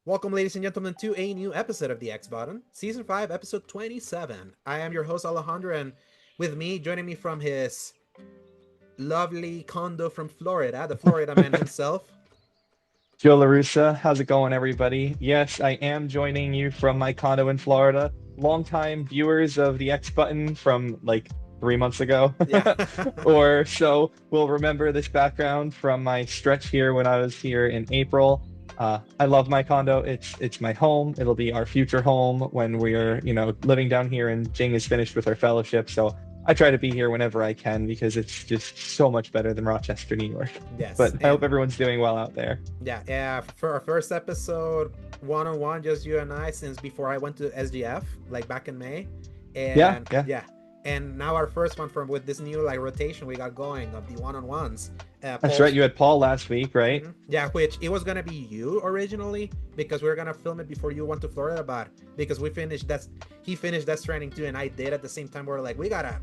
Welcome, ladies and gentlemen, to a new episode of the X Button, Season 5, Episode 27. I am your host, Alejandro, and with me, joining me from his lovely condo from Florida, the Florida man himself. Joe LaRussa, how's it going, everybody? Yes, I am joining you from my condo in Florida. Longtime viewers of the X Button from like 3 months ago Yeah. or so will remember this background from my stretch here when I was here in April. I love my condo. It's my home. It'll be our future home when we're, living down here and Jing is finished with our fellowship. So I try to be here whenever I can because it's just so much better than Rochester, New York. Yes. But I hope everyone's doing well out there. Yeah. For our first episode, one-on-one, just you and I, since before I went to SGF, like back in May. Yeah, And yeah. yeah. And now our first one from with this new like rotation we got going of the one-on-ones. That's right. You had Paul last week, right? Yeah, which it was gonna be you originally because we were gonna film it before you went to Florida, but because he finished Death Stranding too, and I did at the same time. We're like, we gotta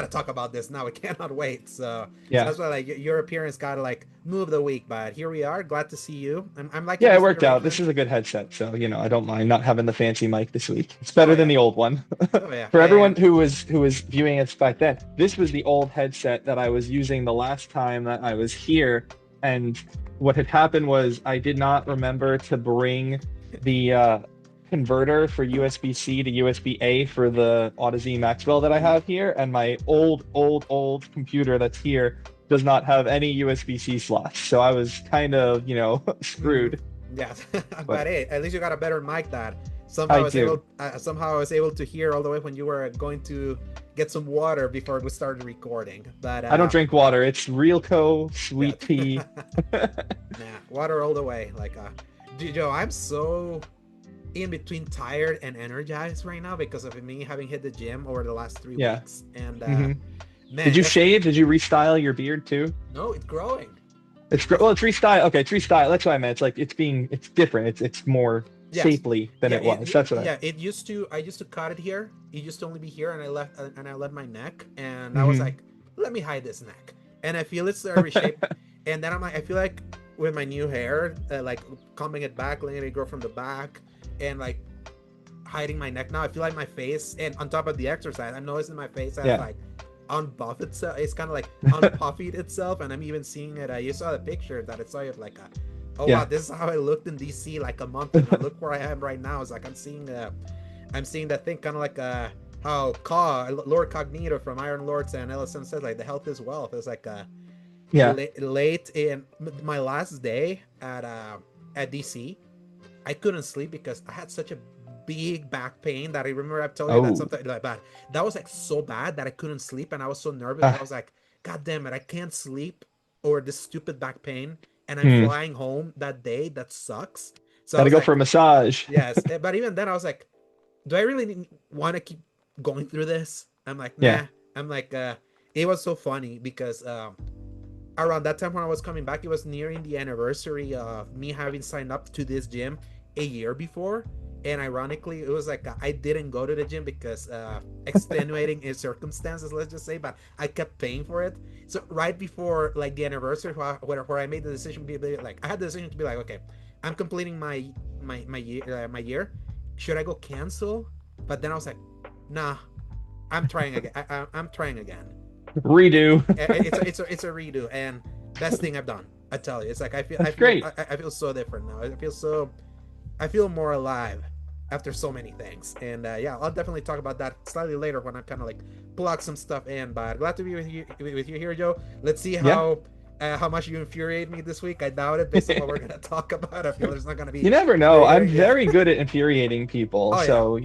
talk about this now. We cannot wait. So Yeah. that's why like your appearance got like moved a week, but here we are. Glad to see you. I'm liking Yeah, it this worked out. iteration. This is a good headset, so I don't mind not having the fancy mic this week. It's Oh better than yeah, the old one. oh yeah, For everyone and who was viewing us back then, this was the old headset that I was using the last time that I was here. And what had happened was I did not remember to bring the converter for USB-C to USB-A for the Odyssey Maxwell that I have here, and my old computer that's here does not have any USB-C slots. So I was kind of, screwed. yeah. But But hey, at least you got a better mic that I do. somehow I was able to hear all the way when you were going to get some water before we started recording. But I don't drink water. It's Realco yeah. sweet tea. Nah, water all the way. Like Joe, I'm so in between tired and energized right now because of me having hit the gym over the last 3 Yeah. weeks. And hmm man, Did you shave? Did you restyle your beard too? no, it's growing. It's restyle. Okay, it's restyle. That's what I meant. It's like it's different. It's more Yes. shapely than Yeah, it was. That's what I. yeah, I used to cut it here. It used to only be here, and I let my neck, and I was Hmm like, let me hide this neck, and I feel it's reshaped, and then I feel like with my new hair, like combing it back, letting it grow from the back, and like hiding my neck now, I feel like my face, and on top of the exercise, I'm noticing my face has Yeah. like unbuff itself. It's kind of like unpuffied itself, and I'm even seeing it. You saw the picture that it saw it like a. Oh wow, Yeah. this is how I looked in DC like a month ago. Look where I am right now. It's like I'm seeing that thing kind of like how Lord Cognito from Iron Lords and LSM says like the health is wealth. It's like Yeah. late in my last day at DC, I couldn't sleep because I had such a big back pain that I remember I've told you that Oh. something like that. That was like so bad that I couldn't sleep and I was so nervous. I Ah, was like, God damn it, I can't sleep over this stupid back pain. And I'm hmm. flying home that day. That sucks. So I Got to was go for like, a massage. yes. But even then, I was like, do I really want to keep going through this? I'm like, Yeah. nah. I'm like, it was so funny because around that time when I was coming back, it was nearing the anniversary of me having signed up to this gym a year before. And ironically, it was like I didn't go to the gym because extenuating circumstances, let's just say, but I kept paying for it. So right before like the anniversary, where I made the decision to be like, I had the decision to be like, okay, I'm completing my year. Should I go cancel? But then I was like, nah, I'm trying again. I'm trying again. Redo. It's a redo and best thing I've done. I tell you, it's like That's great. I feel so different now. I feel more alive after so many things. And yeah, I'll definitely talk about that slightly later when I kind of like plug some stuff in. But glad to be with you here, Joe. Let's see Yeah. how much you infuriate me this week. I doubt it based on what we're gonna talk about. I feel there's not gonna be You never know. I'm yeah. very good at infuriating people, Oh yeah. so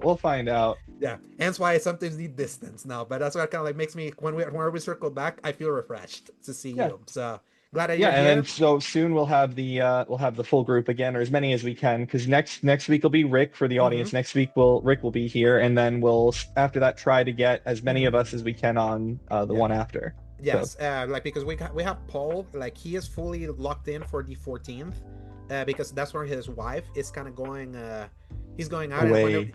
we'll find out. Yeah, hence why I sometimes need distance now. But that's what kind of like makes me whenever we circle back, I feel refreshed to see Yeah. you. So glad that Yeah, you're and then here. so soon we'll have the full group again, or as many as we can, because next week will be Rick for the Mm-hmm. audience. Next week Rick will be here, and then we'll after that try to get as many Mm-hmm. of us as we can on the Yeah. one after. So Yes, like because we have Paul, like he is fully locked in for the 14th, because that's where his wife is kind of going. He's going out, and away.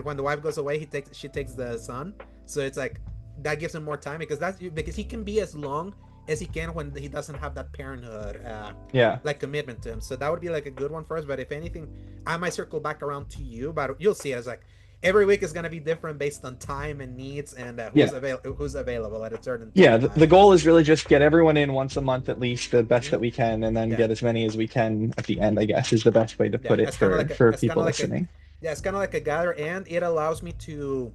when the wife goes away, she takes the son. So it's like that gives him more time because he can be as long as he can when he doesn't have that parenthood Yeah. like commitment to him. So that would be like a good one for us. But if anything, I might circle back around to you, but you'll see it as like every week is gonna be different based on time and needs and Yeah. who's available at a certain Yeah, time. the goal is really just get everyone in once a month at least, the best Mhm. that we can, and then Yeah, get as many as we can at the end, I guess, is the best way to yeah, put it for it's kind people of like a listening. yeah, it's kind of like a gather, and it allows me to.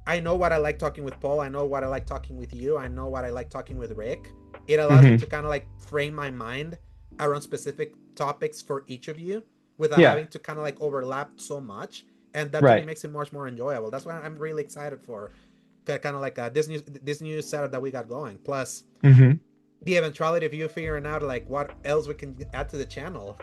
I know what I like talking with Paul. I know what I like talking with you. I know what I like talking with Rick. It allows me Hmm. to kind of like frame my mind around specific topics for each of you without Yeah, having to kind of like overlap so much. And that to me right. makes it much more enjoyable. That's why I'm really excited for kind of like this new setup that we got going. Plus Hmm. the eventuality of you figuring out like what else we can add to the channel.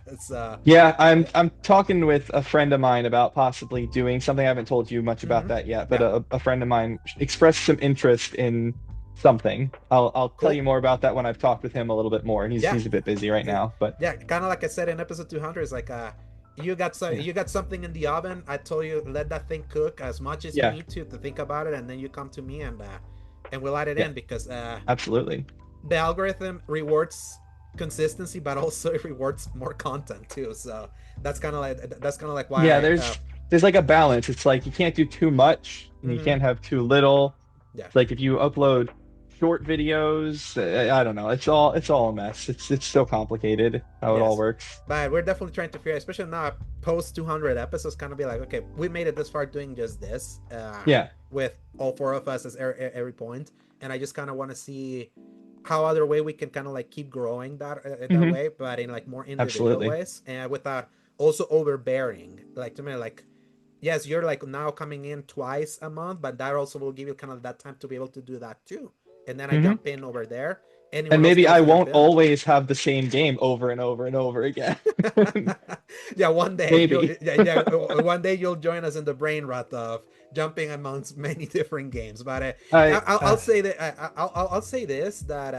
it's Yeah, yeah. I'm talking with a friend of mine about possibly doing something. I haven't told you much about Mm-hmm. that yet, but Yeah. a friend of mine expressed some interest in something. I'll tell you Cool. more about that when I've talked with him a little bit more. Yeah. He's a bit busy right now, but Yeah, kind of like I said in episode 200, it's like yeah. you got something in the oven. I told you let that thing cook as much as you Yeah. need to think about it, and then you come to me and we'll add it Yeah, in because absolutely. the algorithm rewards consistency, but also it rewards more content too. So that's kind of like Yeah, why there's like a balance. It's like you can't do too much and you mm-hmm. can't have too little. Yeah. It's like if you upload short videos, I don't know. It's all a mess. It's so complicated how it all Yes, works. but we're definitely trying to figure, especially now post 200 episodes, kind of be like, okay, we made it this far doing just this, Yeah, with all four of us as every point, and I just kind of want to see how other way we can kind of like keep growing that hmm, way, but in like more individual absolutely. ways, and without also overbearing. Like to me, like yes, you're like now coming in twice a month, but that also will give you kind of that time to be able to do that too, and then I Hmm. jump in over there. And Anyone else maybe can I also jump won't in. always have the same game over and over and over again. Yeah, one day you'll Maybe. one day you'll join us in the brain rot of jumping amongst many different games. But I I'll say that I'll say this that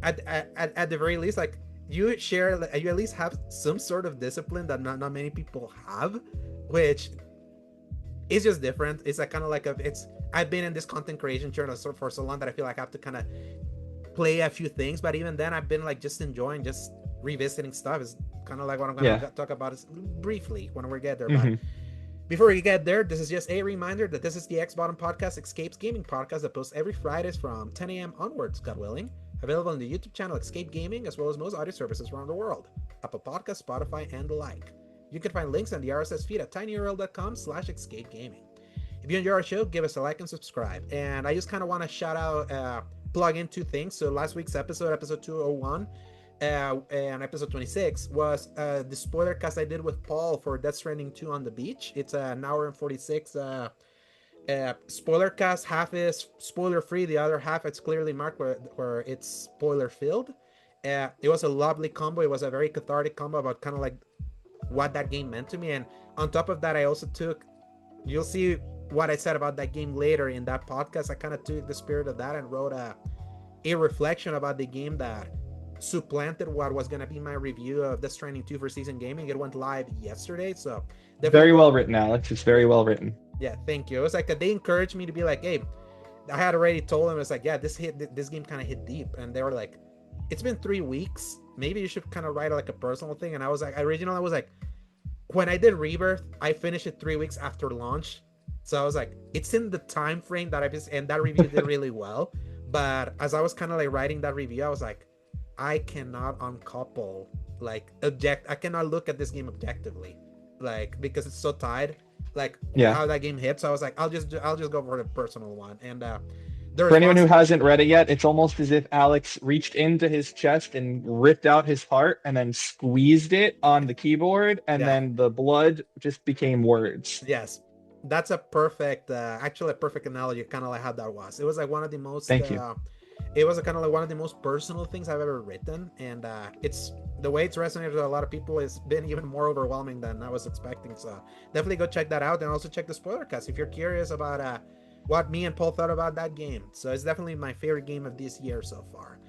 at the very least, like you share, like, you at least have some sort of discipline that not many people have, which is just different. It's like kind of like it's I've been in this content creation journey for so long that I feel like I have to kind of play a few things, but even then I've been like just enjoying just revisiting stuff. Is kind of like what I'm yeah. gonna talk about is briefly when we get there. But Hmm. before we get there, this is just a reminder that this is the X Bottom Podcast Escapes Gaming Podcast that posts every Fridays from 10 a.m. onwards, God willing. Available on the YouTube channel Escape Gaming, as well as most audio services around the world, Apple Podcasts, Spotify, and the like. You can find links on the RSS feed at tinyurl.com/escape gaming. If you enjoy our show, give us a like and subscribe. And I just kind of want to shout out, plug in two things. So last week's episode 201, and episode 26 was the spoiler cast I did with Paul for Death Stranding 2 on the beach. It's an hour and 46 spoiler cast. Half is spoiler free, the other half it's clearly marked where it's spoiler filled. It was a lovely combo. It was a very cathartic combo about kind of like what that game meant to me. And on top of that, I also took, you'll see what I said about that game later in that podcast. I kind of took the spirit of that and wrote a reflection about the game that supplanted what was going to be my review of Death Stranding 2 for Season Gaming. It went live yesterday, so definitely Very go. well written, Alex. It's very well written. Yeah, thank you. It was like they encouraged me to be like, hey, I had already told them, it's like, yeah, this game kind of hit deep, and they were like, it's been 3 weeks. Maybe you should kind of write like a personal thing. And I was like, originally I was like, when I did Rebirth, I finished it 3 weeks after launch. So I was like, it's in the time frame that and that review did really well. But as I was kind of like writing that review, I was like, I cannot uncouple I cannot look at this game objectively, like because it's so tied, like Yeah. how that game hits. So I was like, I'll just go for the personal one. And the For anyone response, who hasn't read it yet, it's almost as if Alex reached into his chest and ripped out his heart and then squeezed it on the keyboard, and yeah, then the blood just became words. yes, that's a perfect, actually a perfect analogy. Kind of like how that was. It was like one of the most. Thank you. It was kind of like one of the most personal things I've ever written, and it's the way it's resonated with a lot of people has been even more overwhelming than I was expecting. So definitely go check that out, and also check the spoiler cast if you're curious about what me and Paul thought about that game. So it's definitely my favorite game of this year so far.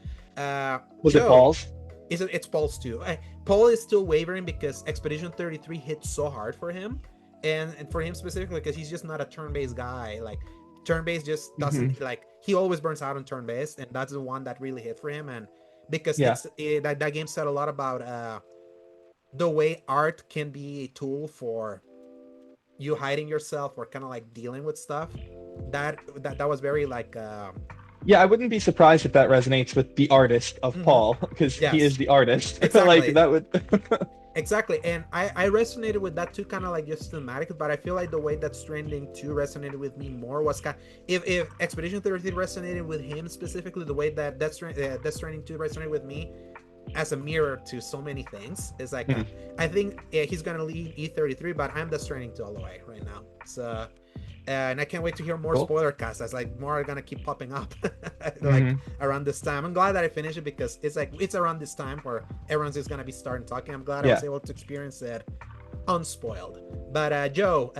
Was it Joe, Paul's? it's Paul's too. Paul is still wavering because Expedition 33 hit so hard for him, and for him specifically because he's just not a turn-based guy. Like Turn-based just Hmm. doesn't like. He always burns out on turn-based, and that's the one that really hit for him. And because Yeah. that game said a lot about the way art can be a tool for you hiding yourself or kind of like dealing with stuff. That was very like Yeah, I wouldn't be surprised if that resonates with the artist of mhm. Paul, because he is Yes, the artist. Like exactly. that would. Exactly, and I resonated with that too, kind of like just thematic. But I feel like the way that Stranding 2 resonated with me more was kind. If Expedition 33 resonated with him specifically, the way that Death Stranding 2 resonated with me as a mirror to so many things is like Hmm. I think he's gonna lead E33, but I'm Death Stranding 2 all the way right now. So and I can't wait to hear more Cool. spoiler casts. As like more are gonna keep popping up, like Hmm. around this time. I'm glad that I finished it because it's like it's around this time where everyone's just gonna be starting talking. I'm glad I was Yeah. able to experience it unspoiled. But Joe,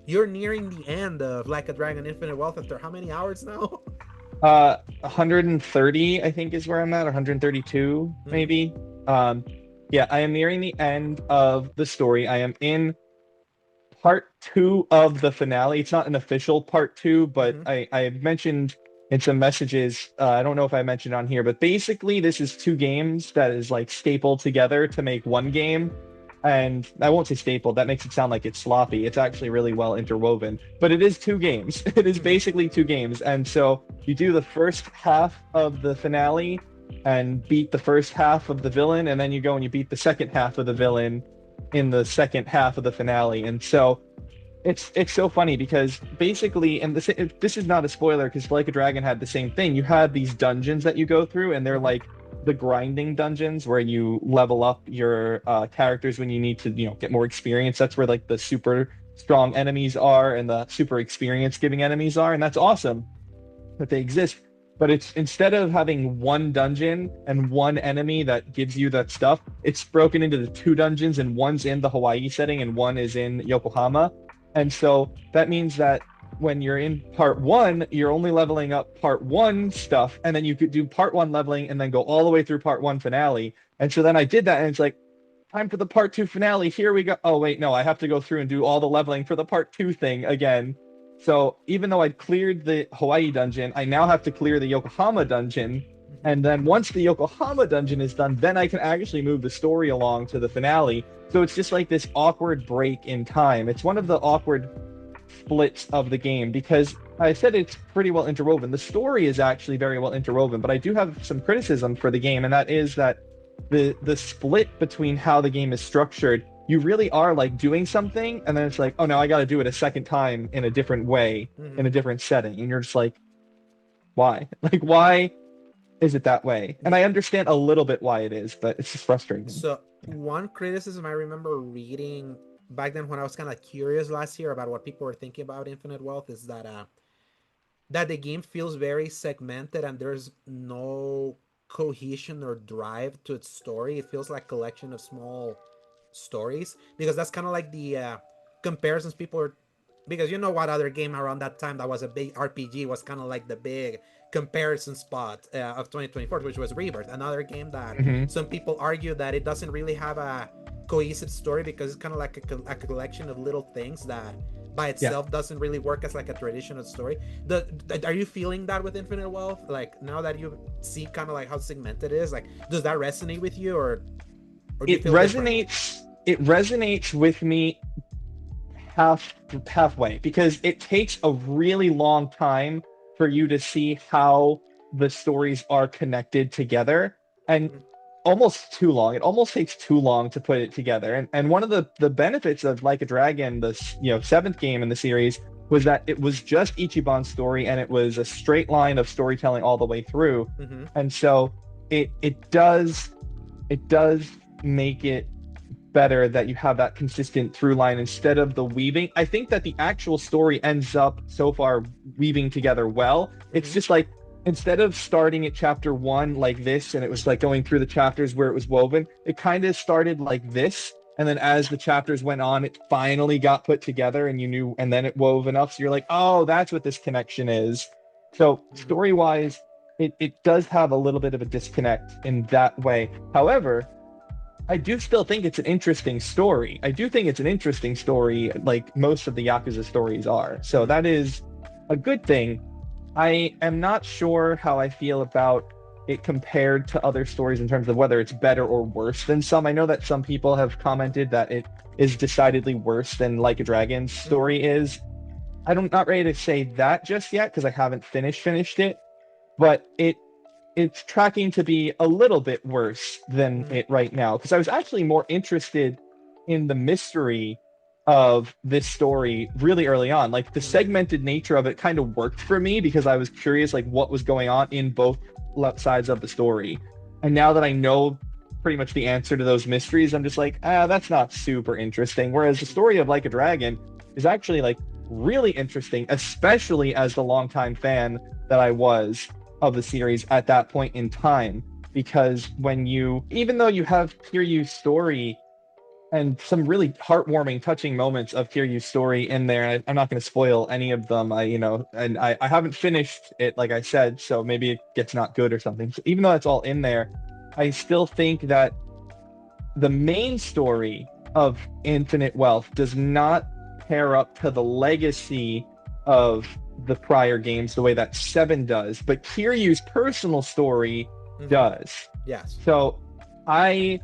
you're nearing the end of Like a Dragon Infinite Wealth after how many hours now? 130, I think, is where I'm at, or 132, Mm-hmm. maybe. Um, yeah, I am nearing the end of the story. I am in part two of the finale. It's not an official part two, but Mm-hmm. I mentioned in some messages. I don't know if I mentioned on here, but basically, this is two games that is like stapled together to make one game. And I won't say stapled, that makes it sound like it's sloppy. It's actually really well interwoven, but it is two games. It is Mm-hmm. basically two games. And so you do the first half of the finale and beat the first half of the villain, and then you go and you beat the second half of the villain in the second half of the finale. And so it's so funny because basically, and this is not a spoiler because Like a Dragon had the same thing. You had these dungeons that you go through, and they're Mm-hmm. like the grinding dungeons where you level up your characters when you need to, get more experience. That's where like the super strong enemies are and the super experience giving enemies are, and that's awesome that they exist. But it's instead of having one dungeon and one enemy that gives you that stuff, it's broken into the two dungeons, and one's in the Hawaii setting and one is in Yokohama. And so that means that when you're in part one, you're only leveling up part one stuff, and then you could do part one leveling and then go all the way through part one finale. And so then I did that, and it's like, time for the part two finale. Here we go. Oh, wait, no, I have to go through and do all the leveling for the part two thing again. So even though I'd cleared the Hawaii dungeon, I now have to clear the Yokohama dungeon. And then once the Yokohama dungeon is done, then I can actually move the story along to the finale. So it's just like this awkward break in time. It's one of the awkward splits of the game because I said it's pretty well interwoven. The story is actually very well interwoven, but I do have some criticism for the game, and that is that the split between how the game is structured, you really are like doing something, and then it's like, oh no, I got to do it a second time in a different way, in Mm-hmm. a different setting, and you're just like, why? Like, why is it that way? And Yeah. I understand a little bit why it is, but it's just frustrating. So one criticism I remember reading back then when I was kind of curious last year about what people were thinking about Infinite Wealth is that the game feels very segmented and there's no cohesion or drive to its story. It feels like a collection of small stories because that's kind of like the comparisons people are, because you know what other game around that time that was a big RPG was kind of like the big comparison spot of 2024, which was Rebirth, another game that Hmm. some people argue that it doesn't really have a cohesive story because it's kind of like a collection of little things that by Yeah. itself doesn't really work as like a traditional story. Are you feeling that with Infinite Wealth? Like now that you see kind of like how segmented it is, like does that resonate with you, or do you It feel different? resonates. It resonates with me halfway because it takes a really long time for you to see how the stories are connected together, and Mm-hmm. almost too long. It almost takes too long to put it together. And one of the benefits of Like a Dragon, this seventh game in the series, was that it was just Ichiban's story and it was a straight line of storytelling all the way through. Mm-hmm. And so it does make it better that you have that consistent through line instead of the weaving. I think that the actual story ends up so far weaving together well. It's Mm-hmm. just like instead of starting at chapter one like this and it was like going through the chapters where it was woven, it kind of started like this. And then as the chapters went on, it finally got put together and you knew, and then it wove enough. So you're like, oh, that's what this connection is. So Mm-hmm. story wise, it does have a little bit of a disconnect in that way. However, I do still think it's an interesting story. I do think it's an interesting story, like most of the Yakuza stories are. So Mm-hmm. that is a good thing. I am not sure how I feel about it compared to other stories in terms of whether it's better or worse than some. I know that some people have commented that it is decidedly worse than Like a Dragon's Mm-hmm. story is. I'm not ready to say that just yet because I haven't finished it, but it's tracking to be a little bit worse than Mm-hmm. it right now because I was actually more interested in the mystery of this story really early on. Like the Mm-hmm. segmented nature of it kind of worked for me because I was curious like what was going on in both sides of the story. And now that I know pretty much the answer to those mysteries, I'm just like, that's not super interesting. Whereas the story of Like a Dragon is actually like really interesting, especially as the longtime fan that I was of the series at that point in time. Because when you, even though you have Kiryu's story and some really heartwarming, touching moments of Kiryu's story in there. I'm not going to spoil any of them. I haven't finished it, like I said, so maybe it gets not good or something. So even though it's all in there, I still think that the main story of Infinite Wealth does not pair up to the legacy of the prior games the way that 7 does, but Kiryu's personal story Mm-hmm. does. Yes. So I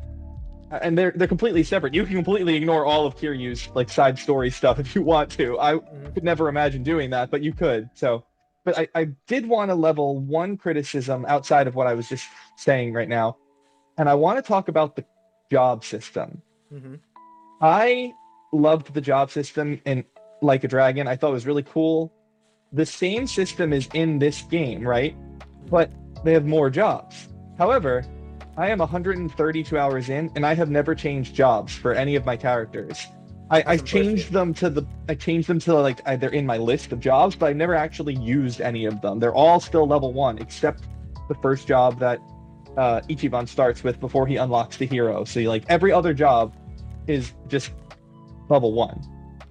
and they're completely separate. You can completely ignore all of Kiryu's like side story stuff if you want to. I Mm-hmm. could never imagine doing that, but you could. So, but I did want to level one criticism outside of what I was just saying right now, and I want to talk about the job system. Mm-hmm. I loved the job system in Like a Dragon. I thought it was really cool. The same system is in this game, right? Mm-hmm. But they have more jobs. However, I am 132 hours in, and I have never changed jobs for any of my characters. I That's changed unfortunate. them to like they're in my list of jobs, but I've never actually used any of them. They're all still level 1, except the first job that Ichiban starts with before he unlocks the hero. So like every other job is just level 1.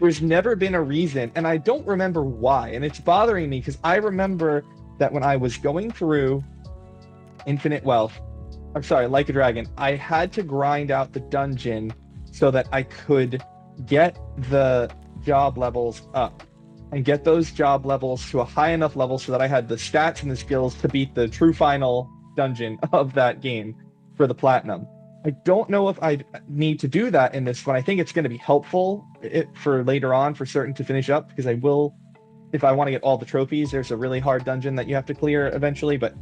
There's never been a reason, and I don't remember why, and it's bothering me because I remember that when I was going through Infinite Wealth, I'm sorry, Like a Dragon, I had to grind out the dungeon so that I could get the job levels up and get those job levels to a high enough level so that I had the stats and the skills to beat the true final dungeon of that game for the platinum. I don't know if I need to do that in this one. I think it's going to be helpful for later on for certain to finish up because I will, if I want to get all the trophies, there's a really hard dungeon that you have to clear eventually. But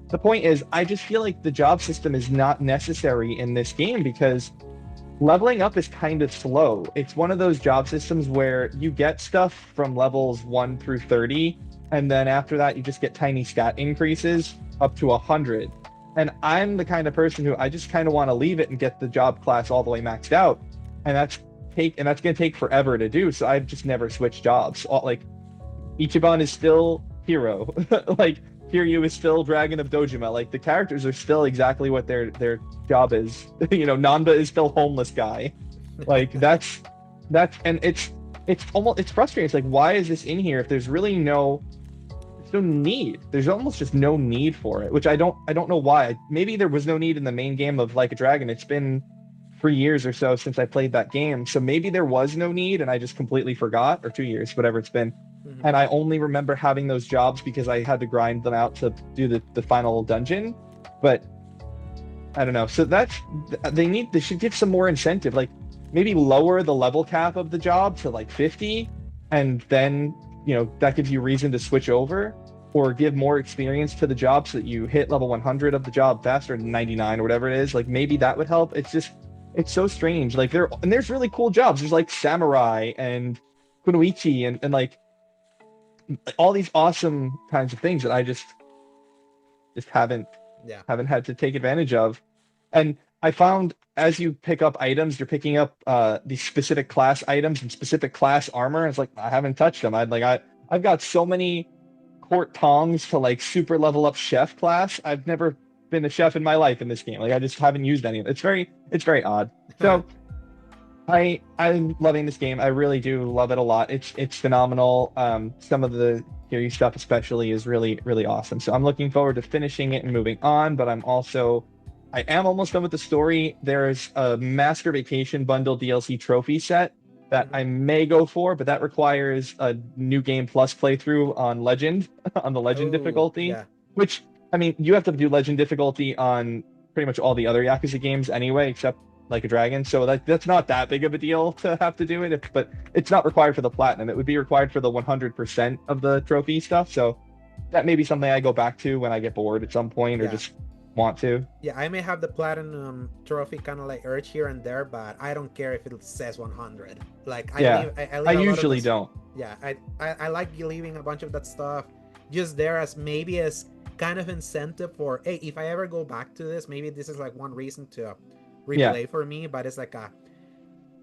the point is, I just feel like the job system is not necessary in this game because leveling up is kind of slow. It's one of those job systems where you get stuff from levels 1 through 30, and then after that, you just get tiny stat increases up to 100. And I'm the kind of person who I just kind of want to leave it and get the job class all the way maxed out, and that's going to take forever to do. So I've just never switched jobs. Like Ichiban is still hero, like Kiryu is still Dragon of Dojima. Like the characters are still exactly what their job is. Nanda is still homeless guy. Like that's and it's frustrating. It's like why is this in here if there's really no need. There's almost just no need for it, which I don't know why. Maybe there was no need in the main game of Like a Dragon. It's been 3 years or so since I played that game. So maybe there was no need and I just completely forgot, or 2 years, whatever it's been. Mm-hmm. And I only remember having those jobs because I had to grind them out to do the final dungeon. But I don't know. So they should give some more incentive. Like maybe lower the level cap of the job to like 50, and then that gives you reason to switch over, or give more experience to the job so that you hit level 100 of the job faster than 99 or whatever it is. Like maybe that would help. It's so strange. Like there's really cool jobs. There's like samurai and kunoichi and like all these awesome kinds of things that I just Yeah. haven't had to take advantage of. And I found as you pick up items, you're picking up these specific class items and specific class armor. It's like I haven't touched them. I've got so many court tongs to like super level up chef class. I've never been a chef in my life in this game. Like I just haven't used any of it. It's very odd. So I'm loving this game. I really do love it a lot. It's phenomenal. Some of the Kiryu stuff especially is really, really awesome. So I'm looking forward to finishing it and moving on, but I am almost done with the story. There's a Master Vacation Bundle DLC trophy set that I may go for, but that requires a new game plus playthrough on Legend, on the Legend Oh, difficulty, yeah. which, I mean, you have to do Legend difficulty on pretty much all the other Yakuza games anyway, except Like a Dragon. So that's not that big of a deal to have to do it, but it's not required for the platinum. It would be required for the 100% of the trophy stuff. So that may be something I go back to when I get bored at some point or Yeah. just want to. Yeah, I may have the platinum trophy kind of like urge here and there, but I don't care if it says 100. Like Yeah, I I leave a lot of usually this. don't. Yeah, I like leaving a bunch of that stuff just there as maybe as kind of incentive for, hey, if I ever go back to this, maybe this is like one reason to Yeah, replay for me. But it's like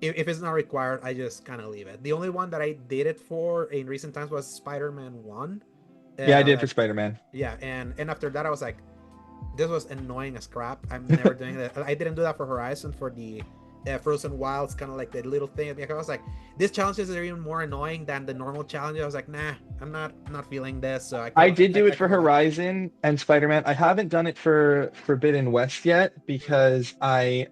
if it's not required, I just kind of leave it. The only one that I did it for in recent times was Spider-Man 1. yeah, I did for Like, Spider-Man. yeah, and after that I was like, this was annoying as crap. I'm never doing that. I didn't do that for Horizon, for the Frozen Wilds, kind of like the little thing. I was like, these challenges are even more annoying than the normal challenge. I was like, nah, I'm not feeling this. So I did do I it for can go back. Horizon and Spider-Man. I haven't done it for Forbidden West yet because I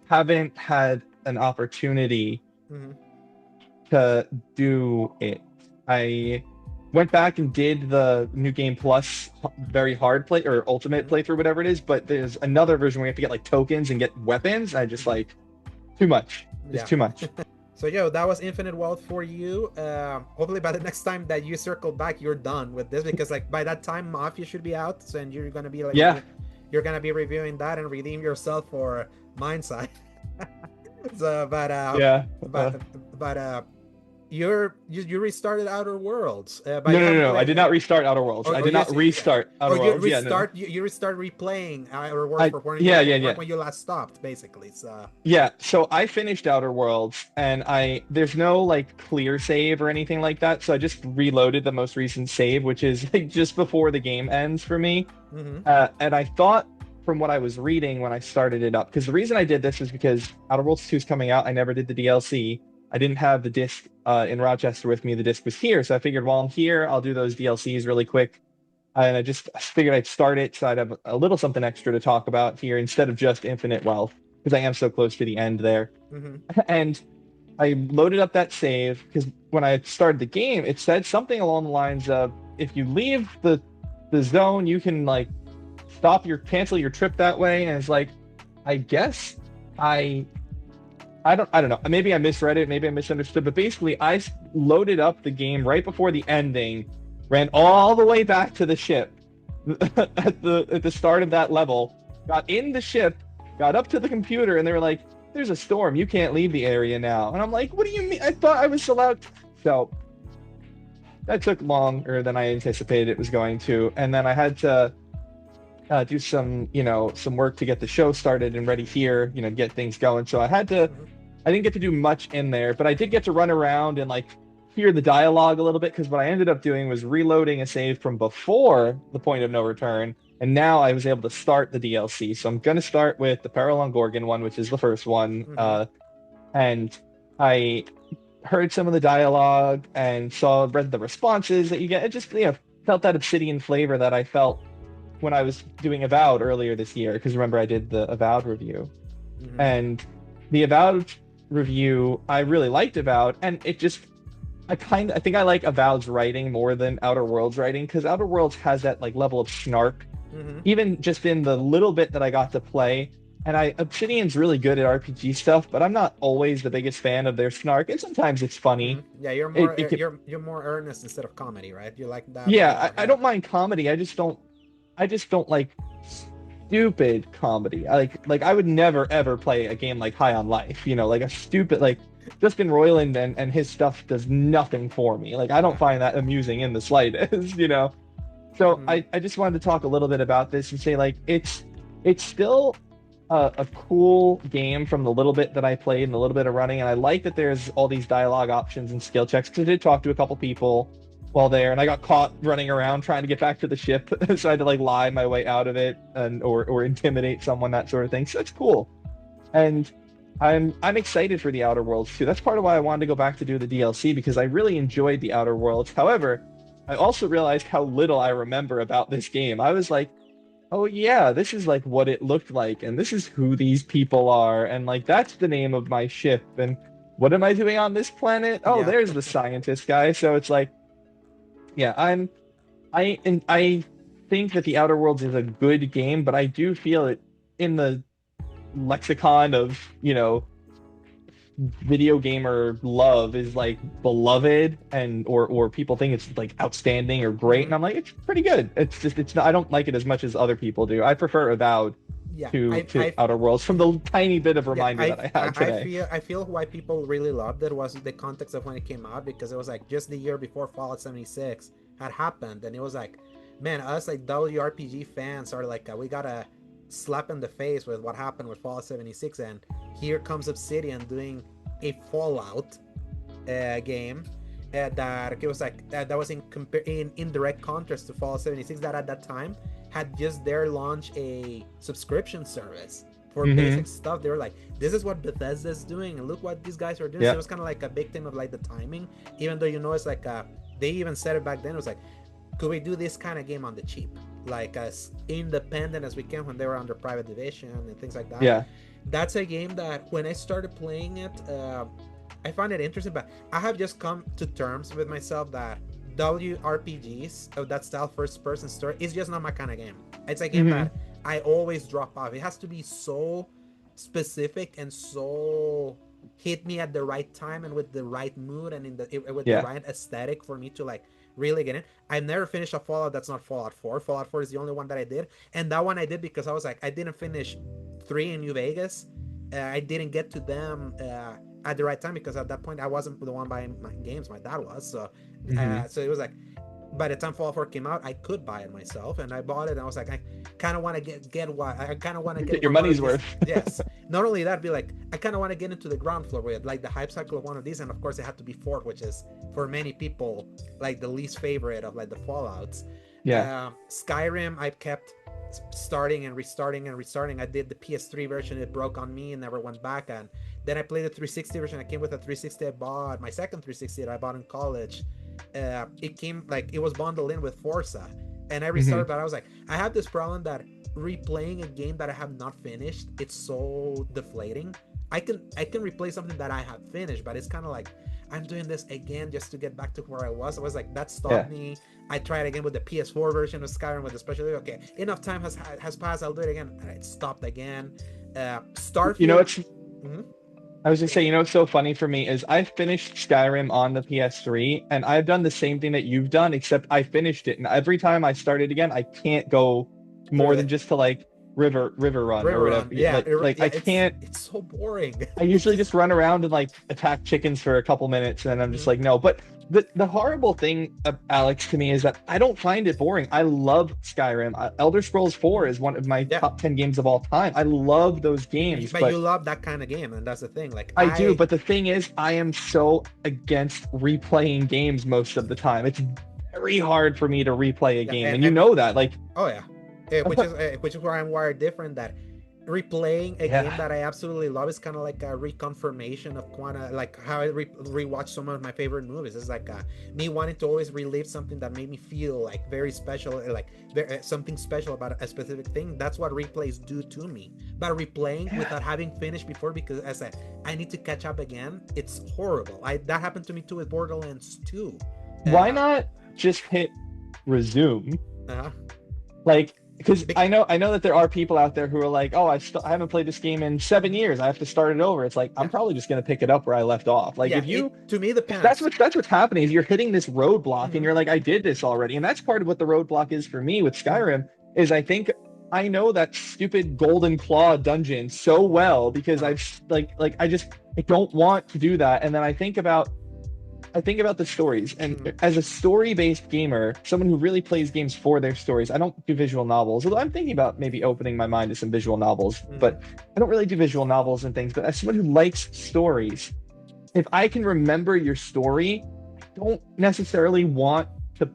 haven't had an opportunity Mm-hmm. to do it. I went back and did the New Game Plus very hard play or ultimate Mm-hmm. playthrough, whatever it is, but there's another version where you have to get like tokens and get weapons. I just like too much. It's Yeah. too much. So yo, that was Infinite Wealth for you. Hopefully by the next time that you circle back, you're done with this, because like by that time Mafia should be out, so, and you're gonna be like Yeah. you're gonna be reviewing that and redeem yourself for Mindside. So, Yeah. but you restarted Outer Worlds, but No, you no, no, haven't no. I played. did not restart Outer Worlds. I did not restart Or Outer you Worlds. Yeah, no. restart you restart replaying Outer Worlds for Yeah, yeah, yeah. when you last stopped, basically. So Yeah, so I finished Outer Worlds and there's no like clear save or anything like that, so I just reloaded the most recent save, which is like just before the game ends for me. mm-hmm. And I thought from what I was reading when I started it up, because the reason I did this is because Outer Worlds 2 is coming out. I never did the DLC. I didn't have the disc in Rochester with me. The disc was here, so I figured while I'm here, I'll do those DLCs really quick. And I just figured I'd start it so I'd have a little something extra to talk about here instead of just Infinite Wealth, because I am so close to the end there. Mm-hmm. And I loaded up that save because when I started the game, it said something along the lines of, if you leave the zone, you can like cancel your trip that way. And it's like, I guess I don't know. Maybe I misread it. Maybe I misunderstood. But basically, I loaded up the game right before the ending, ran all the way back to the ship at the start of that level, got in the ship, got up to the computer, and they were like, "There's a storm. You can't leave the area now." And I'm like, "What do you mean? I thought I was allowed." So that took longer than I anticipated it was going to, and then I had to do some work to get the show started and ready here, get things going. So I didn't get to do much in there, but I did get to run around and like hear the dialogue a little bit, because what I ended up doing was reloading a save from before the point of no return, and now I was able to start the DLC. So I'm going to start with the Peril on Gorgon one, which is the first one, Mm-hmm. and I heard some of the dialogue and read the responses that you get. It just felt that Obsidian flavor that I felt when I was doing Avowed earlier this year, because remember I did the Avowed review. Mm-hmm. And the Avowed review, I really liked Avowed, and I think I like Avowed's writing more than Outer Worlds writing, because Outer Worlds has that like level of snark, Mm-hmm. even just in the little bit that I got to play. And Obsidian's really good at RPG stuff, but I'm not always the biggest fan of their snark, and sometimes it's funny. Mm-hmm. Yeah, you're It, more it can, you're more earnest instead of comedy, right? You like that yeah, more, I yeah. don't mind comedy. I just don't like stupid comedy. I would never ever play a game like High on Life, like a stupid like Justin Roiland and his stuff does nothing for me. Like I don't find that amusing in the slightest, So Mhm. I just wanted to talk a little bit about this and say like it's still a cool game from the little bit that I played and the little bit of running, and I like that there's all these dialogue options and skill checks, because I did talk to a couple people while there, and I got caught running around trying to get back to the ship, so I had to like lie my way out of it or intimidate someone, that sort of thing. So it's cool, and I'm excited for the Outer Worlds too. That's part of why I wanted to go back to do the DLC, because I really enjoyed the Outer Worlds. However, I also realized how little I remember about this game. I was like, oh yeah, this is like what it looked like, and this is who these people are, and like that's the name of my ship, and what am I doing on this planet? Oh, Yeah. there's the scientist guy. So it's like, yeah, I think that the Outer Worlds is a good game, but I do feel it in the lexicon of, video gamer love is like beloved, and or people think it's like outstanding or great, Hmm. and I'm like, it's pretty good. It's just, it's not, I don't like it as much as other people do. I prefer Avowed Yeah. to Outer Worlds from the tiny bit of Yeah, reminder that I had today. I feel why people really loved it was the context of when it came out, because it was like just the year before Fallout 76 had happened, and it was like, man, us like WRPG fans are like, we got a slap in the face with what happened with Fallout 76, and here comes Obsidian doing a Fallout game that it was like that was in direct contrast to Fallout 76, that at that time had just there launched a subscription service for Hmm. basic stuff. They were like, this is what Bethesda's doing, and look what these guys are doing. So Yeah. it was kind of like a victim of like the timing, even though it's like they even said it back then. It was like, could we do this kind of game on the cheap, like as independent as we can, when they were under private division and things like that. Yeah. That's a game that when I started playing it, I find it interesting, but I have just come to terms with myself that WRPGs of that style, first person story, is just not my kind of game. It's a game Hmm. that I always drop off. It has to be so specific and so hit me at the right time and with the right mood and with the Yeah. right aesthetic for me to like really get in. I've never finished a Fallout that's not Fallout 4. Fallout 4 is the only one that I did, and that one I did because I was like, I didn't finish 3 in New Vegas. I didn't get to them at the right time, because at that point I wasn't the one buying my games. My dad was. Hmm. So it was like, by the time Fallout 4 came out, I could buy it myself, and I bought it. And I was like, I kind of want to get what I kind of want to get Get your one more of money's these. worth. Yes. Not only that, be like, I kind of want to get into the ground floor with like the hype cycle of one of these, and of course it had to be Fort, which is for many people like the least favorite of like the Fallout's. Yeah. Skyrim, I kept starting and restarting and restarting. I did the PS3 version, it broke on me and never went back. And then I played the 360 version. I came with a 360 I bought, my second 360 that I bought in college. It came like it was bundled in with Forza, and I Hmm. restarted. But I was like, I have this problem that replaying a game that I have not finished, it's so deflating. I can replay something that I have finished, but it's kind of like I'm doing this again just to get back to where I was. I was like, that Yeah. stopped me. I tried again with the PS4 version of Skyrim with the special. Okay, enough time has passed. I'll do it again. And it stopped again. You know, Starfield. it's Mhm. I was just saying, what's so funny for me is I finished Skyrim on the PS3, and I've done the same thing that you've done, except I finished it, and every time I start it again, I can't go Through more than it. just to like River Run or River whatever. Run. Yeah, Like yeah. I can't. It's so boring. I usually just run around and like attack chickens for a couple minutes, and then I'm just Mhm. like, no. But the horrible thing, Alex, to me is that I don't find it boring. I love Skyrim. Elder Scrolls 4 is one of my Yeah, top 10 games of all time. I love those games, but you but love that kind of game, and that's the thing. Like I do, but the thing is, I am so against replaying games most of the time. It's very hard for me to replay a yeah, game, and you know that. Like, oh yeah, which is where I'm wired different. That replaying a game yeah, that I absolutely love is kind of like a reconfirmation of like how I rewatch some of my favorite movies. It's like me wanting to always relive something that made me feel like very special, like something special about a specific thing. That's what replays do to me. But replaying yeah. without having finished before, because as I need to catch up again, it's horrible. I That happened to me too with Borderlands 2. Why Uh, not just hit resume? uh, Like, because Bec- I know that there are people out there who are like, oh, I haven't played this game in 7 years. I have to start it over. It's like I'm yeah, probably just gonna pick it up where I left off. Like, yeah. if you It to me that's depends. what's happening is you're hitting this roadblock and Hmm. you're like, I did this already. And that's part of what the roadblock is for me with Skyrim is I think I know that stupid Golden Claw dungeon so well because Uh, I've like I don't want to do that. And then I think about the stories. mhm, And as a story-based gamer, someone who really plays games for their stories, I don't do visual novels. Although I'm thinking about maybe opening my mind to some visual novels, mhm. but I don't really do visual novels and things. But as someone who likes stories, if I can remember your story, I don't necessarily want to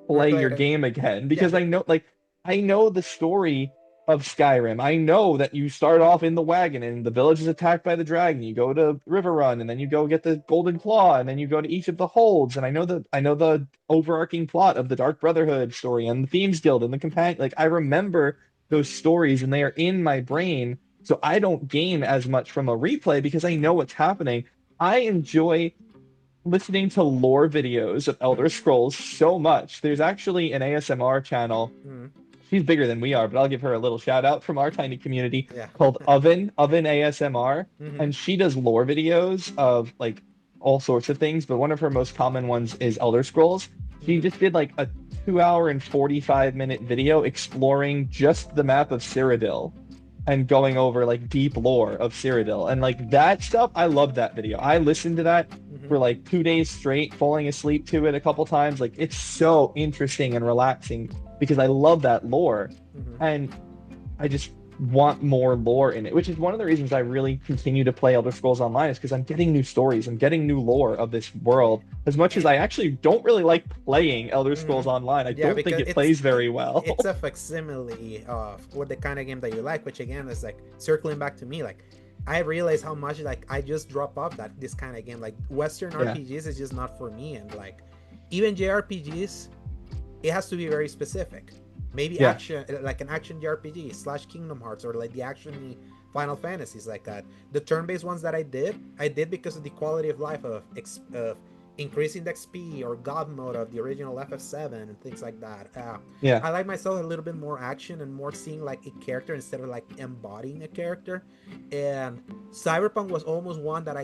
play Replay your it. game again Yeah, because I know the story of Skyrim. I know that you start off in the wagon and the village is attacked by the dragon. You go to River Run and then you go get the Golden Claw and then you go to each of the holds. And I know the overarching plot of the Dark Brotherhood story and the Thieves Guild and the companion. Like I remember those stories and they are in my brain. So I don't gain as much from a replay because I know what's happening. I enjoy listening to lore videos of Elder Mm-hmm. Scrolls so much. There's actually an ASMR channel. Mm-hmm. She's bigger than we are, but I'll give her a little shout out from our tiny community Yeah. called Oven ASMR, Mm-hmm. and she does lore videos of like all sorts of things, but one of her most common ones is Elder Scrolls. She Mm-hmm. just did like a 2 hour and 45 minute video exploring just the map of Cyrodiil and going over like deep lore of Cyrodiil and like that stuff. I love that video. I listened to that Mm-hmm. for like 2 days straight, falling asleep to it a couple times. Like it's so interesting and relaxing because I love that lore. Mm-hmm. And I just want more lore in it, which is one of the reasons I really continue to play Elder Scrolls Online is because I'm getting new stories, I'm getting new lore of this world. As much as And I actually don't really like playing Elder mm-hmm. Scrolls Online, I Yeah, don't think because it plays very well. it's a facsimile of what the kind of game that you like, which again is like circling back to me. Like I realize how much like I just drop off that this kind of game. Like Western Yeah, RPGs is just not for me, and like even JRPGs, it has to be very specific. Maybe yeah, action, like an action JRPG slash Kingdom Hearts, or like the action Final Fantasies, like that. The turn-based ones that I did because of the quality of life of increasing the XP or God mode of the original FF7 and things like that. yeah. I like myself a little bit more action and more seeing like a character instead of like embodying a character. And Cyberpunk was almost one that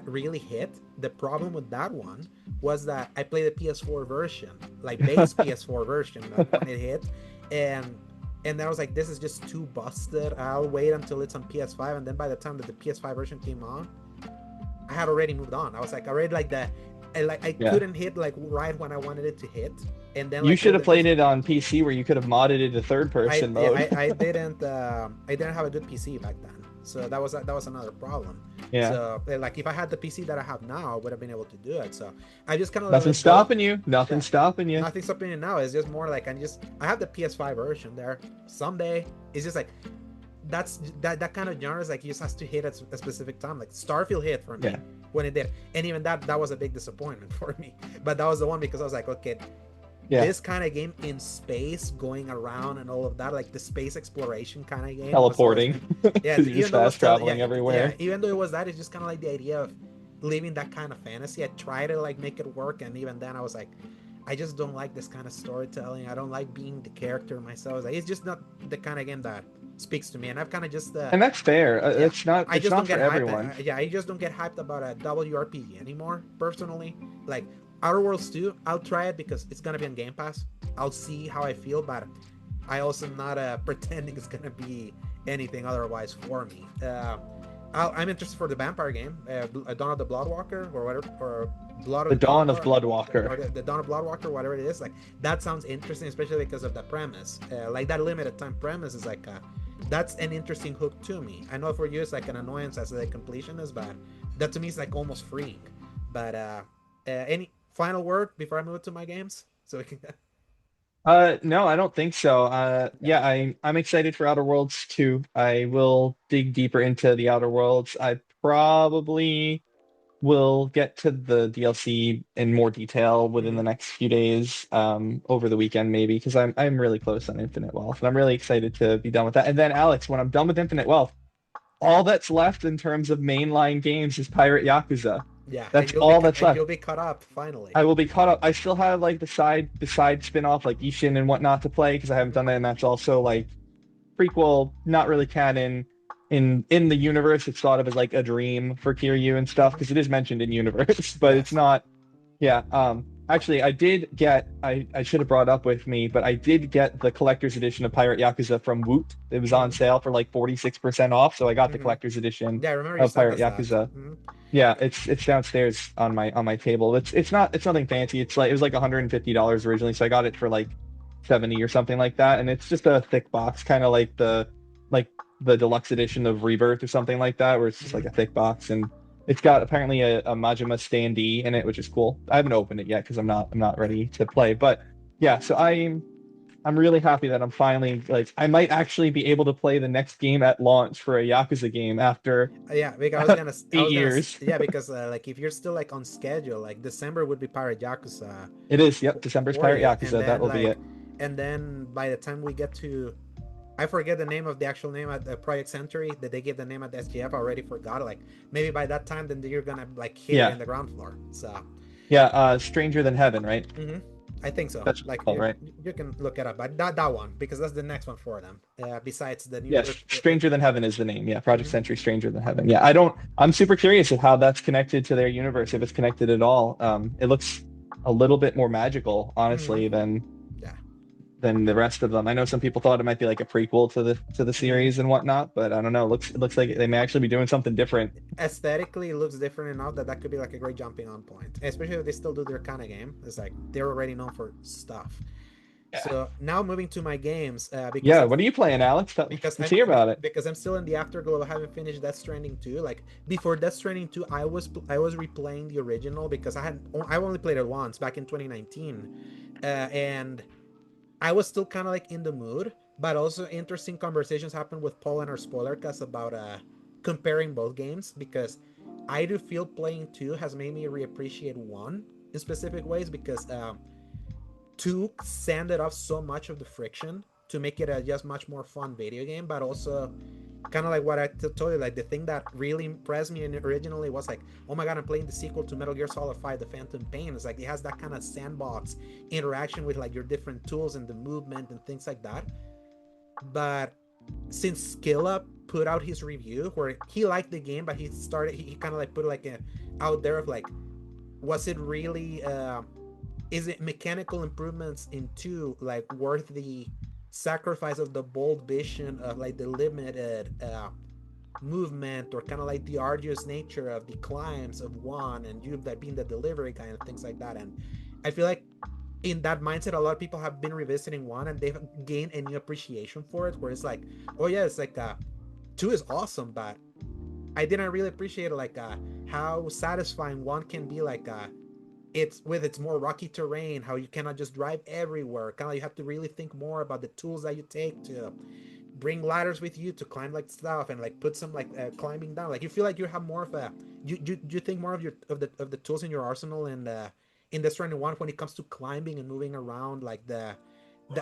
really hit. The problem with that one was that I played the PS4 version, like base PS4 version, when it hit, and then I was like, this is just too busted. I'll wait until it's on PS5, and then by the time that the PS5 version came on, I had already moved on. I was like already like that. I Yeah. couldn't hit like right when I wanted it to hit, and then You like should have played it on PC where you could have modded it to third person mode. I didn't have a good PC back then, so that was another problem. Yeah. So like if I had the PC that I have now, I would have been able to do it. So I just kind of let Nothing it go. stopping you. Nothing Yeah, stopping you. nothing's stopping it now. It's just more like I have the PS5 version there. Someday it's just like that kind of genre is like you just has to hit at a specific time. Like Starfield hit for me Yeah. when it did, and even that was a big disappointment for me. But that was the one because I was like, okay, Yeah. this kind of game in space, going around and all of that, like the space exploration kind of game. Teleporting. Yeah, Because you're just fast traveling yeah, everywhere. yeah, even though it was that, it's just kind of like the idea of living that kind of fantasy. I try to like make it work, and even then, I was like, I just don't like this kind of storytelling. I don't like being the character myself. Like, it's just not the kind of game that speaks to me, and I've kind of just And that's fair. yeah, It's not. I It's just not don't for get everyone. hyped. Yeah, I just don't get hyped about a WRPG anymore. Personally, like Outer Worlds 2, I'll try it because it's gonna be on Game Pass. I'll see how I feel, but I also not pretending it's gonna be anything otherwise for me. I'm interested for the vampire game, Dawn of the Bloodwalker or whatever, or Blood of The Dawn of or Bloodwalker. the Dawn of Bloodwalker, whatever it is. Like that sounds interesting, especially because of the premise. Like that limited time premise is like that's an interesting hook to me. I know for you it's like an annoyance as the completion is, but that to me is like almost freeing. But any final word before I move to my games, so we can. No, I don't think so. Yeah. Yeah, I'm excited for Outer Worlds 2. I will dig deeper into the Outer Worlds. I probably will get to the DLC in more detail within Mm-hmm. the next few days, over the weekend maybe, because I'm really close on Infinite Wealth, and I'm really excited to be done with that. And then Alex, when I'm done with Infinite Wealth, all that's left in terms of mainline games is Pirate Yakuza. Yeah, That's all that's and left. you'll be caught up finally. I will be caught up. I still have like the side spin-off like Ishin and whatnot to play because I haven't done that, and that's also like prequel, not really canon in the universe. It's thought of as like a dream for Kiryu and stuff because it is mentioned in universe, but it's Yes. not. Yeah. Actually, I did get. I should have brought up with me, but I did get the collector's edition of Pirate Yakuza from Woot. It was on Mm-hmm. sale for like 46% off, so I got the Mm-hmm. collector's edition Yeah, I remember you of sent Pirate us that. Yakuza. Mm-hmm. Yeah, it's downstairs on my table. It's nothing fancy. It's like it was like $150 originally, so I got it for like 70 or something like that. And it's just a thick box, kind of like the deluxe edition of Rebirth or something like that, where it's just like a Mm-hmm. thick box, and it's got apparently a Majima standee in it, which is cool. I haven't opened it yet because I'm not Yeah. ready to play. But yeah, so I'm really happy that I'm finally like I might actually be able to play the next game at launch for a Yakuza game after Yeah, because I 8 was gonna, years. yeah, because like if you're still like on schedule, like December would be Pirate Yakuza It is, yep, December's for Pirate you, and Yakuza. That then will be like, it. and then by the time we get to I forget the name of the actual name at the Project Century that they gave the name at the SGF. I already forgot. Like maybe by that time, then you're gonna like hit it Yeah, in the ground floor. So yeah. Stranger Than Heaven, right? hmm I think so. That's what it's Like called, right? you can look it up, but that one because that's the next one for them. Besides the new. Yes, Stranger Than Heaven is the name. Yeah, Project Mhm. Century, Stranger Than Heaven. Yeah, I don't. I'm super curious of how that's connected to their universe, if it's connected at all. It looks a little bit more magical, honestly, Mhm. than Yeah. the rest of them. I know some people thought it might be like a prequel to the Mhm. series and whatnot, but I don't know. It looks like they may actually be doing something different. Aesthetically, it looks different enough that that could be like a great jumping on point, especially if they still do their kind of game. It's like they're already known for stuff. Yeah. So now moving to my games, Yeah. What are you playing, Alex? because Let's hear about it. because I'm still in the afterglow. I haven't finished Death Stranding 2. Like before Death Stranding 2, I was replaying the original because I only played it once back in 2019, and I was still kind of like in the mood. But also interesting conversations happened with Paul and our spoiler cast about comparing both games because I do feel playing 2 has made me reappreciate 1 in specific ways because 2 sanded off so much of the friction to make it a just much more fun video game, but also kind of like what I told you, like the thing that really impressed me originally was like, oh my god, I'm playing the sequel to Metal Gear Solid 5, The Phantom Pain. It's like it has that kind of sandbox interaction with like your different tools and the movement and things like that. But since Skilla put out his review where he liked the game, but he kind of like put like a out there of like, was it really is it mechanical improvements into like worth the sacrifice of the bold vision of like the limited movement or kind of like the arduous nature of the climbs of one and you like being the delivery guy and things like that. And I feel like in that mindset a lot of people have been revisiting one and they've gained a new appreciation for it where it's like, oh yeah, it's like two is awesome, but I didn't really appreciate like how satisfying one can be, like it's with its more rocky terrain, how you cannot just drive everywhere, kind of you have to really think more about the tools that you take to bring ladders with you to climb like stuff and like put some like climbing down, like you feel like you have more of a you think more of your of the tools in your arsenal and in this running one when it comes to climbing and moving around like the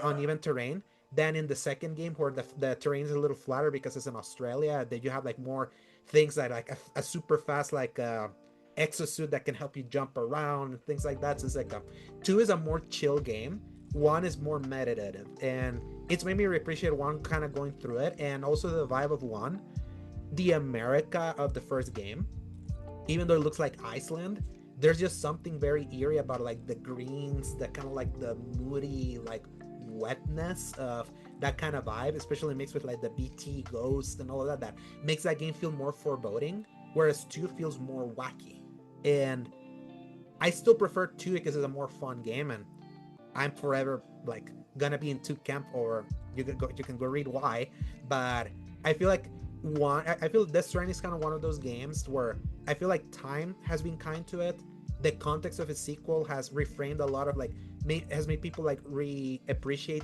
uneven terrain than in the second game where the terrain is a little flatter because it's in Australia, that you have like more things that like a super fast like exosuit that can help you jump around and things like that. So it's like two is a more chill game, one is more meditative, and it's made me appreciate one kind of going through it, and also the vibe of one, the America of the first game, even though it looks like Iceland, there's just something very eerie about like the greens, the kind of like the moody like wetness of that kind of vibe, especially mixed with like the BT ghost and all of that, that makes that game feel more foreboding, whereas 2 feels more wacky. And I still prefer 2 because it's a more fun game, and I'm forever like gonna be in 2 camp, or you can go read why. But I feel like I feel Death Stranding is kind of one of those games where I feel like time has been kind to it. The context of its sequel has reframed a lot of like has made people like appreciate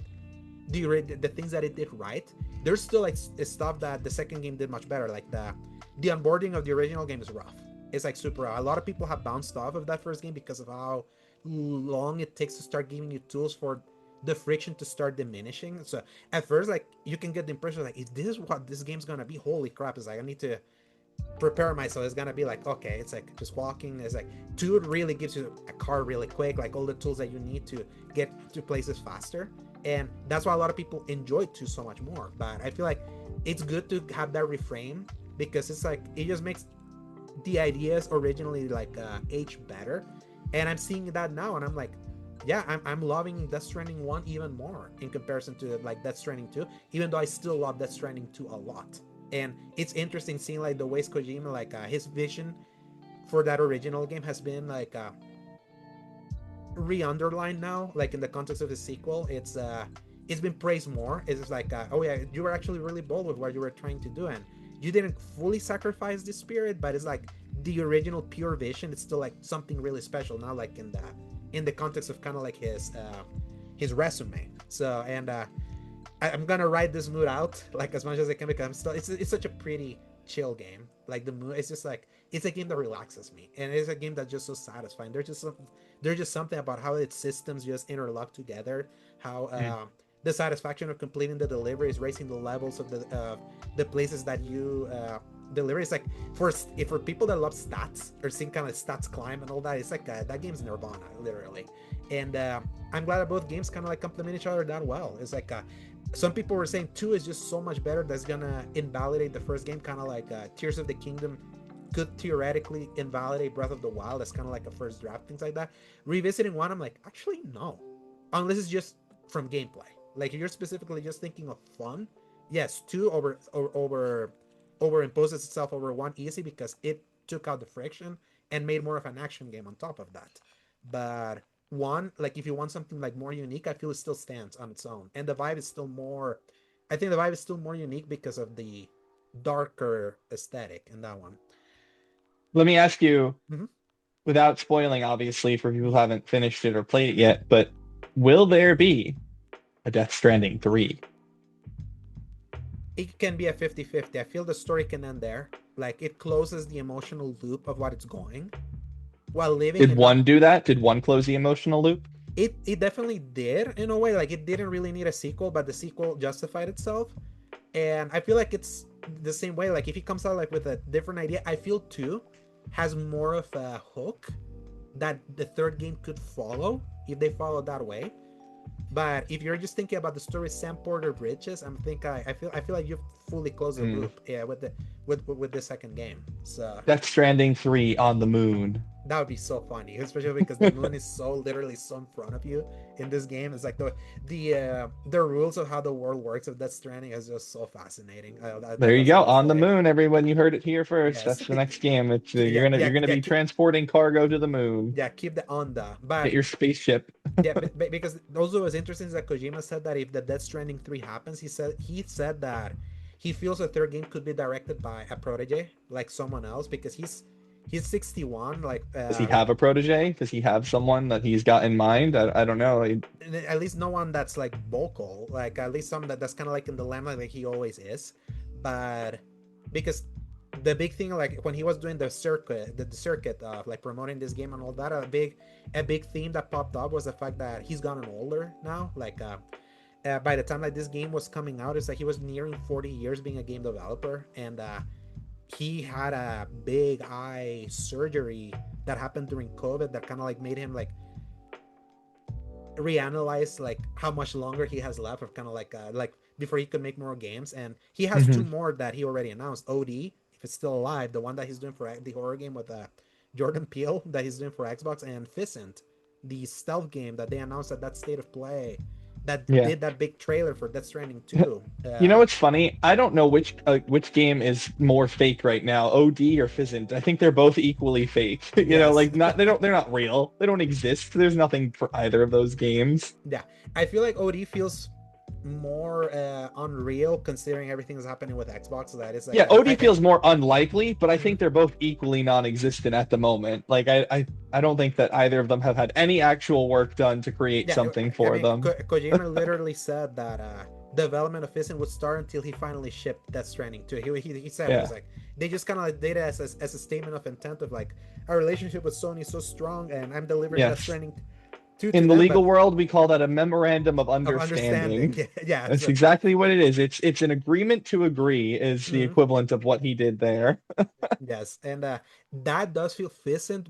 the things that it did right. There's still like stuff that the second game did much better. Like the onboarding of the original game is rough. It's like super rough. A lot of people have bounced off of that first game because of how long it takes to start giving you tools for the friction to start diminishing. So at first, like you can get the impression like, is this what this game's gonna be? Holy crap! It's like I need to prepare myself. It's gonna be like, okay, it's like just walking. It's like 2 really gives you a car really quick, like all the tools that you need to get to places faster, and that's why a lot of people enjoy 2 so much more. But I feel like it's good to have that reframe because it's like it just makes the ideas originally like age better, and I'm seeing that now, and I'm like, yeah, I'm loving Death Stranding 1 even more in comparison to like Death Stranding 2, even though I still love Death Stranding 2 a lot. And it's interesting seeing like the ways Kojima, like his vision for that original game has been like re-underlined now, like in the context of the sequel. It's been praised more. It's like oh yeah, you were actually really bold with what you were trying to do, and you didn't fully sacrifice the spirit, but it's like the original pure vision. It's still like something really special now, like in the context of kind of like his resume. So and I'm gonna ride this mood out like as much as I can because I'm still it's such a pretty chill game. Like the mood, it's just like it's a game that relaxes me, and it's a game that's just so satisfying. There's just something about how its systems just interlock together. How the satisfaction of completing the deliveries, raising the levels of the places that you deliver. It's like for people that love stats or seeing kind of stats climb and all that, it's like that game's nirvana, literally. And I'm glad that both games kind of like complement each other that well. It's like some people were saying 2 is just so much better that's gonna invalidate the first game, kind of like Tears of the Kingdom could theoretically invalidate Breath of the Wild. That's kind of like a first draft, things like that. Revisiting 1, I'm like, actually no, unless it's just from gameplay. Like if you're specifically just thinking of fun, yes, 2 overimposes itself over 1 easy because it took out the friction and made more of an action game on top of that. But 1, like if you want something like more unique, I feel it still stands on its own, and the vibe is still more. I think the vibe is still more unique because of the darker aesthetic in that one. Let me ask you, Mm-hmm. without spoiling, obviously, for people who haven't finished it or played it yet, but will there be a Death Stranding 3? It can be a 50-50. I feel the story can end there. Like it closes the emotional loop of what it's going while living Did enough. 1 do that? Did 1 close the emotional loop? It definitely did in a way. Like it didn't really need a sequel, but the sequel justified itself. And I feel like it's the same way. Like if he comes out like with a different idea, I feel 2 has more of a hook that the third game could follow if they follow that way. But if you're just thinking about the story Sam Porter Bridges, I feel like you've fully closed the loop, yeah, with the second game. So Death Stranding 3 on the moon. that would be so funny, especially because the moon is so literally so in front of you in this game. It's like the rules of how the world works of Death Stranding is just so fascinating. There you go, on the moon, everyone. You heard it here first. Yes. That's the next game. It's Yeah, you're gonna be transporting cargo to the moon. yeah, keep the onda. But Get your spaceship. yeah, because also what's interesting is that Kojima said that if the Death Stranding 3 happens, he said that he feels the third game could be directed by a protege, like someone else, because he's 61. Like, Does he have a protege? Does he have someone that he's got in mind? I don't know. At least no one that's like vocal, like at least someone that's kind of like in the limelight, like he always is. But because the big thing, like when he was doing the circuit of like promoting this game and all that, a big theme that popped up was the fact that he's gotten older now. Like by the time like this game was coming out, it's like he was nearing 40 years being a game developer, and he had a big eye surgery that happened during COVID that kind of like made him like reanalyze like how much longer he has left, of kind of like before he could make more games. And he has 2 more that he already announced. OD, if it's still alive, the one that he's doing for the horror game with Jordan Peele that he's doing for Xbox, and Physint, the stealth game that they announced at that State of Play that did that big trailer for Death Stranding 2. You know what's funny? I don't know which game is more fake right now, OD or Physint. I think they're both equally fake. You know, like they're not real. They don't exist. There's nothing for either of those games. Yeah, I feel like OD feels more unreal considering everything that's happening with Xbox. So that is like, OD feels more unlikely, but I think they're both equally non-existent at the moment. Like I don't think that either of them have had any actual work done to create something for them. Kojima literally said that development of Physint would start until he finally shipped Death Stranding 2. He said it was like they just kind of like did it as a statement of intent of like, our relationship with Sony is so strong and I'm delivering Death Stranding. In the legal world, we call that a memorandum of understanding. Yeah, that's exactly what it is. It's an agreement to agree is the equivalent of what he did there. Yes, and that does feel Physint.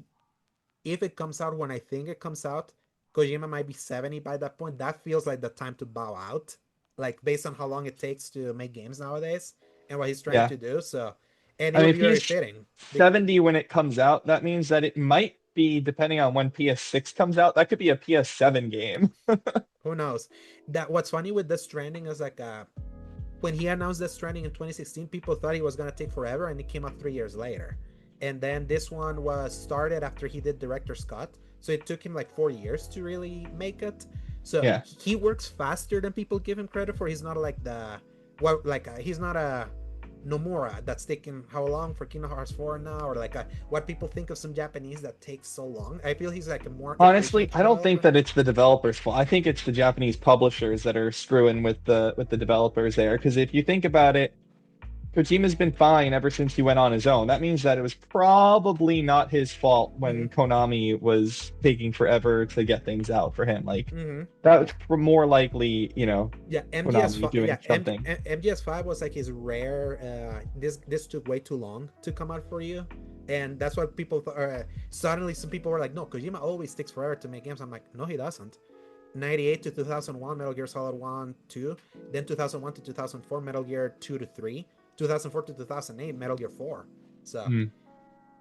If it comes out when I think it comes out, Kojima might be 70 by that point. That feels like the time to bow out, like based on how long it takes to make games nowadays and what he's trying to do. So, and it'll be very fitting. 70 when it comes out, that means that it might be, depending on when PS6 comes out, that could be a PS7 game. Who knows? That what's funny with Death Stranding is like when he announced Death Stranding in 2016, people thought he was gonna take forever, and it came out 3 years later. And then this one was started after he did Director's Cut, so it took him like 4 years to really make it. So he works faster than people give him credit for. He's not like he's not a Nomura that's taken how long for Kingdom Hearts 4 now, or like what people think of some Japanese that takes so long. I feel he's like a more honestly, I don't think that it's the developers' fault. I think it's the Japanese publishers that are screwing with the developers there. Because if you think about it, Kojima's been fine ever since he went on his own. That means that it was probably not his fault when Hmm. Konami was taking forever to get things out for him. Like Hmm. that was more likely, Yeah, Konami MGS5. doing Yeah, something. MGS5 was like his rare. This took way too long to come out for you, and that's why people suddenly some people were like, no, Kojima always takes forever to make games. I'm like, no, he doesn't. 98 to 2001 Metal Gear Solid 1 2, then 2001 to 2004 Metal Gear 2 to 3, 2004 to 2008 Metal Gear 4. So Mm.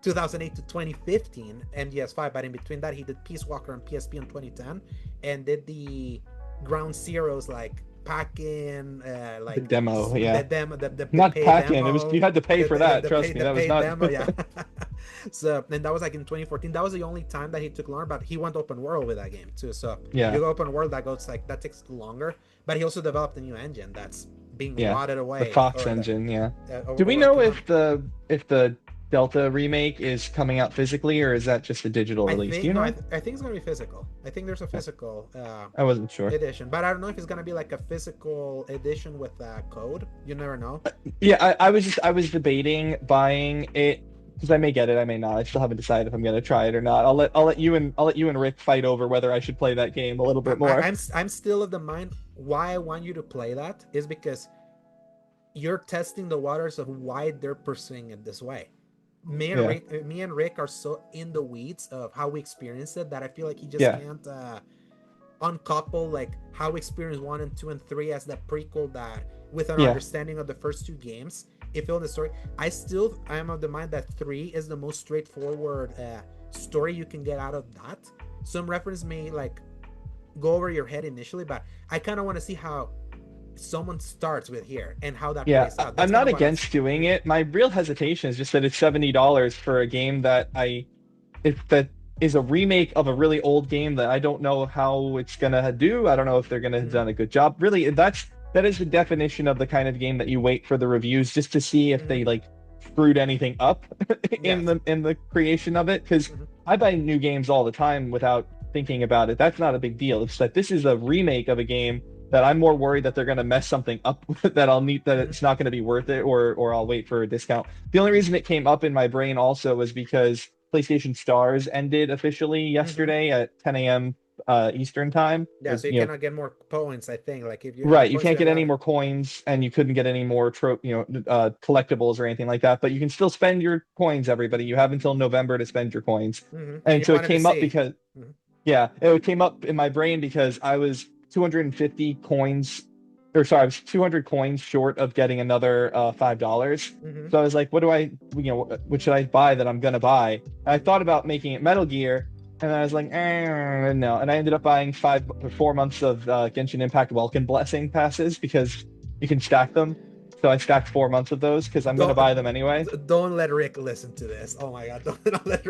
2008 to 2015 MGS5, but in between that he did Peace Walker on PSP in 2010 and did the Ground Zeroes like pack-in, The like demo, the yeah. demo, the Not pay pack-in. It was demo, you had to pay for that. Trust me, the that was pay not. demo, yeah. So and that was like in 2014. That was the only time that he took longer, but he went open world with that game too. So if Yeah, you go open world, that goes like that takes longer. But he also developed a new engine that's being yeah. rotted The away Fox or the engine, yeah. Do we over at know Konami. if the Delta remake is coming out physically or is that just a digital I release? Do think you no, know? I think it's gonna be physical. I think there's a Okay. physical I wasn't sure. edition, but I don't know if it's gonna be like a physical edition with code. You never know. Yeah, I was debating buying it because I may get it, I may not. I still haven't decided if I'm gonna try it or not. I'll let you and Rick fight over whether I should play that game a little bit more. I'm still of the mind. Why I want you to play that is because you're testing the waters of why they're pursuing it this way. Yeah, Me and Rick are so in the weeds of how we experienced it that I feel like he just yeah, can't uncouple like how we experienced 1 and 2 and 3 as the prequel that with an yeah. understanding of the first two games it filled the story. I am of the mind that 3 is the most straightforward story you can get out of that. Some reference may like go over your head initially, but I kind of want to see how someone starts with here and how that Yeah, plays out. I'm That's kind not of what I was. against doing Mhm. it. My real hesitation is just that it's $70 for a game that is a remake of a really old game that I don't know how it's gonna do. I don't know if they're gonna have Mhm. done a good job. Really, that is the definition of the kind of game that you wait for the reviews just to see if Mhm. they like screwed anything up Yes. in the creation of it. Because Mhm. I buy new games all the time without thinking about it. That's not a big deal. It's that this is a remake of a game that I'm more worried that they're going to mess something up that I'll need that Mhm. it's not going to be worth it or I'll wait for a discount. The only reason it came up in my brain also was because PlayStation Stars ended officially Mhm. yesterday at 10 a.m. Eastern time. Yeah, so you cannot get more points. I think like if you how many Right, you points do can't you get any have? more coins and you couldn't get any more collectibles or anything like that, but you can still spend your coins, everybody. You have until November to spend your coins. And And you so it wanted to came up see. because Mhm. yeah, it came up in my brain because I was 250 coins, or sorry, I was 200 coins short of getting another $5. Mhm. So I was like, what should I buy that I'm gonna buy? And I Mhm. thought about making it Metal Gear, and I was like, no. And I ended up buying 4 months of Genshin Impact Welcome Blessing passes because you can stack them. So I stacked 4 months of those because I'm gonna Don't buy them anyway. don't let Rick listen to this. Oh my god! Do not let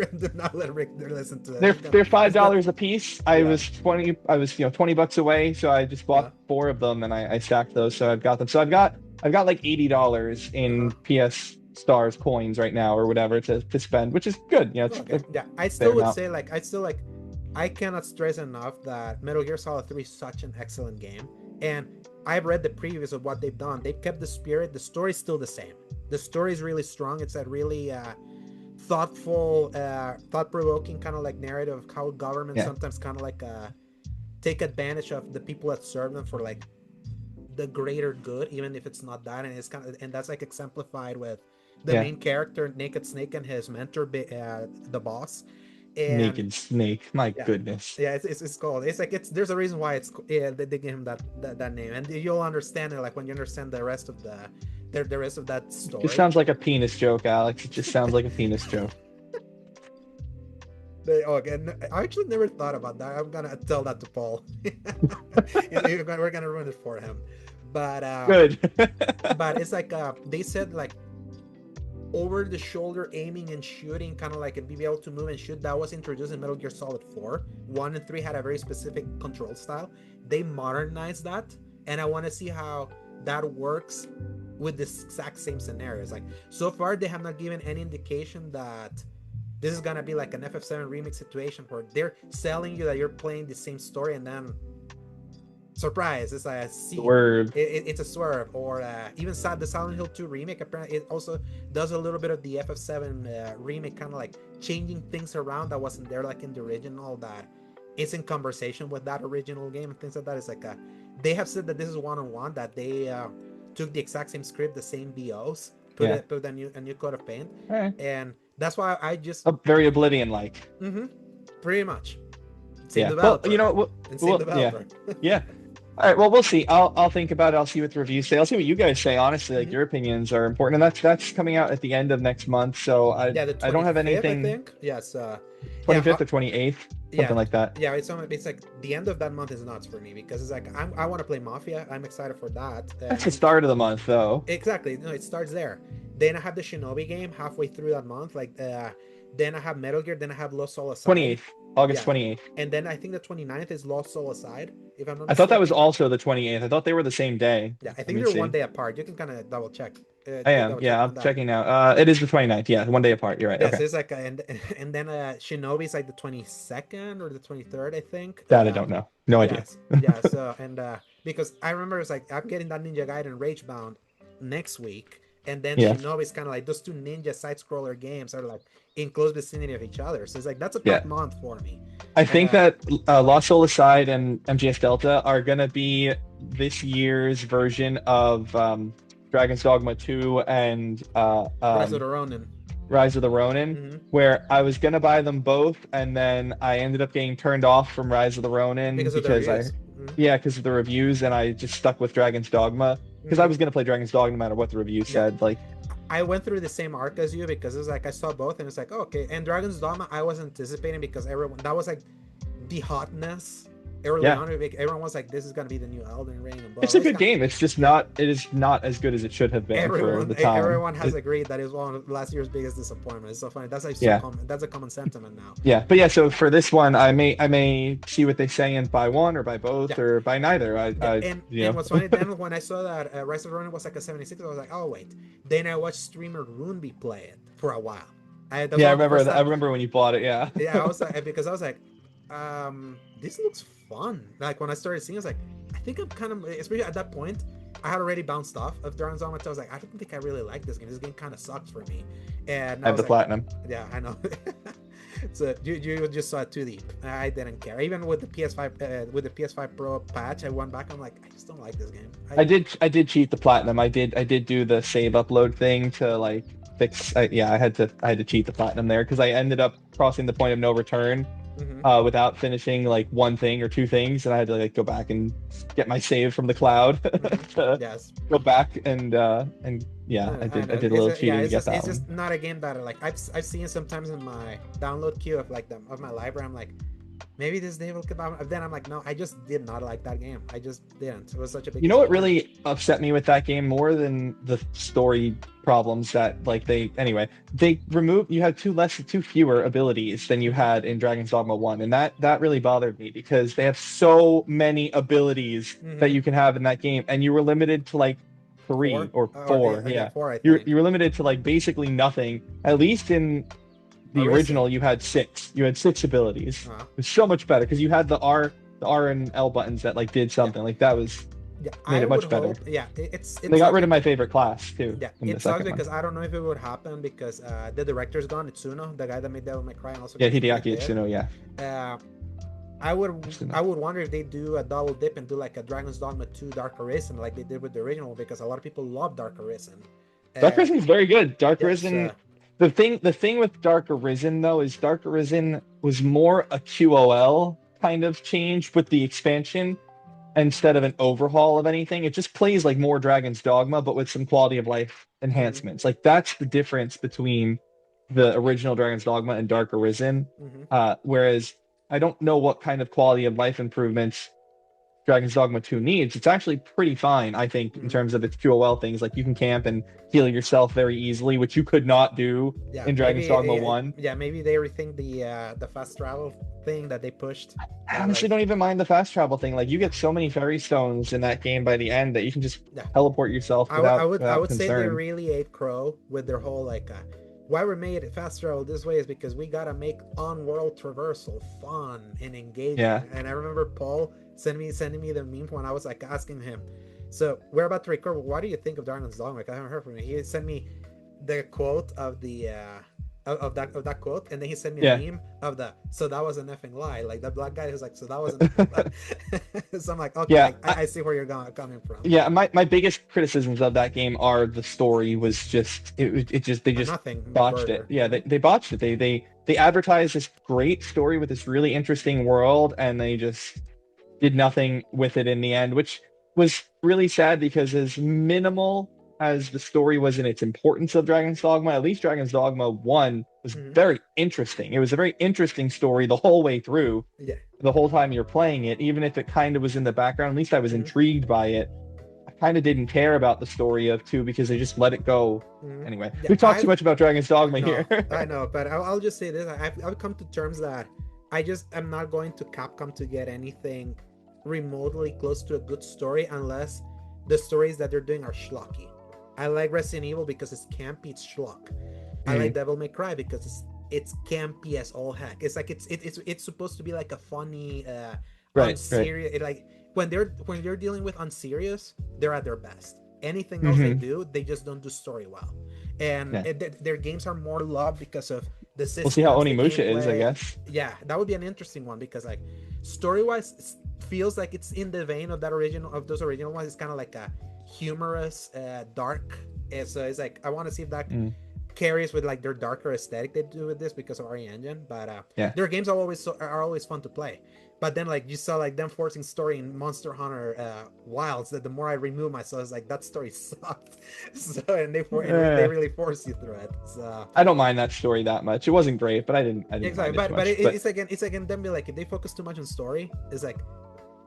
Rick listen to this. They're five It's gonna. dollars a piece. Yeah. I was $20 away, so I just Yeah. bought four of them and I stacked those, so I've got them. So I've got like $80 Uh huh. in PS Stars coins right now or whatever to spend, which is good. It's Okay. a Yeah. I fair still would amount. say like I still like. I cannot stress enough that Metal Gear Solid 3 is such an excellent game, and I've read the previews of what they've done. They've kept the spirit. The story's still the same. The story is really strong. It's a really thoughtful, thought-provoking kind of like narrative of how governments Yeah, sometimes kind of like take advantage of the people that serve them for like the greater good, even if it's not that. And it's kind of and that's like exemplified with the yeah. main character Naked Snake and his mentor, the boss, and Naked Snake. My yeah. goodness. Yeah, it's called. It's like it's. There's a reason why it's. Yeah, they give him that name, and you'll understand it like when you understand the rest of the rest of that Just story. sounds like a penis joke, Alex. It just sounds like a penis joke. Again, I actually never thought about that. I'm gonna tell that to Paul. We're gonna ruin it for him, but Good. it's like they said like over the shoulder aiming and shooting, kind of like and be able to move and shoot. That was introduced in Metal Gear Solid 4. 1 and 3 had a very specific control style. They modernized that, and I want to see how that works with the exact same scenarios. Like so far, they have not given any indication that this is gonna be like an FF7 remix situation where they're selling you that you're playing the same story, and then surprise, it's a C. Word. It's a swerve. Or even the Silent Hill 2 remake, apparently it also does a little bit of the FF7 remake, kind of like changing things around that wasn't there like in the original, that is in conversation with that original game and things like that. It's like they have said that this is one-on-one, that they took the exact same script, the same BOs, put a new coat of paint, and that's why I just very Oblivion like. Pretty much. Same Yeah. developer. Well, you know, and same developer. Yeah. All right. Well, we'll see. I'll think about it. I'll see what the reviews say. I'll see what you guys say. Honestly, like your opinions are important, and that's coming out at the end of next month. So I don't have anything. I think. Yes. 25th or 28th, something like that. Yeah, it's like the end of that month is nuts for me, because it's like I want to play Mafia. I'm excited for that. That's the start of the month, though. Exactly. No, it starts there. Then I have the Shinobi game halfway through that month. Like then I have Metal Gear. Then I have Lost Soul Aside. 28th. August 28th. And then I think the 29th is Lost Soul Aside, if I'm not mistaken. I thought that was also the 28th. I thought they were the same day. Yeah, I think they're 1 day apart. You can kind of double check. I am. Yeah, I'm checking now. It is the 29th. Yeah, 1 day apart. You're right. Yes, okay. it's like and then Shinobi is like the 22nd or the 23rd, I think. That I don't know. No idea. Yeah. So because I remember it's like I'm getting that Ninja Gaiden Ragebound next week. And then Shinobi is kind of like those two ninja side-scroller games are like in close vicinity of each other. So it's like that's a tough month for me. I think that Lost Soul Aside and MGS Delta are going to be this year's version of Dragon's Dogma 2 and Rise of the Ronin. Rise of the Ronin, where I was going to buy them both, and then I ended up getting turned off from Rise of the Ronin because of the reviews, and I just stuck with Dragon's Dogma. Because I was going to play Dragon's Dogma no matter what the review said. Like, I went through the same arc as you, because it was like I saw both and it's like, oh, okay. And Dragon's Dogma I was anticipating, because that was like the hotness early on. Everyone was like, this is going to be the new Elden Ring. And blah. It's a good game. It's just not. It is not as good as it should have been for the time. Everyone has agreed that it was one of last year's biggest disappointments. It's so funny. That's like that's a common sentiment now. Yeah, but so for this one, I may see what they say and buy one or buy both or buy neither. And what's funny then, when I saw that Rise of the Ronin was like a 76, I was like, oh wait. Then I watched streamer Runeby play it for a while. I remember when you bought it. Yeah. Yeah, I was like, because I was like, this looks fun. Like when I started seeing, I was like, I think I'm kind of, especially at that point, I had already bounced off of Dragon's Dogma. I was like, I don't think I really like this game. This game kind of sucks for me. And I have the platinum. Yeah, I know. So you just saw it too deep. I didn't care. Even with the PS5 Pro patch, I went back. I'm like, I just don't like this game. I did cheat the platinum. I did do the save upload thing to like fix. I had to cheat the platinum there, because I ended up crossing the point of no return. Without finishing like one thing or two things, and I had to like go back and get my save from the cloud to go back and I did a little cheating to get that. It's just not a game that like I've seen sometimes in my download queue of like of my library. I'm like, maybe this day will come out. Then I'm like, no, I just did not like that game. I just didn't. It was such a big. You know what really upset me with that game more than the story problems, that like they removed, you had two fewer abilities than you had in Dragon's Dogma 1, and that really bothered me, because they have so many abilities that you can have in that game, and you were limited to like four. Four, you were limited to like basically nothing. At least in the original, you had six abilities. It was so much better, because you had the R and L buttons that like did something. Like that was made it much better. They got rid of my favorite class too. Yeah, it sucks because I don't know if it would happen, because the director's gone, Itsuno, the guy that made Devil May Cry, and also Hideaki Itsuno. I would wonder if they do a double dip and do like a Dragon's Dogma 2 Dark Arisen like they did with the original, because a lot of people love Dark Arisen. Dark Arisen is very good. Dark Arisen. The thing with Dark Arisen though is Dark Arisen was more a QOL kind of change with the expansion instead of an overhaul of anything. It just plays like more Dragon's Dogma, but with some quality of life enhancements. Like that's the difference between the original Dragon's Dogma and Dark Arisen. Whereas I don't know what kind of quality of life improvements Dragon's Dogma 2 needs. It's actually pretty fine, I think, in terms of its QOL things. Like you can camp and heal yourself very easily, which you could not do in Dragon's Dogma 1. Yeah, maybe they rethink the fast travel thing that they pushed. I honestly don't even mind the fast travel thing. Like you get so many fairy stones in that game by the end that you can just teleport yourself without I would concern. say they really ate crow with their whole like why we made fast travel this way is because we gotta make on-world traversal fun and engaging. And I remember Paul sending me the meme when I was like asking him. So we're about to record. What do you think of Dragon's Dogma? Like, I haven't heard from him. He sent me the quote of the of that quote, and then he sent me a meme of the so that was an effing lie. Like that black guy who's like, so that was an effing lie. So I'm like, okay, Yeah, I see where you're coming from. Yeah, my biggest criticisms of that game are the story was just they just Nothing botched it. Yeah, they botched it. They advertised this great story with this really interesting world, and they just did nothing with it in the end, which was really sad because as minimal as the story was in its importance of Dragon's Dogma, at least Dragon's Dogma 1 was very interesting. It was a very interesting story the whole way through. Yeah. The whole time you're playing it, even if it kind of was in the background, at least I was intrigued by it. I kind of didn't care about the story of 2 because they just let it go. Anyway, we talked too much about Dragon's Dogma here. I know, but I'll just say this. I've come to terms that I'm not going to Capcom to get anything remotely close to a good story unless the stories that they're doing are schlocky. I like Resident Evil because it's campy, it's schlock. I like Devil May Cry because it's campy as all heck. It's like it's supposed to be like a funny unserious. Like when they're dealing with unserious, they're at their best. Anything else they do, they just don't do story well. And their games are more loved because of the system. We'll see how Onimusha is, I guess. Yeah, that would be an interesting one because like story-wise, it feels like it's in the vein of those original ones. It's kind of like a humorous, dark. And so it's like I want to see if that carries with like their darker aesthetic they do with this because of RE Engine. But their games are always fun to play. But then like you saw like them forcing story in Monster Hunter Wilds, that the more I remove myself, it's like that story sucked. So and they really force you through it. So I don't mind that story that much. It wasn't great, but I didn't exactly. Mind it But too much. it's again them be like if they focus too much on story, it's like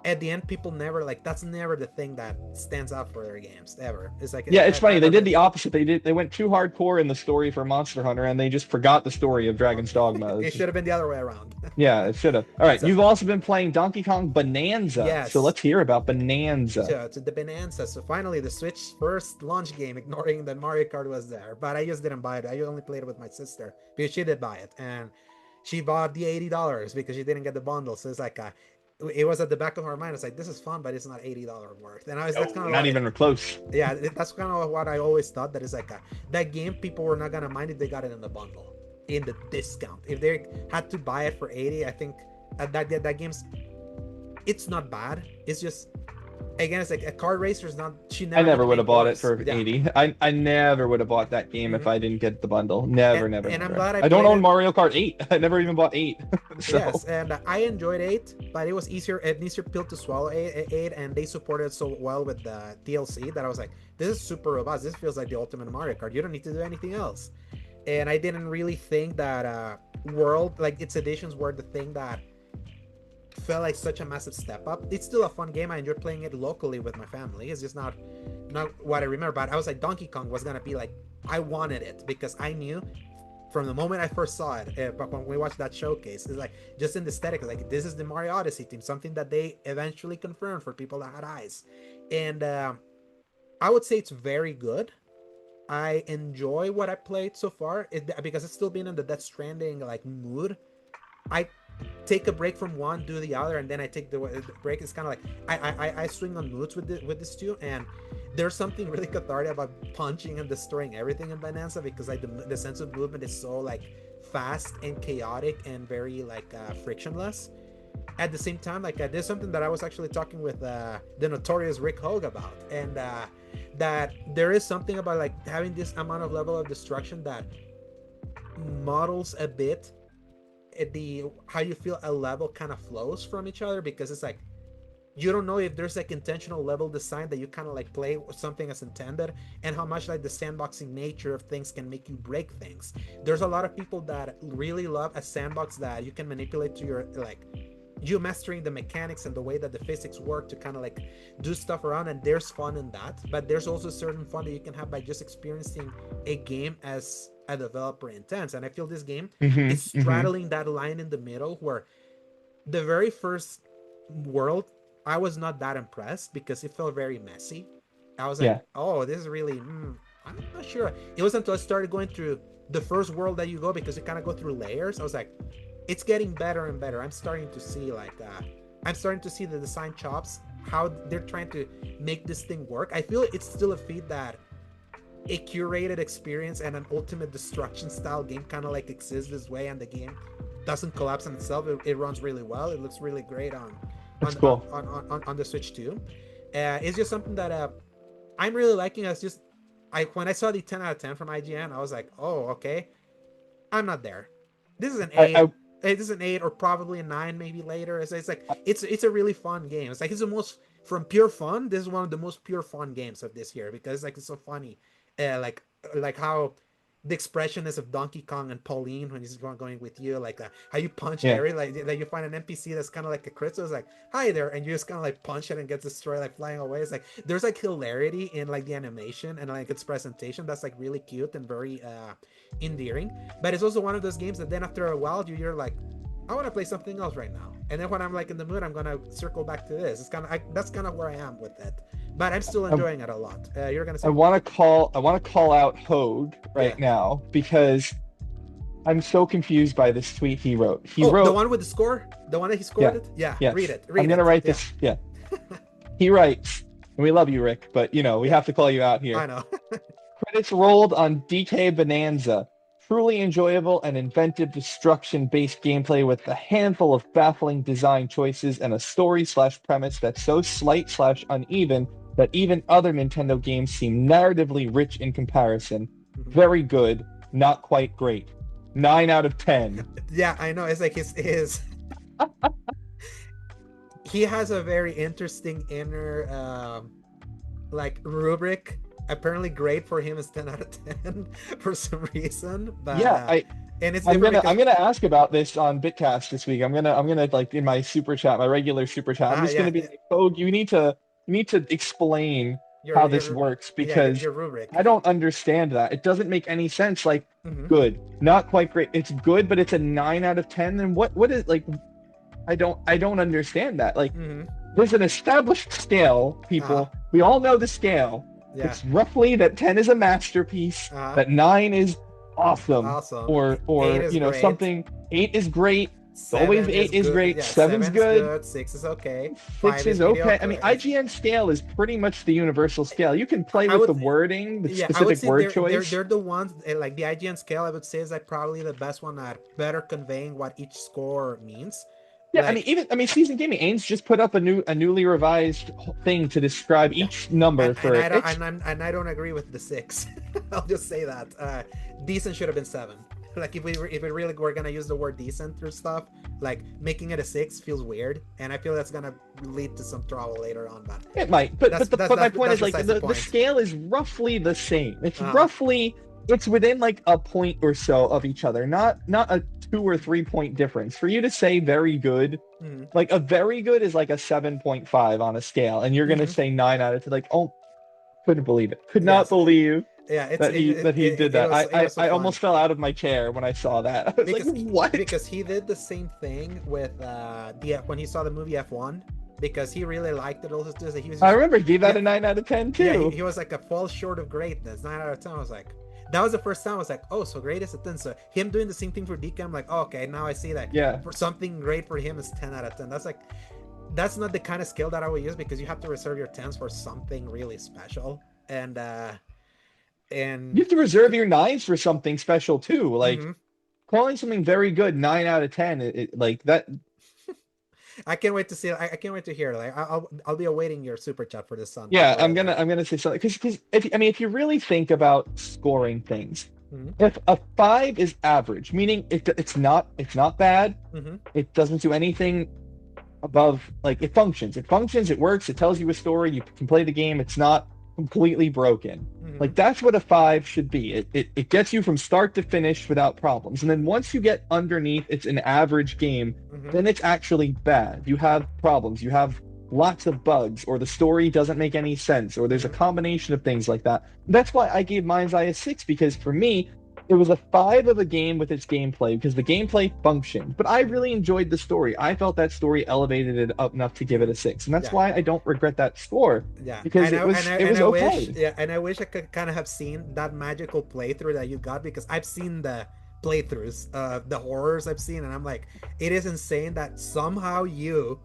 at the end people never like that's never the thing that stands out for their games ever. It's like it's funny they did the opposite. They went too hardcore in the story for Monster Hunter and they just forgot the story of Dragon's Dogma. It should have been the other way around. Yeah, it should have. All right, you've also been playing Donkey Kong Bonanza. Yes. So let's hear about Bonanza. So it's the Bonanza. So finally the Switch first launch game, ignoring that Mario Kart was there, but I just didn't buy it. I only played it with my sister because she did buy it and she bought the $80 because she didn't get the bundle. So it's like it was at the back of our mind. It's like this is fun, but it's not $80 worth. And that's kind of not even close. Yeah, that's kind of what I always thought. That is like that game people were not gonna mind if they got it in the bundle, in the discount. If they had to buy it for 80, I think that game's it's not bad. It's just again, it's like a kart racer is not. I never would have bought it for 80. I never would have bought that game if I didn't get the bundle. Never. And I'm glad I don't own Mario Kart 8. I never even bought 8. So. Yes, and I enjoyed 8, but it was an easier pill to swallow 8, and they supported it so well with the DLC that I was like, this is super robust. This feels like the ultimate Mario Kart. You don't need to do anything else. And I didn't really think that World, like its editions, were the thing that felt like such a massive step up. It's still a fun game. I enjoyed playing it locally with my family. It's just not what I remember. But I was like, Donkey Kong was gonna be like, I wanted it because I knew from the moment I first saw it. But when we watched that showcase, it's like just in the aesthetic, like this is the Mario Odyssey team, something that they eventually confirmed for people that had eyes. And I would say it's very good. I enjoy what I played so far because it's still been in the Death Stranding like mood. I take a break from one, do the other, and then I take the break. It's kind of like I swing on moods with this too, and there's something really cathartic about punching and destroying everything in Bonanza because like the sense of movement is so like fast and chaotic and very like frictionless. At the same time, like there's something that I was actually talking with the notorious Rick Hogue about, and that there is something about like having this amount of level of destruction that models a bit how you feel a level kind of flows from each other, because it's like you don't know if there's like intentional level design that you kind of like play something as intended, and how much like the sandboxing nature of things can make you break things. There's a lot of people that really love a sandbox that you can manipulate to your like you mastering the mechanics and the way that the physics work to kind of like do stuff around, and there's fun in that. But there's also certain fun that you can have by just experiencing a game as a developer intends. And I feel this game is straddling that line in the middle, where the very first world I was not that impressed because it felt very messy. I was like, oh, this is really I'm not sure. It wasn't until I started going through the first world that you go, because you kind of go through layers. I was like, it's getting better and better. I'm starting to see like I'm starting to see the design chops, how they're trying to make this thing work. I feel it's still a feat that a curated experience and an ultimate destruction style game kind of like exists this way, and the game doesn't collapse on itself. It runs really well. It looks really great That's cool. on the Switch too. It's just something that I'm really liking. It's just when I saw the 10 out of 10 from IGN, I was like, oh, okay, I'm not there. This is an 8. This is an 8 or probably a 9 maybe later. It's like it's a really fun game. It's like it's the most, from pure fun, this is one of the most pure fun games of this year, because like it's so funny. Like how the expression is of Donkey Kong and Pauline when he's going with you, like how you punch Harry, like you find an NPC that's kind of like a crystal, it's like, hi there, and you just kind of like punch it and gets destroyed, like flying away. It's like there's like hilarity in like the animation and like its presentation that's like really cute and very endearing. But it's also one of those games that then after a while you're like, I want to play something else right now, and then when I'm like in the mood, I'm gonna circle back to this. It's kind of that's kind of where I am with it, but I'm still enjoying it a lot. You're gonna say, I want to call out Hogue right now, because I'm so confused by this tweet he wrote. He wrote the one with the score, the one that he scored it. Yeah, yes. Read it. I'm gonna write this. Yeah. He writes, and we love you, Rick, but you know we have to call you out here. I know. Credits rolled on DK Bonanza. Truly enjoyable and inventive destruction-based gameplay with a handful of baffling design choices and a story/premise that's so slight/uneven that even other Nintendo games seem narratively rich in comparison. Very good, not quite great. 9 out of 10. Yeah, I know. It's like his he has a very interesting inner like rubric. Apparently great for him is 10 out of 10 for some reason. But yeah, and it's I'm gonna ask about this on Bitcast this week. I'm gonna like in my super chat, my regular super chat. I'm just gonna be like, oh, you need to explain how this works, because your rubric. I don't understand that. It doesn't make any sense. Like good, not quite great. It's good, but it's a 9 out of 10. Then what is like? I don't understand that. Like there's an established scale, people. We all know the scale. Yeah. It's roughly that 10 is a masterpiece, that 9 is awesome. Or you know, great. Something 8 is great. Always 8 is great. 7's good. 6 is okay. 6 is okay. I mean, IGN scale is pretty much the universal scale. You can play with the wording, the specific word choice. They're the ones, like the IGN scale, I would say, is like probably the best one at better conveying what each score means. Yeah, like, I mean, Season Gaming Ains just put up a newly revised thing to describe each number and I don't agree with the 6. I'll just say that. Decent should have been 7. Like if we really were gonna use the word decent through stuff, like making it a 6 feels weird, and I feel that's gonna lead to some trouble later on. But it might. But my point is, like, the scale is roughly the same. It's roughly, it's within like a point or so of each other, not a 2 or 3 point difference. For you to say very good, like a very good is like a 7.5 on a scale, and you're gonna say 9 out of 10. Like, oh, couldn't believe it. Could not believe. Yeah, that he did that. I almost fell out of my chair when I saw that. I was like, what? Because he did the same thing with when he saw the movie F1, because he really liked it. I remember he gave that a 9 out of 10 too. Yeah, he was like a fall short of greatness. 9 out of 10. I was like, that was the first time I was like, oh, so great is a 10. So him doing the same thing for DK, I'm like, oh, okay, now I see that. Yeah. For something great for him is 10 out of 10. That's not the kind of skill that I would use, because you have to reserve your 10s for something really special. And you have to reserve your 9s for something special too. Like calling something very good 9 out of 10, like that. I can't wait to see it. I can't wait to hear it. Like I'll be awaiting your super chat for this Sunday. Yeah, I'm gonna say something, because if you really think about scoring things, if a 5 is average, meaning it's not bad, it doesn't do anything above, like it functions, it works, it tells you a story, you can play the game, it's not completely broken. Like that's what a 5 should be. It gets you from start to finish without problems. And then once you get underneath it's an average game, then it's actually bad. You have problems. You have lots of bugs, or the story doesn't make any sense, or there's a combination of things like that. That's why I gave Mind's Eye a 6, because for me, it was a 5 of a game with its gameplay, because the gameplay functioned. But I really enjoyed the story. I felt that story elevated it up enough to give it a 6. And that's why I don't regret that score. Yeah. Because it was okay. And I wish I could kind of have seen that magical playthrough that you got, because I've seen the playthroughs, the horrors I've seen, and I'm like, it is insane that somehow you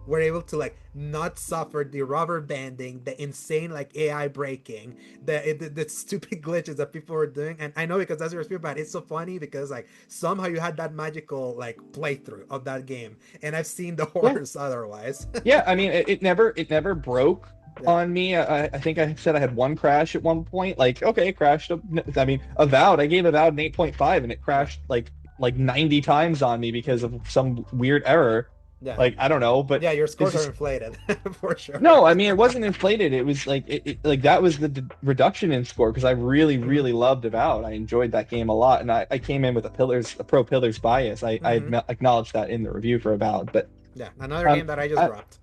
were able to like not suffer the rubber banding, the insane like AI breaking, the stupid glitches that people were doing. And I know because that's your spirit, but it's so funny because like somehow you had that magical like playthrough of that game, and I've seen the Yeah. horrors otherwise. Yeah, I mean, it never broke Yeah. on me. I think I said I had one crash at one point. Like, okay, it crashed. I mean, Avowed. I gave Avowed an 8.5, and it Yeah. crashed like 90 times on me because of some weird error. Yeah. Like, I don't know, but Yeah, your it's scores are just inflated for sure. no. I mean, it wasn't inflated. It was like like that was the reduction in score because I really Hmm. really loved Avowed. I enjoyed that game a lot, and I came in with a pro pillars bias. I Hmm. acknowledged that in the review for Avowed, but Yeah, another um. game that I just I, dropped.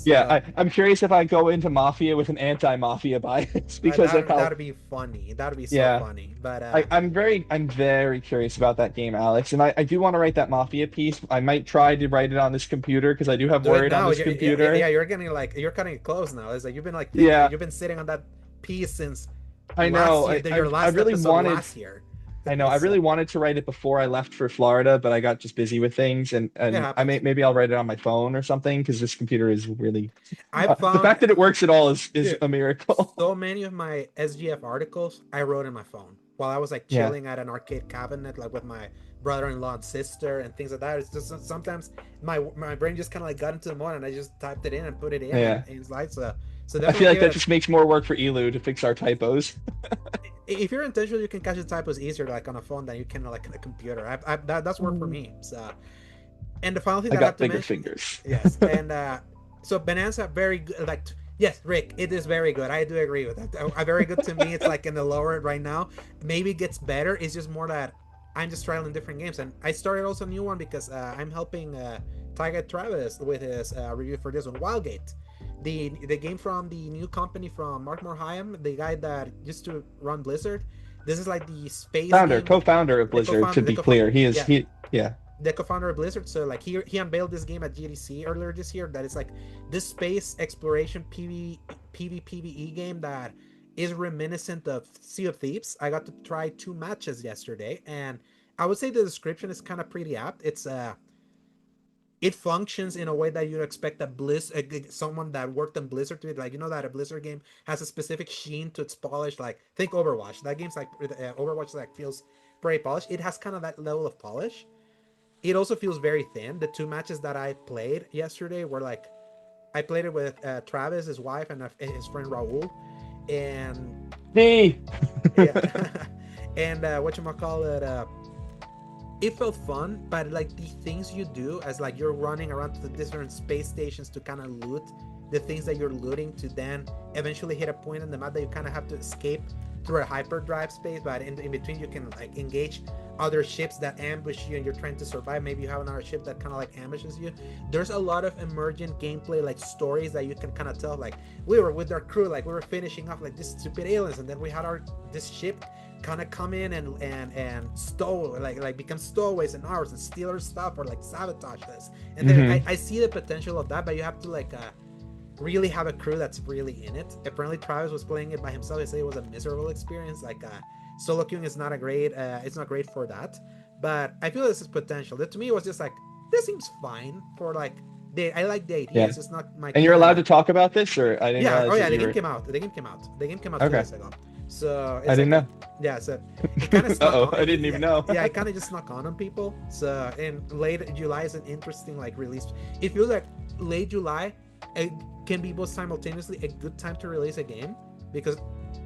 Yeah, So I'm curious if I go into Mafia with an anti-Mafia bias because of how, that'd be funny. That'd be so yeah, funny. But I'm very curious about that game, Alex, and I do want to write that Mafia piece. I might try to write it on this computer because I do have do it Word on now. this Yeah, computer. you're getting like you're cutting it close now. It's like you've been like thinking, Yeah, you've been sitting on that piece since I last know. year. Your I last really episode wanted. last year. I know. I So really wanted to write it before I left for Florida, but I got just busy with things, and it I happens. maybe I'll write it on my phone or something because this computer is really I the found fact that it works at all is dude, a miracle. so many of my SGF articles I wrote in my phone while I was like Yeah, chilling at an arcade cabinet, like with my brother-in-law and sister and things like that. It's just sometimes my brain just kind of like got into the mode and I just typed it in and put it in yeah. and it's like so I definitely feel like give that it just makes more work for Elu to fix our typos. if you're intentional, you can catch the typos easier like on a phone than you can like on a computer. That's worked for me. So, and the final thing I that I have got to bigger mention, fingers. yes, and so Bonanza very good. Like yes, Rick, it is very good. I do agree with that. Very good to me. It's like in the lower right now. Maybe it gets better. It's just more that I'm just trialing different games, and I started also a new one because I'm helping Tyga Travis with his review for this one, Wildgate. The game from the new company from Mark Morhaim, the guy that used to run Blizzard. This is like the space Founder, game, co-founder of the Blizzard, to co-founder, the be co-founder, clear. He is yeah, he yeah. the co-founder of Blizzard. So like he unveiled this game at GDC earlier this year. That is like this space exploration PvE game that is reminiscent of Sea of Thieves. I got to try 2 matches yesterday, and I would say the description is kind of pretty apt. It functions in a way that you'd expect a someone that worked on Blizzard to be like, that a Blizzard game has a specific sheen to its polish. Like think Overwatch. That game's like Overwatch like feels very polished. It has kind of that level of polish. It also feels very thin. The 2 matches that I played yesterday were like I played it with Travis, his wife, and his friend Raul, and Hey. yeah, and what you call it. It felt fun, but like the things you do as like you're running around to the different space stations to kind of loot the things that you're looting to then eventually hit a point in the map that you kind of have to escape through a hyperdrive space, but in between you can like engage other ships that ambush you and you're trying to survive. Maybe you have another ship that kind of like ambushes you. There's a lot of emergent gameplay like stories that you can kind of tell, like we were with our crew, like we were finishing off like this stupid aliens, and then we had this ship kind of come in and stow like become stowaways in ours and steal our stuff or like sabotage us. And then Hmm. I see the potential of that, but you have to like really have a crew that's really in it. Apparently Travis was playing it by himself. He said it was a miserable experience. Like solo queuing is not a great it's not great for that, but I feel this is potential. That to me it was just like this seems fine for like I like the idea. Yeah. It's just not my And you're kind allowed of. to talk about this, or I didn't Yeah, oh realize yeah, that the you game were. came out. The game came out 2 Okay. days ago. So I it's didn't like know. yeah, so it kind of snuck Uh-oh, on. I didn't even know. Yeah, it kind of just snuck on people. So in late July is an interesting like release. It feels like late July it can be both simultaneously a good time to release a game because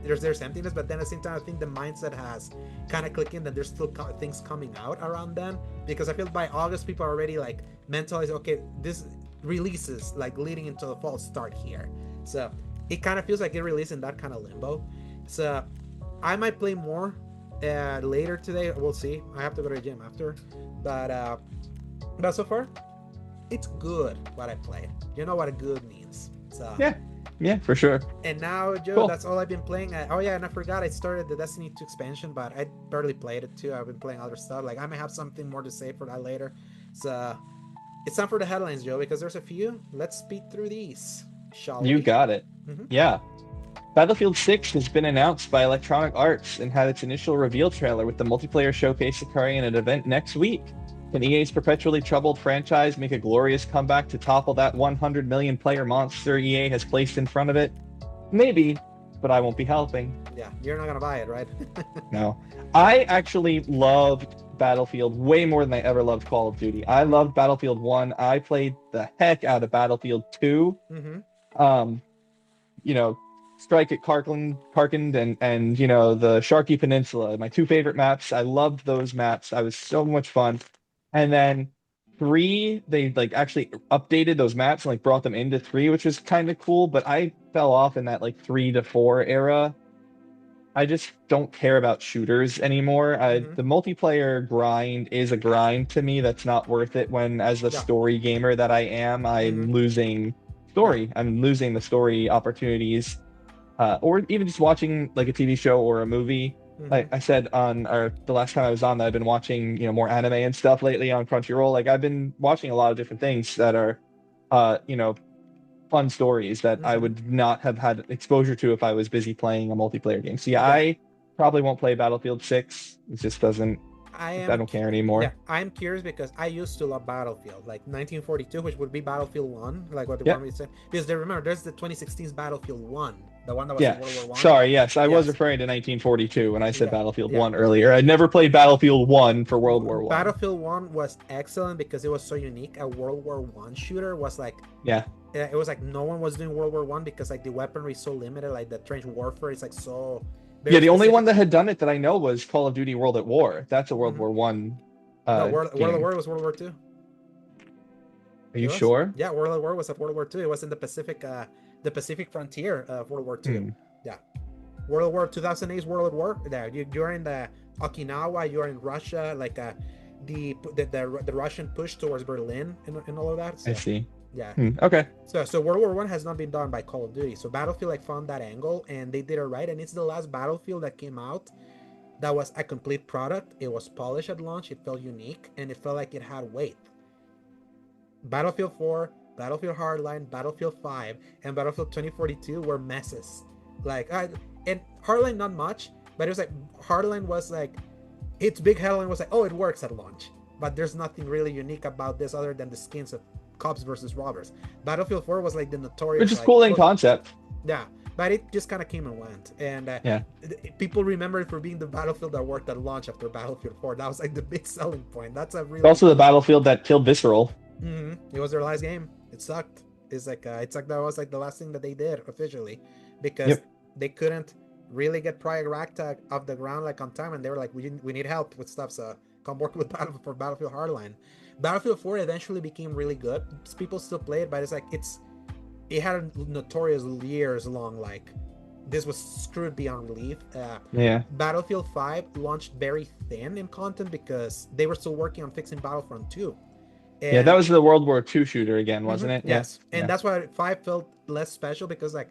there's emptiness, but then at the same time I think the mindset has kind of clicked in that there's still things coming out around then, because I feel by August people are already like mentalized, okay, this releases like leading into the fall start here. So it kind of feels like it released in that kind of limbo. So I might play more later today. We'll see. I have to go to the gym after, but so far it's good what I played. You know what a good means. So Yeah, for sure. and now, Joe, Cool. that's all I've been playing. Oh yeah, and I forgot I started the Destiny 2 expansion, but I barely played it too. I've been playing other stuff. Like I may have something more to say for that later. So it's time for the headlines, Joe, because there's a few. Let's speed through these, shall You we? got it. Mm-hmm. Yeah. Battlefield 6 has been announced by Electronic Arts and had its initial reveal trailer with the multiplayer showcase occurring at an event next week. Can EA's perpetually troubled franchise make a glorious comeback to topple that 100 million player monster EA has placed in front of it? Maybe, but I won't be helping. Yeah, you're not gonna buy it, right? No. I actually loved Battlefield way more than I ever loved Call of Duty. I loved Battlefield 1. I played the heck out of Battlefield 2. Mm-hmm. Um, you know, Strike at Karkand and the Sharkey Peninsula, my two favorite maps. I loved those maps. I was so much fun. And then 3, they like actually updated those maps and like brought them into 3, which was kind of cool, but I fell off in that like 3 to 4 era. I just don't care about shooters anymore. Mm-hmm. The multiplayer grind is a grind to me that's not worth it when, as the story gamer that I am, I'm losing story. I'm losing the story opportunities. Or even just watching like a TV show or a movie. Like I said the last time I was on, that I've been watching more anime and stuff lately on Crunchyroll. Like I've been watching a lot of different things that are fun stories that I would not have had exposure to if I was busy playing a multiplayer game. So I probably won't play Battlefield 6. It just doesn't. I don't care anymore. Yeah, I'm curious because I used to love Battlefield, like 1942, which would be Battlefield 1, like what the one we said. Because remember, there's the 2016's Battlefield 1, the one that was in World War 1. Sorry, yes, I was referring to 1942 when I said Battlefield 1 earlier. I never played Battlefield 1 for World War 1. Battlefield 1 was excellent because it was so unique. A World War 1 shooter was like it was like no one was doing World War 1 because like the weaponry is so limited, like the trench warfare is like so the only one that had done it that I know was Call of Duty World at War. That's a World War 1 World at War was World War 2. Are you sure? Yeah, World at War was at World War 2. It was in the Pacific frontier of World War 2. Yeah. World War 2008 World at War. There, you're in the Okinawa, you're in Russia, like the Russian push towards Berlin and all of that. So, I see. Yeah. Okay. So World War 1 has not been done by Call of Duty. So Battlefield like found that angle and they did it right. And it's the last Battlefield that came out that was a complete product. It was polished at launch. It felt unique and it felt like it had weight. Battlefield 4, Battlefield Hardline, Battlefield 5, and Battlefield 2042 were messes. Like, and Hardline not much, but it was like Hardline was like its big headline was like, oh, it works at launch, but there's nothing really unique about this other than the skins of cops versus robbers. Battlefield 4 was like the notorious, which is cool in concept. Yeah, but it just kind of came and went, and people remember it for being the Battlefield that worked at launch after Battlefield 4. That was like the big selling point. That's a really also the Battlefield that killed Visceral. It was their last game. It sucked. It's like that was like the last thing that they did officially, because they couldn't really get Project Ragtag off the ground like on time, and they were like, we need help with stuff, so come work with Battlefield Hardline. Battlefield 4 eventually became really good. People still play it, but it's like it had a notorious years long like this was screwed beyond belief. Battlefield 5 launched very thin in content because they were still working on fixing Battlefront 2. And that was the World War II shooter again, wasn't it? Yes. And that's why 5 felt less special, because like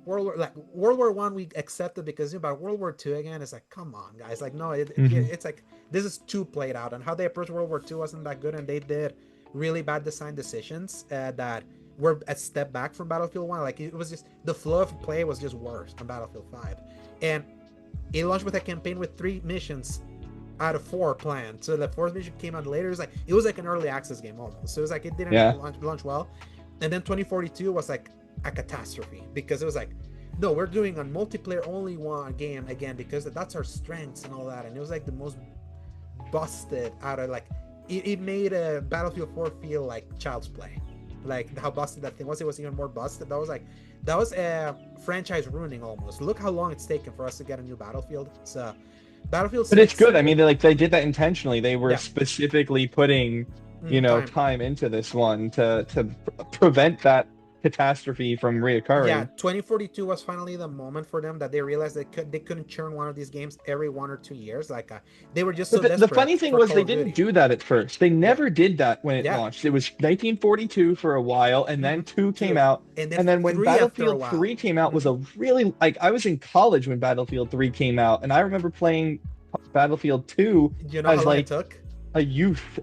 World War 1 we accepted because about World War 2 again, it's like, come on guys, like no, it's like this is too played out, and how they approached World War 2 wasn't that good, and they did really bad design decisions that were a step back from Battlefield 1. Like it was just the flow of play was just worse on Battlefield 5, and it launched with a campaign with 3 missions out of 4 planned. So the 4th mission came out later. It was like an early access game almost. So it was like it didn't launch well. And then 2042 was like a catastrophe, because it was like, no, we're doing a multiplayer only one game again because that's our strengths and all that. And it was like the most busted out of like it made a Battlefield 4 feel like child's play. Like how busted that thing was. It was even more busted. That was a franchise ruining almost. Look how long it's taken for us to get a new Battlefield. So Battlefield 6, but it's good. I mean, they did that intentionally. They were specifically putting time into this one to prevent that catastrophe from reoccurring. Yeah, 2042 was finally the moment for them that they realized they couldn't churn one of these games every 1 or 2 years. Like they were just so desperate. The funny thing was they didn't do that at first. They never did that when it launched. It was 1942 for a while, and then 2 came out, and then when Battlefield 3 came out was a really like I was in college when Battlefield 3 came out, and I remember playing Battlefield 2 as like a youth.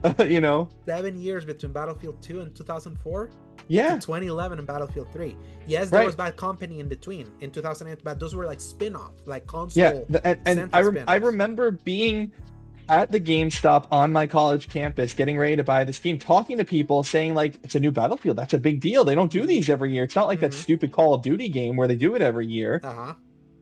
7 years between Battlefield 2 and 2004. Yeah. To 2011 and Battlefield 3. Yes, there was Bad Company in between in 2008, but those were like spin-off, like console. Yeah, and I remember being at the GameStop on my college campus getting ready to buy this game, talking to people saying like, it's a new Battlefield. That's a big deal. They don't do these every year. It's not like that Mm-hmm. stupid Call of Duty game where they do it every year. Uh-huh.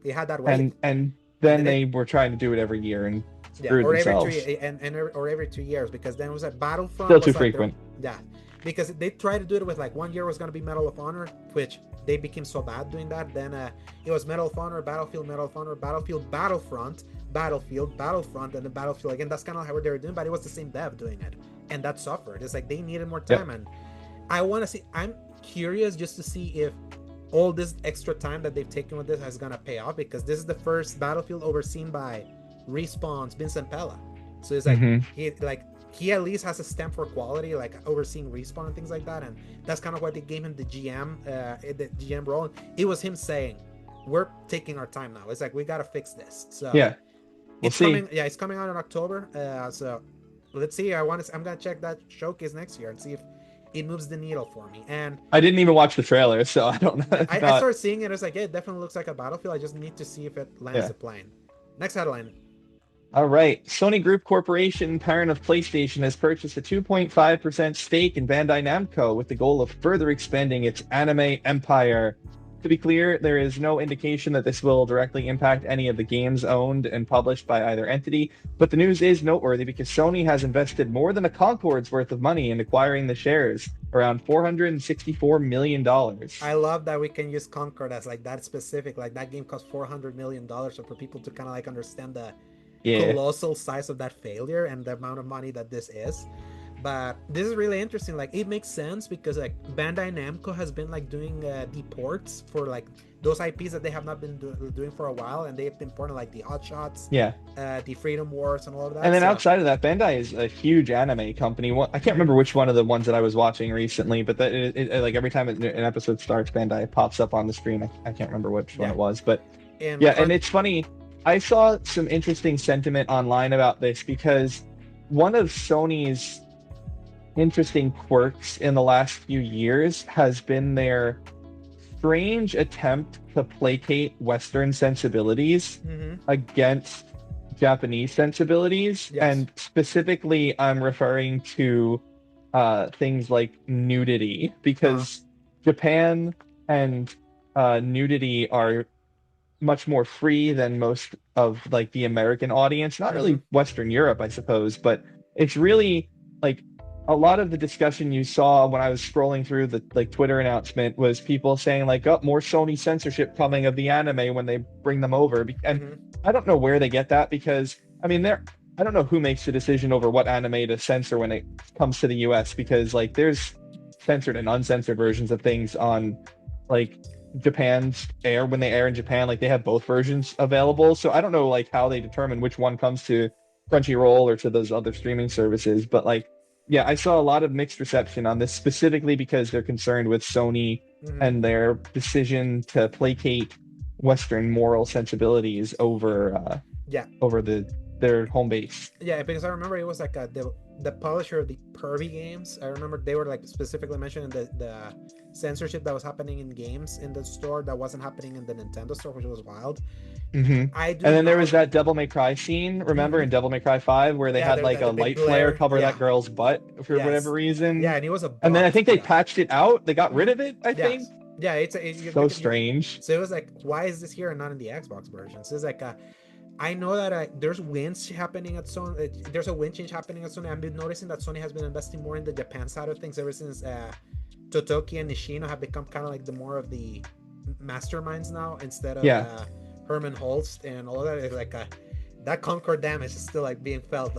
They had that wave. And And then then they were trying to do it every year and yeah, screwed or every themselves. or every 2 years, because then it was like Battlefront Still was too like frequent. yeah, because they tried to do it with like 1 year was gonna be Medal of Honor, which they became so bad doing that. Then it was Medal of Honor, Battlefield, Medal of Honor, Battlefield, Battlefront, Battlefield, Battlefront, and then Battlefield again. That's kind of how they were doing, but it was the same dev doing it, and that suffered. It's like they needed more time, Yep. and I want to see. I'm curious just to see if all this extra time that they've taken with this is gonna pay off, because this is the first Battlefield overseen by Respawn's Vincent Pella. So it's like he at least has a stamp for quality, like overseeing Respawn and things like that, and that's kind of why they gave him the GM role. It was him saying, "We're taking our time now. It's like we gotta fix this." So Yeah. it's coming. Yeah, it's coming out in October. So let's see. I'm gonna check that showcase next year and see if it moves the needle for me. And I didn't even watch the trailer, so I don't know. I started seeing it. It's like, yeah, it definitely looks like a Battlefield. I just need to see if it lands the plane. Next headline. All right. Sony Group Corporation, parent of PlayStation, has purchased a 2.5% stake in Bandai Namco with the goal of further expanding its anime empire. To be clear, there is no indication that this will directly impact any of the games owned and published by either entity, but the news is noteworthy because Sony has invested more than a Concorde's worth of money in acquiring the shares, around $464 million. I love that we can use Concord as like that specific, like that game cost $400 million, so for people to kind of like understand the colossal size of that failure and the amount of money that this is. But this is really interesting. Like, it makes sense because like Bandai Namco has been like doing the ports for like those IPs that they have not been doing for a while, and they've been porting like the Hot Shots, the Freedom Wars, and all of that. And then outside of that, Bandai is a huge anime company. I can't remember which one of the ones that I was watching recently, but like every time an episode starts, Bandai pops up on the screen. I can't remember which one it was, but and it's funny. I saw some interesting sentiment online about this because one of Sony's interesting quirks in the last few years has been their strange attempt to placate Western sensibilities against Japanese sensibilities. And specifically, I'm referring to things like nudity, because Japan and nudity are much more free than most of like the American audience. Not really Western Europe, I suppose, but it's really like a lot of the discussion you saw when I was scrolling through the like Twitter announcement was people saying like, oh, more Sony censorship coming of the anime when they bring them over. And I don't know where they get that, because I mean, I don't know who makes the decision over what anime to censor when it comes to the US, because like there's censored and uncensored versions of things on like Japan's air when they air in Japan. Like they have both versions available. So I don't know like how they determine which one comes to Crunchyroll or to those other streaming services, but like, yeah, I saw a lot of mixed reception on this, specifically because they're concerned with Sony and their decision to placate Western moral sensibilities over their home base. Yeah, because I remember it was like the publisher of the Pervy games. I remember they were like specifically mentioning the censorship that was happening in games in the store that wasn't happening in the Nintendo store, which was wild. And then there was that Devil May Cry scene, remember, in Devil May Cry 5, where they had like a light flare cover that girl's butt for whatever reason. Yeah, and it was and then I think they patched it out. They got rid of it, I think. Yeah, it's so strange. So it was like, why is this here and not in the Xbox version? So it's like, I know that there's winds happening at Sony. There's a wind change happening at Sony. I've been noticing that Sony has been investing more in the Japan side of things ever since Totoki and Nishino have become kind of like the more of the masterminds now, instead of Herman Holst and all of that. It's like that Concord damage is still like being felt.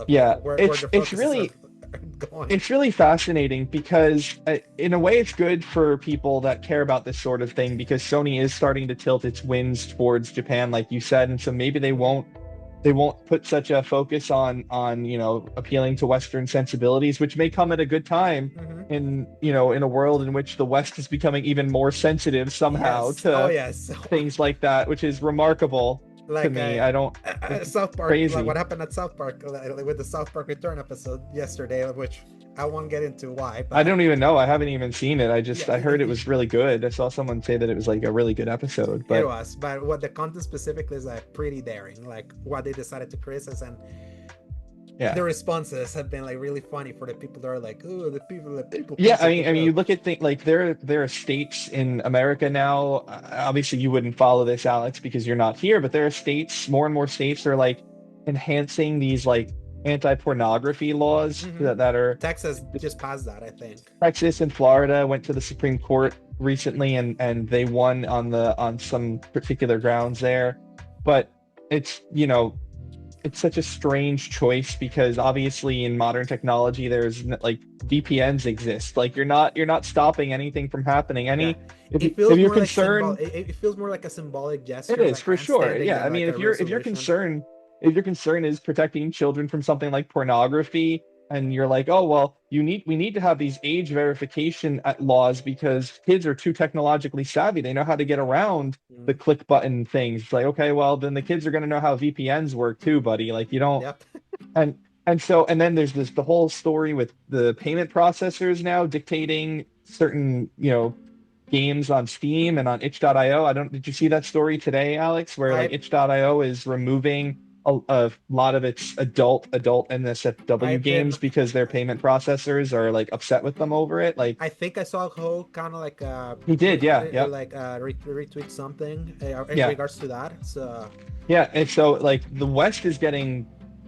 It's really fascinating because in a way it's good for people that care about this sort of thing, because Sony is starting to tilt its winds towards Japan, like you said, and so maybe they won't put such a focus on appealing to Western sensibilities, which may come at a good time in a world in which the West is becoming even more sensitive somehow to things like that, which is remarkable to me. I don't South Park, crazy. like what happened at South Park with the South Park Return episode yesterday, which I won't get into why. But I don't even know. I haven't even seen it. I heard it was really good. I saw someone say that it was like a really good episode. But it was. But what the content specifically is like pretty daring, like what they decided to criticize. And Yeah. the responses have been like really funny for the people that are like, oh, the people Yeah, think it's a you joke. look at things like there are states in America now. Obviously, you wouldn't follow this, Alex, because you're not here. But there are states, more and more states are like enhancing these like anti-pornography laws Hmm. that are. Texas just passed that, I think. Texas and Florida went to the Supreme Court recently, and they won on some particular grounds there. But it's it's such a strange choice because obviously in modern technology there's like VPNs exist. Like you're not stopping anything from happening. Yeah, it If feels you're more like concerned, it feels more like a symbolic it gesture, is like for sure. grandstanding, Yeah, than I like mean a if your resolution. concern if your concern is protecting children from something like pornography and you're like, "Oh, well, we need to have these age verification laws because kids are too technologically savvy. They know how to get around the Mm. click button things." It's like, "Okay, well, then the kids are going to know how VPNs work too, buddy." Like you don't Yep. and and then there's the whole story with the payment processors now dictating certain, games on Steam and on itch.io. I don't Did you see that story today, Alex, where like I itch.io is removing a lot of its adult NSFW I've been games because their payment processors are like upset with them over it. Like I think I saw Ho kind of like he did, yeah, retweet, yep. retweet something in Yeah. regards to that. So Yeah, and so like the West is getting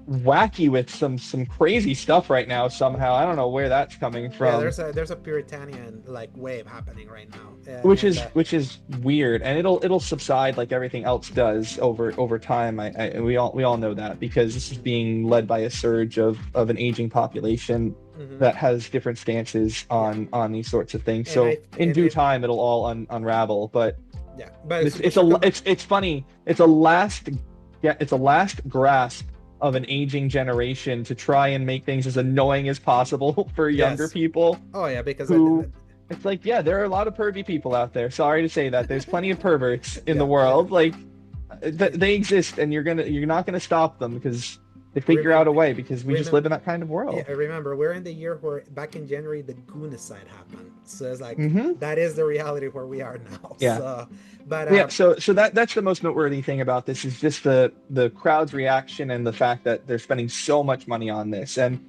wacky with some crazy stuff right now somehow. I don't know where that's coming yeah, from. there's a Puritanian like wave happening right now, which and is which is weird, and it'll subside like everything else does over time. We all know that because this is being led by a surge of an aging population mhm. that has different stances Yeah, on these sorts of things. and So I in and due it time, it'll all unravel. But yeah, but this let's talk about it's funny. It's a last grasp of an aging generation to try and make things as annoying as possible for younger yes. people Oh yeah, because who it's like, yeah, there are a lot of pervy people out there. Sorry to say that. There's plenty of perverts in the yeah, world. Like they exist and you're not gonna stop them because they figure out remember a way because we just remember live in that kind of yeah, world. I remember we're in the year where back in January the Goonicide happened. So it's like Hmm. that is the reality where we are now. Yeah. So, but Yeah, so that's the most noteworthy thing about this is just the crowd's reaction and the fact that they're spending so much money on this. And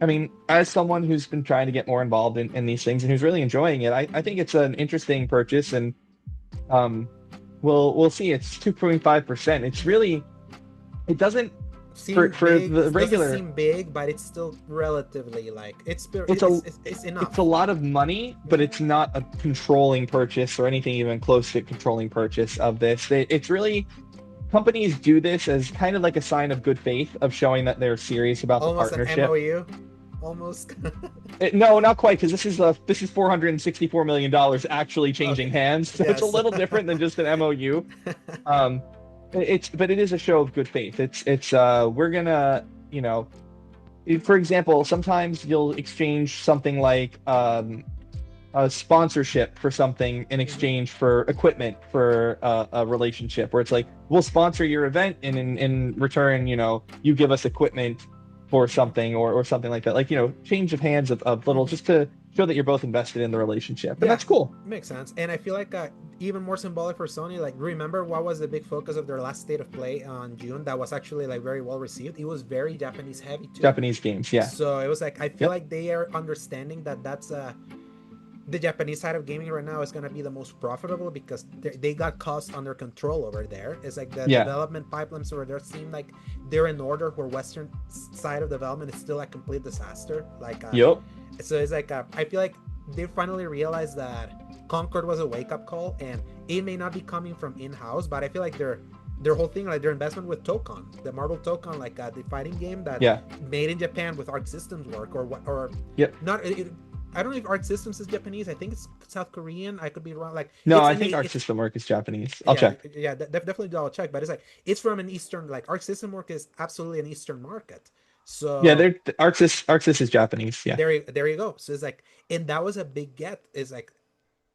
I mean, as someone who's been trying to get more involved in these things and who's really enjoying it, I think it's an interesting purchase. And um, we'll see. It's 2.5%. It's yeah, really it doesn't seem for big. the It doesn't regular. seem big, but it's still relatively like It's a it's it's a enough. lot of money, but Mhm. it's not a controlling purchase or anything even close to controlling purchase of this. It's really companies do this as kind of like a sign of good faith of showing that they're serious about the Almost an partnership. MOU, almost. No, not quite, because this is $464 million actually changing Okay. hands, so it's a Yes. little different than just an MOU. But it is a show of good faith. It's we're gonna, for example, sometimes you'll exchange something like a sponsorship for something in Mhm. exchange for equipment for a relationship, where it's like we'll sponsor your event and in return, you give us equipment for something or something like that. Like, change of hands of little, Mhm. just to show that you're both invested in the relationship, and Yeah, that's cool. makes sense. And I feel like even more symbolic for Sony. Like, remember what was the big focus of their last state of play on June? That was actually like very well received. It was very Japanese heavy too. Japanese games, yeah. So it was like I feel Yep. like they are understanding that that's the Japanese side of gaming right now is going to be the most profitable because they got costs under control over there. It's like the Yeah. development pipelines over there seem like they're in order, where Western side of development is still a complete disaster. Like, Yep. so it's like I feel like they finally realized that Concord was a wake up call, and it may not be coming from in house, but I feel like their whole thing, like their investment with Tokon, the Marvel Tokon, like the fighting game that Yeah. made in Japan with Arc Systems work, or what, or Yep. not. I don't know if Arc Systems is Japanese. I think it's South Korean. I could be wrong. Like No, it's I an think Arc it's System Work is Japanese. I'll yeah, check. yeah, definitely double check. But it's like it's from an Eastern, like Arc System work is absolutely an Eastern market. Yeah, So Arc Sys is Japanese. Yeah. there you go. So it's like, and that was a big get. Is like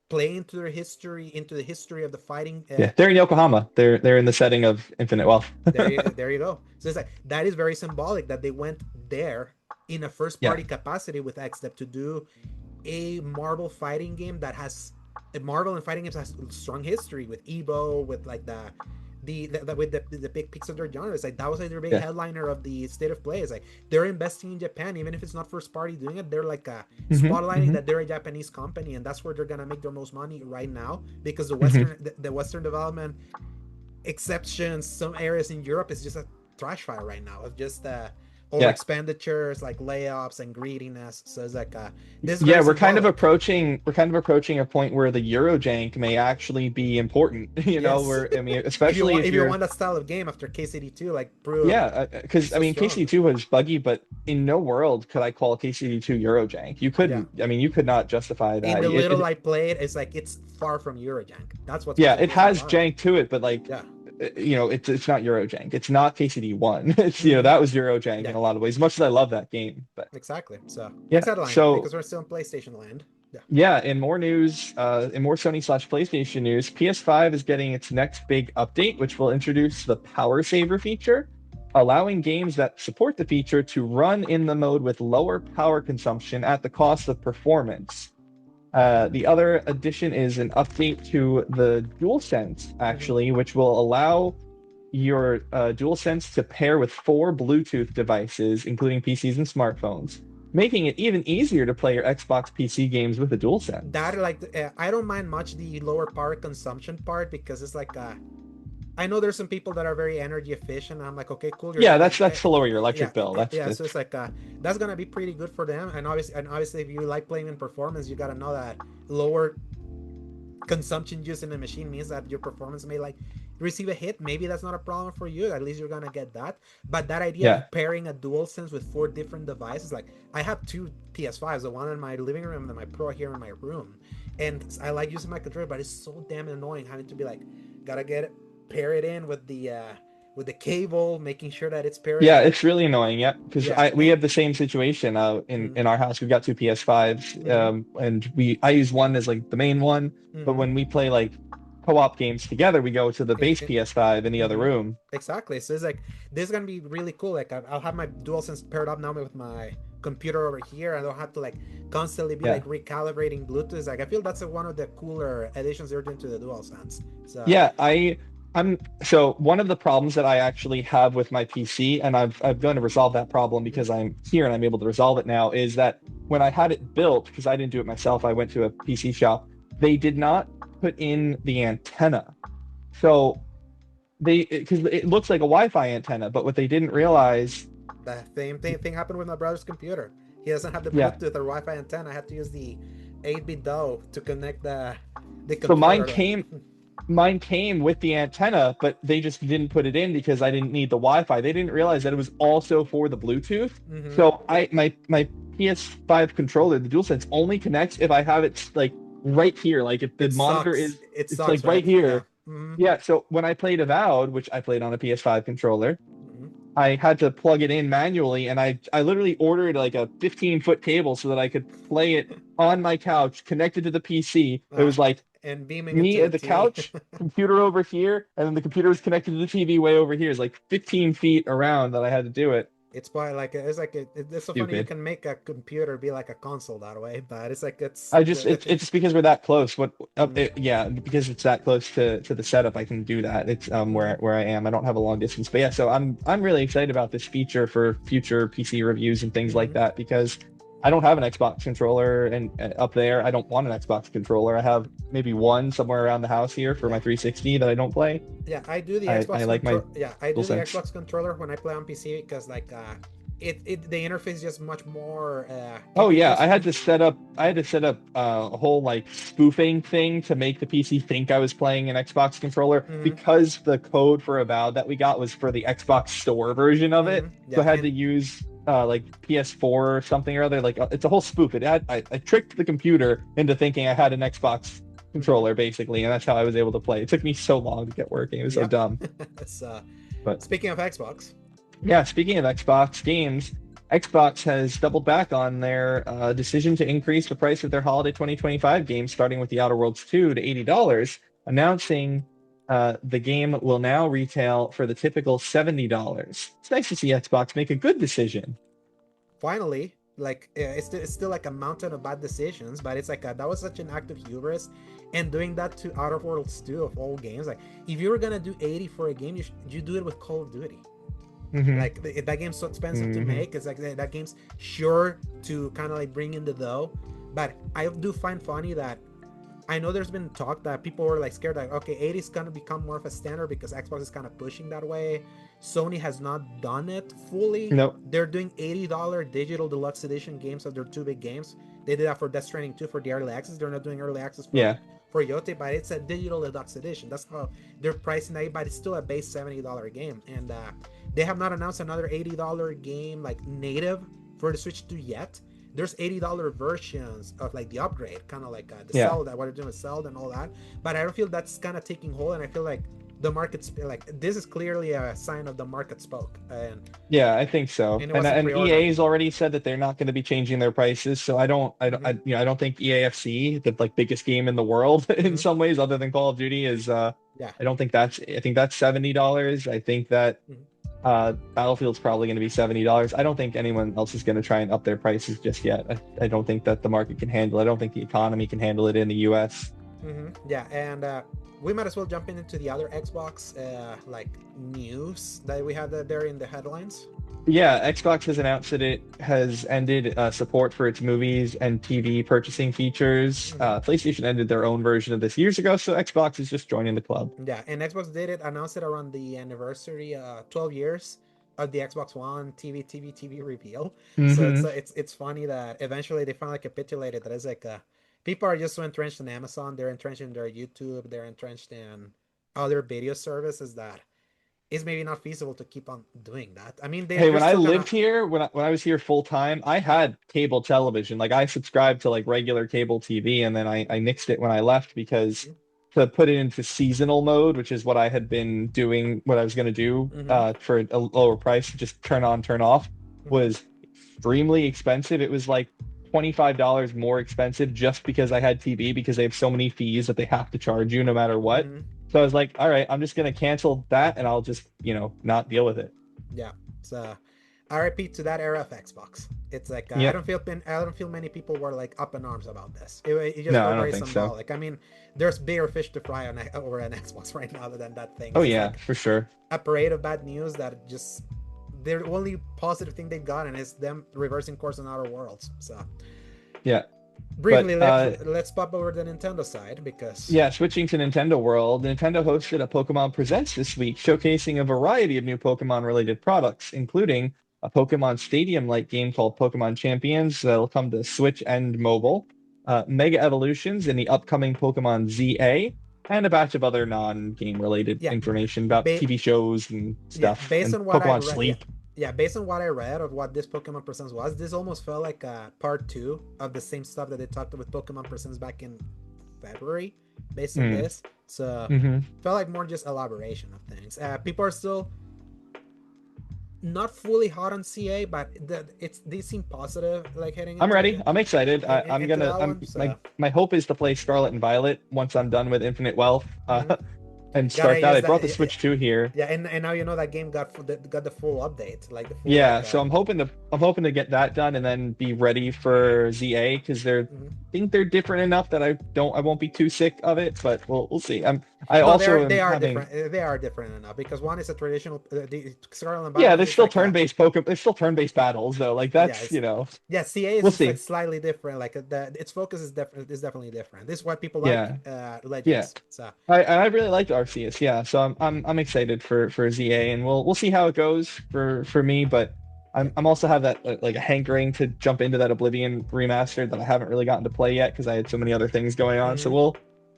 playing into their history, into the history of the fighting. Yeah, they're in Yokohama. They're in the setting of Infinite Wealth. There you go. So it's like that is very symbolic that they went there in a first Yeah. party capacity with XDEP to do a Marvel fighting game that has a Marvel and fighting games has strong history with Evo, with like with the big picks of their genre. It's like that was like their big Yeah. headliner of the state of play. It's like they're investing in Japan, even if it's not first party doing it. They're like spotlighting that they're a Japanese company, and that's where they're gonna make their most money right now, because the Western development, exceptions some areas in Europe, is just a trash fire right now of just over Yeah. expenditures, like layoffs and greediness. So it's like this is Yeah, very we're kind of symbolic. approaching a point where the Eurojank may actually be important. Yes. Where I mean, if you especially want if if you you're want that style of game after KCD2 like proved yeah, because I so mean, strong. KCD2 was buggy, but in no world could I call KCD2 Eurojank. You Yeah. couldn't. I mean, you could not justify In that. the little I played, it's like it's far from Eurojank. That's what's Yeah, making it me so has hard. jank to it, but like, Yeah. it's not Eurojank. It's not KCD1. It's Mm-hmm. that was Eurojank Yeah. in a lot of ways. Much as I love that game, but Exactly. So yeah. next headline, So because we're still in PlayStation land. Yeah. yeah, in more news, in more Sony/PlayStation news, PS5 is getting its next big update, which will introduce the Power Saver feature, allowing games that support the feature to run in the mode with lower power consumption at the cost of performance. The other addition is an update to the DualSense, Mm-hmm. actually, which will allow your DualSense to pair with 4 Bluetooth devices, including PCs and smartphones, making it even easier to play your Xbox PC games with a DualSense. That like I don't mind much the lower power consumption part, because it's like I know there's some people that are very energy efficient. And I'm like, okay, cool. Yeah, that's to lower your Yeah, electric bill. That's yeah. the So it's like that's gonna be pretty good for them. And obviously, if you like playing in performance, you gotta know that lower consumption used in the machine means that your performance may like receive a hit. Maybe that's not a problem for you. At least you're gonna get that. But that idea yeah. of pairing a dual sense with 4 different devices, like I have 2 PS5s, the one in my living room and my Pro here in my room, and I like using my controller, but it's so damn annoying having to be like, gotta get it, pair it in with the cable, making sure that it's Yeah, pairing. it's really annoying. Yeah, because Yeah, we have the same situation in our house. We've got 2 PS5s, mm-hmm, and I use one as like the main one, but mm-hmm. when we play like co-op games together, we go to the base It, PS5 in the other mm-hmm. room. Exactly. So it's like this is gonna be really cool. Like I'll have my DualSense paired up now with my computer over here. I don't have to like constantly be Yeah. like recalibrating Bluetooth. Like I feel that's one of the cooler additions they're doing to the DualSense. So Yeah, I'm so one of the problems that I actually have with my PC, and I've going to resolve that problem because I'm here and I'm able to resolve it now, is that when I had it built, because I didn't do it myself, I went to a PC shop, they did not put in the antenna. So because it looks like a Wi-Fi antenna, but what they didn't realize, the same thing happened with my brother's computer. He doesn't have the yeah. Bluetooth or Wi-Fi antenna. I had to use the 8-bit DOE to connect the So computer. mine came with the antenna, but they just didn't put it in because I didn't need the Wi-Fi. They didn't realize that it was also for the Bluetooth. Mm-hmm. So my PS5 controller, the DualSense, only connects if I have it like right here. Like if the It monitor sucks. is, It it's sucks, like right right? Yeah. here. Mm-hmm. Yeah. So when I played Avowed, which I played on a PS5 controller, Mm-hmm. I had to plug it in manually, and I literally ordered like a 15-foot cable so that I could play it on my couch, connected to the PC. It was like And beaming me into the at the TV. couch, computer over here, and then the computer was connected to the TV way over here. It's like 15 feet around that I had to do it. It's why like it's so funny you Stupid. can make a computer be like a console that way, but it's like It's just because we're that close. mm, Yeah, because it's that close to the setup, I can do that. It's mm, where I am. I don't have a long distance, but yeah. So I'm really excited about this feature for future PC reviews and things like mm. that because I don't have an Xbox controller and up there. I don't want an Xbox controller. I have maybe one somewhere around the house here for Yeah. my 360 that I don't play. Yeah, I do the I like my I do the DualSense. Xbox controller when I play on PC because like it the interface is just much more Oh yeah, user I had to set up a whole like spoofing thing to make the PC think I was playing an Xbox controller mm-hmm, because the code for Avowed that we got was for the Xbox Store version of it. mm-hmm, So yeah, I had to and use like PS4 or something or other. Like it's a whole spoof. I tricked the computer into thinking I had an Xbox mm-hmm, controller basically, and that's how I was able to play. It took me so long to get working. It was so yep. dumb. So But speaking of Xbox, yeah, speaking of Xbox games, Xbox has doubled back on their decision to increase the price of their holiday 2025 games, starting with The Outer Worlds 2 to $80, announcing the game will now retail for the typical $70. It's nice to see Xbox make a good decision. finally, like it's still like a mountain of bad decisions, but it's like that was such an act of hubris, and doing that to Outer Worlds 2 of all games. Like if you were gonna do 80 for a game, you do it with Call of Duty. Mm-hmm. Like that game's so expensive to Mm-hmm. make. It's like that game's sure to kind of like bring in the dough. But I do find funny that I know there's been talk that people were like scared, like, okay, 80 is gonna become more of a standard because Xbox is kind of pushing that way. Sony has not done it fully. Nope. They're doing $80 digital deluxe edition games of their two big games. They did that for Death Stranding 2 for the early access. They're not doing early access Yeah. for Yote, but it's a digital deluxe edition. That's how they're pricing it, but it's still a base $70 game. And they have not announced another $80 game like native for the Switch 2 yet. There's $80 versions of like the upgrade, kind of like the Yeah. Zelda, what they're doing with Zelda and all that. But I don't feel that's kind of taking hold, and I feel like the market's like this is clearly a sign of the market spoke. Yeah, I think so. And it And wasn't and pre-ordered. EA's already said that they're not going to be changing their prices. So Mm-hmm. I don't think EAFC, the like biggest game in the world in Mm-hmm. some ways, other than Call of Duty, is Yeah. I don't think I think that's $70. I think that Mm-hmm. Battlefield's probably going to be $70. I don't think anyone else is going to try and up their prices just yet. I don't think that the market can handle it. I don't think the economy can handle it in the US. Mm-hmm. Yeah, and we might as well jump into the other Xbox like news that we had there in the headlines. Yeah, Xbox has announced that it has ended support for its movies and TV purchasing features. Mm-hmm. PlayStation ended their own version of this years ago, so Xbox is just joining the club. Yeah, and Xbox did it, announced it around the anniversary, 12 years of the Xbox One TV reveal. So Hmm. it's funny that eventually they finally capitulated. That is like people are just so entrenched in Amazon. They're entrenched in their YouTube. They're entrenched in other video services that it's maybe not feasible to keep on doing that. I mean, Hey, they're when I still gonna. lived here, when I was here full time, I had cable television. Like I subscribed to like regular cable TV, and then I nixed it when I left because to put it into seasonal mode, which is what I had been doing, what I was going to do Mm-hmm, for a lower price, just turn on, turn off, mm-hmm, was extremely expensive. It was like $25 more expensive just because I had TV because they have so many fees that they have to charge you no matter what. mm-hmm. So I was like, all right, I'm just going to cancel that and I'll just, not deal with it. Yeah. So RIP to that era of Xbox. It's like Yep. I don't feel many people were like up in arms about this. It just No, felt I don't very think so. symbolic. I mean, there's bigger fish to fry over an Xbox right now than that thing. Oh It's just yeah, like for sure. a parade of bad news that just the only positive thing they've gotten is them reversing course on Outer Worlds. So Yeah. But briefly, let's pop over the Nintendo side because yeah, switching to Nintendo World, Nintendo hosted a Pokemon Presents this week, showcasing a variety of new Pokemon related products, including a Pokemon Stadium-like game called Pokemon Champions that'll come to Switch and mobile, Mega Evolutions in the upcoming Pokemon ZA, and a batch of other non-game related yeah, information about ba- TV shows and yeah, stuff, based and on what I Pokemon read, yeah, Sleep. yeah, based on what I read of what this Pokemon Presents was, this almost felt like a part two of the same stuff that they talked with Pokemon Presents back in February, based on Mm. this. So Hmm. felt like more just elaboration of things. People are still not fully hot on CA, but they seem positive, like heading I'm ready. into I'm excited. into that I'm one. my So my hope is to play Scarlet and Violet once I'm done with Infinite Wealth, mhm. and Gotta start that. use I that. brought the Switch 2 here. Yeah, and now you know that game got the full update, like the full Yeah, so I'm hoping to get that done and then be ready for ZA because mhm. I think they're different enough that I won't be too sick of it, but we'll see. I No, also they am are having. different. They are different enough because one is a traditional the Scarlet and Yeah, Violet there's is still like turn-based Pokemon. There's still turn-based battles though. Like yeah, that's, yeah, CA is we'll just like see. slightly different. Like its focus is definitely different. This is why people like Yeah. Yeah. Legends. So I really liked Arceus, yeah. So I'm excited for ZA, and we'll see how it goes for me. But yeah. I'm also have that like a hankering to jump into that Oblivion remastered that I haven't really gotten to play yet because I had so many other things going on. So Hmm.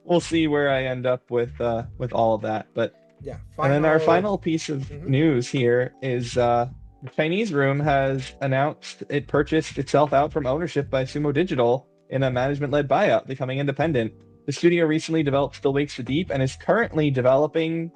we'll see where I end up with all of that. But Yeah. and then our Final. final piece of Hmm. news here is the Chinese Room has announced it purchased itself out from ownership by Sumo Digital in a management-led buyout, becoming independent. The studio recently developed Still Wakes the Deep and is currently developing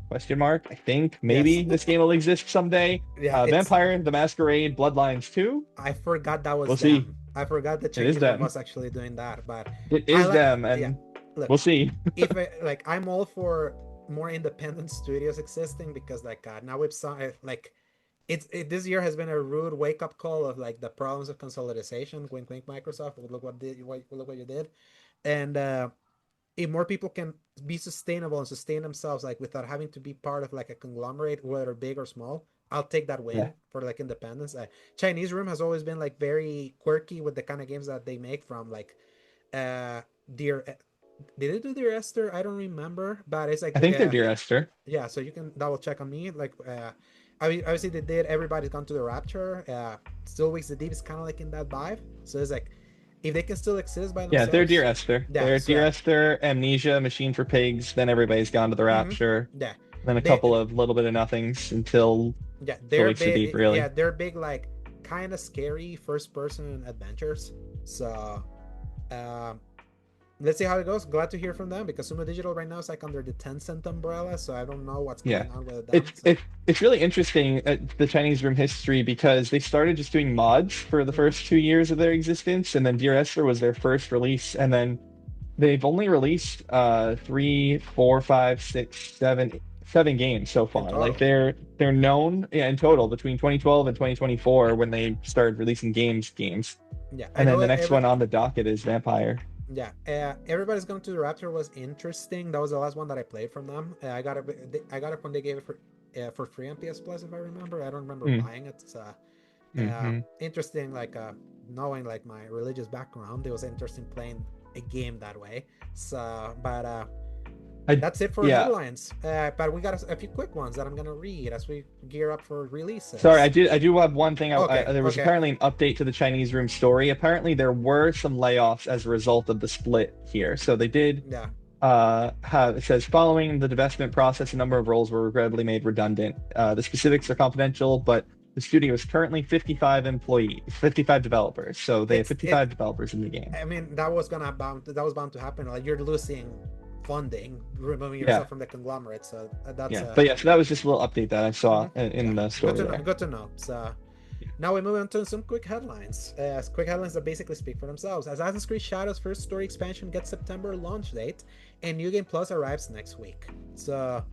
question mark. I think Yes. maybe this game will exist someday. Yeah. It's. Vampire the Masquerade Bloodlines 2. I forgot that was We'll see. them. I forgot the It is Chinese room them. was actually doing that. But It I is like. them, Yeah. and Look, we'll see. if like I'm all for more independent studios existing because like now we've like this year has been a rude wake up call of like the problems of consolidation. Wink, wink, Microsoft. Look what you did, and if more people can be sustainable and sustain themselves like without having to be part of like a conglomerate, whether big or small, I'll take that Yeah. win for like independence. Chinese Room has always been like very quirky with the kind of games that they make, from like dear did they do Dear Esther? I don't remember, but it's I like think they're Dear Esther. yeah, so you can double check on me. Like I mean, obviously they did Everybody's Gone to the Rapture. Still Wakes the Deep is kind of like in that vibe. So it's like if they can still exist by Yeah, they're Dear themselves, Esther. yeah. They're Dear So Esther, Amnesia, Machine for Pigs. Then Everybody's Gone to the Rapture. yeah, Then a they couple of little bit of nothings yeah, till they're Weeks the Deep, big. really. Yeah, they're big, like kind of scary first person adventures. So um, let's see how it goes. Glad to hear from them because Sumo Digital right now is like under the Tencent umbrella, so I don't know what's Yeah, going on with them. it's So it's it's really interesting the Chinese Room history because they started just doing mods for the mm-hmm. first 2 years of their existence, and then Dear Esther was their first release, and then they've only released three, four, five, six, seven games so In far. Like total, they're known, yeah, in total between 2012 and 2024 when they started releasing games, yeah, I and then know the next every one on the docket is Vampire. yeah, Everybody's Going to the Rapture was interesting. That was the last one that I played from them. I got it when they gave it for free on PS Plus, if I remember. I don't remember Mm, buying it. So, hmm interesting, like knowing like my religious background, it was interesting playing a game that way. So, but I that's it for yeah. headlines. But we got a few quick ones that I'm gonna read as we gear up for Sorry, releases. I do have one thing. Okay, There was okay, apparently an update to the Chinese Room story. Apparently, there were some layoffs as a result of the split here. So they did yeah. have, it says, following the divestment process, a number of roles were regrettably made redundant. The specifics are confidential, but the studio is currently 55 employees, 55 developers. So they have It's it 55 developers in the game. I mean, that was bound to happen. Like you're losing funding, removing Yeah, yourself from the conglomerate. So that's yeah. But yeah, so that was just a little update that I saw mhm. in Yeah, the story there. good to know. So now we move on to some quick headlines. Quick headlines that basically speak for themselves. Assassin's Creed Shadows first story expansion gets September launch date, and New Game Plus arrives next week. So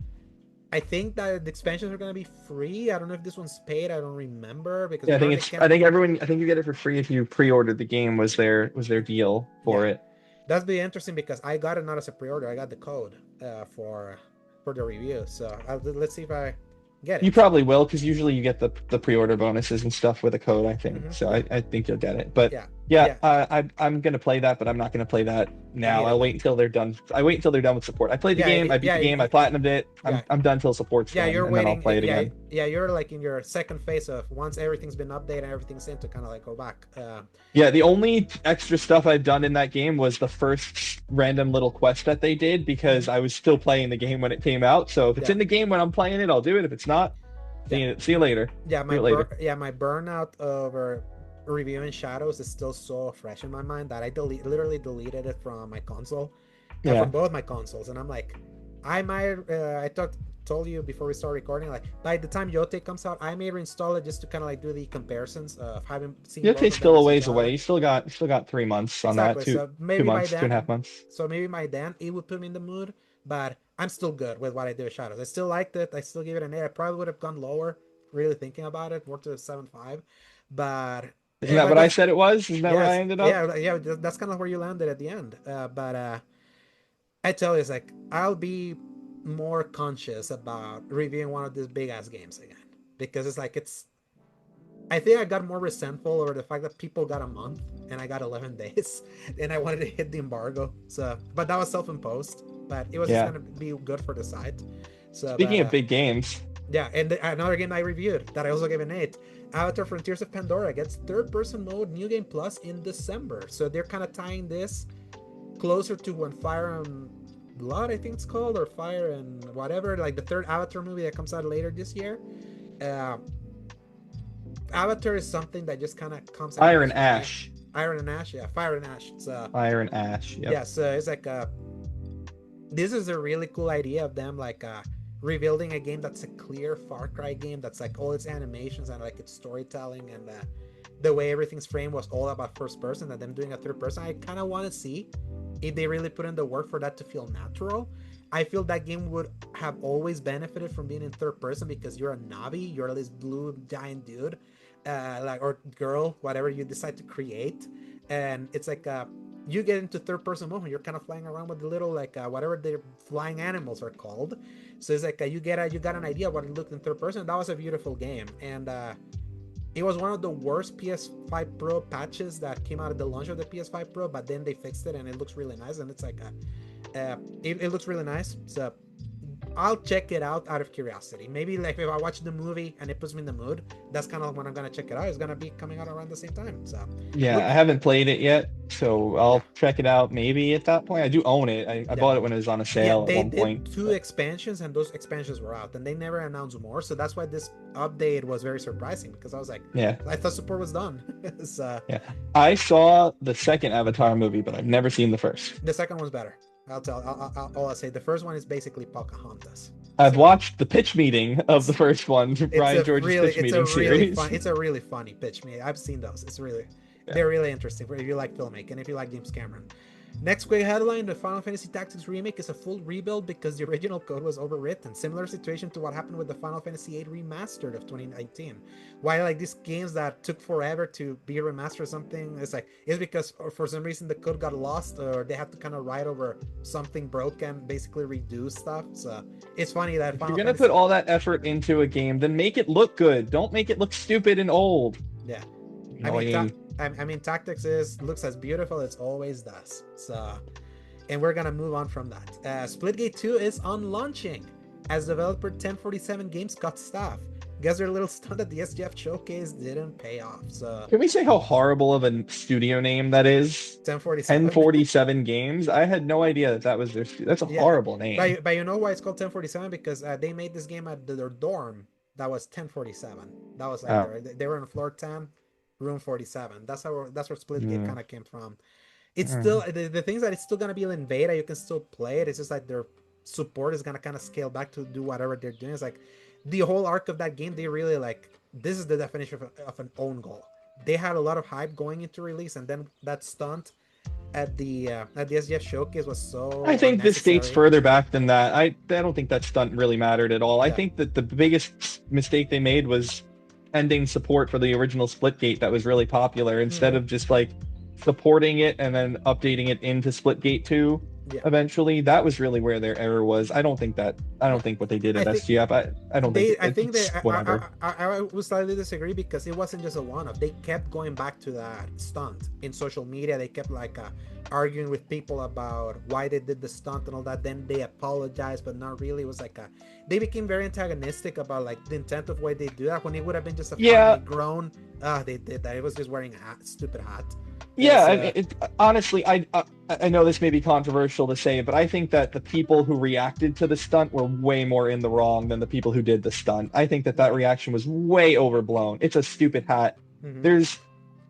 I think that the expansions are gonna be free. I don't know if this one's paid. I don't remember because Yeah, I think remember they it's. kept I think everyone. I think you get it for free if you pre-ordered the game. Was their deal yeah. for it? That's be interesting because I got it not as a pre-order. I got the code for the review. So let's see if I get You it. probably will, because usually you get the pre-order bonuses and stuff with a code, I think. So Yeah, I think you'll get it. But yeah, yeah, yeah. I'm gonna play that, but I'm not gonna play that now. I'll wait Immediately. until they're done. I wait until they're done with support. I played the game, I beat the game, I platinumed it. Yeah, I'm done till support's yeah. done, You're and then I'll waiting. play it Yeah, again. yeah. You're like in your second phase of once everything's been updated and everything's in to kind of like go back. Yeah, the only extra stuff I've done in that game was the first random little quest that they did because Mhm. I was still playing the game when it came out. So if it's Yeah, in the game when I'm playing it, I'll do it. If it's not, yeah, see you later. yeah. Do it later. My burnout over reviewing Shadows is still so fresh in my mind that I literally deleted it from my console, from Yeah. both my consoles, and I'm like, I might. Told you before we start recording, like by the time Yote comes out, I may reinstall it just to kind of like do the comparisons of having seen both Yote's of them still a versus ways each other. away. You still got 3 months on that. Exactly. Two So two maybe by months, two and then, a half months. it would put me in the mood. But I'm still good with what I do with Shadows. I still liked it. I still give it an 8. I probably would have gone lower, really thinking about it, more to a 7.5. But Isn't that what I said it was? Isn't that where I yes, ended up? yeah. That's kind of where you landed at the end. But I tell you, it's like I'll be more conscious about reviewing one of these big ass games again because it's like it's. I think I got more resentful over the fact that people got a month and I got 11 days, and I wanted to hit the embargo. So, but that was self-imposed. But it was just Yeah. gonna be good for the site. So, Speaking but of big games, yeah, and another game I reviewed that I also gave an 8. Avatar: Frontiers of Pandora gets third-person mode, New Game Plus in December. So they're kind of tying this closer to when Fire and Blood, I think it's called, or Fire and whatever, like the third Avatar movie that comes out later this year. Uh, Avatar is something that just kind of comes and Fire goes and for me. Ash. Iron and Ash, yeah, Fire and Ash. So Fire and Ash. Yep. yeah, so it's like this is a really cool idea of them like rebuilding a game that's a clear Far Cry game that's like all its animations and like its storytelling and the way everything's framed was all about first person, and them doing a third person. I kind of want to see if they really put in the work for that to feel natural. I feel that game would have always benefited from being in third person because you're a Navi, you're this blue giant dude, like, or girl, whatever you decide to create, and it's like you get into third person mode, you're kind of flying around with the little like whatever the flying animals are called. So it's like you got an idea of what it looked in third person. That was a beautiful game, and it was one of the worst PS5 Pro patches that came out at the launch of the PS5 Pro, but then they fixed it and it looks really nice. And it's like it looks really nice. So I'll check it out of curiosity. Maybe like if I watch the movie and it puts me in the mood, that's kind of when I'm gonna check it out. It's gonna be coming out around the same time. So Yeah, I haven't played it yet, so I'll check it out maybe at that point. I do own it. I bought it when it was on a sale at one point. They did 2 expansions and those expansions were out and they never announced more. So that's why this update was very surprising because I was like, I thought support was done. So, I saw the second Avatar movie, but I've never seen the first. The second one's better. I'll say the first one is basically Pocahontas. I've watched the pitch meeting of the first one, Brian George's pitch meeting series. It's a really funny pitch meeting. I've seen those. It's really, they're really interesting if you like filmmaking, if you like James Cameron. Next quick headline: the Final Fantasy Tactics remake is a full rebuild because the original code was overwritten. Similar situation to what happened with the Final Fantasy VIII Remastered of 2019. Why like these games that took forever to be remastered or something? It's because for some reason the code got lost or they had to kind of write over something broken, basically redo stuff. So it's funny that if you're gonna put all that effort into a game, then make it look good. Don't make it look stupid and old. Yeah, I mean, Tactics looks as beautiful as always does. So, and we're gonna move on from that. Splitgate 2 is on launching as developer 1047 Games cut staff. Guess their little stunt at the SGF showcase didn't pay off. So, can we say how horrible of a studio name that is? 1047 Games. I had no idea that was their. That's a horrible name. But you know why it's called 1047? Because they made this game at their dorm. That was 1047. That was like they were on floor 10. Room 47. That's where Splitgate kind of came from. It's still the things that it's still gonna be in beta. You can still play it. It's just like their support is gonna kind of scale back to do whatever they're doing. It's like the whole arc of that game. They really like this is the definition of an own goal. They had a lot of hype going into release, and then that stunt at the SGF showcase was so. I think this dates further back than that. I don't think that stunt really mattered at all. I think that the biggest mistake they made was ending support for the original Splitgate that was really popular instead of just like supporting it and then updating it into Splitgate 2 eventually. That was really where their error was. I don't think what they did at SGF. I don't think whatever. I would slightly disagree because it wasn't just a one-off. They kept going back to that stunt in social media. They kept like arguing with people about why they did the stunt and all that. Then they apologized, but not really. It was like they became very antagonistic about like the intent of why they do that when it would have been just a funny groan. They did that. It was just wearing a stupid hat. Honestly, I know this may be controversial to say, but I think that the people who reacted to the stunt were way more in the wrong than the people who did the stunt. I think that reaction was way overblown. It's a stupid hat. There's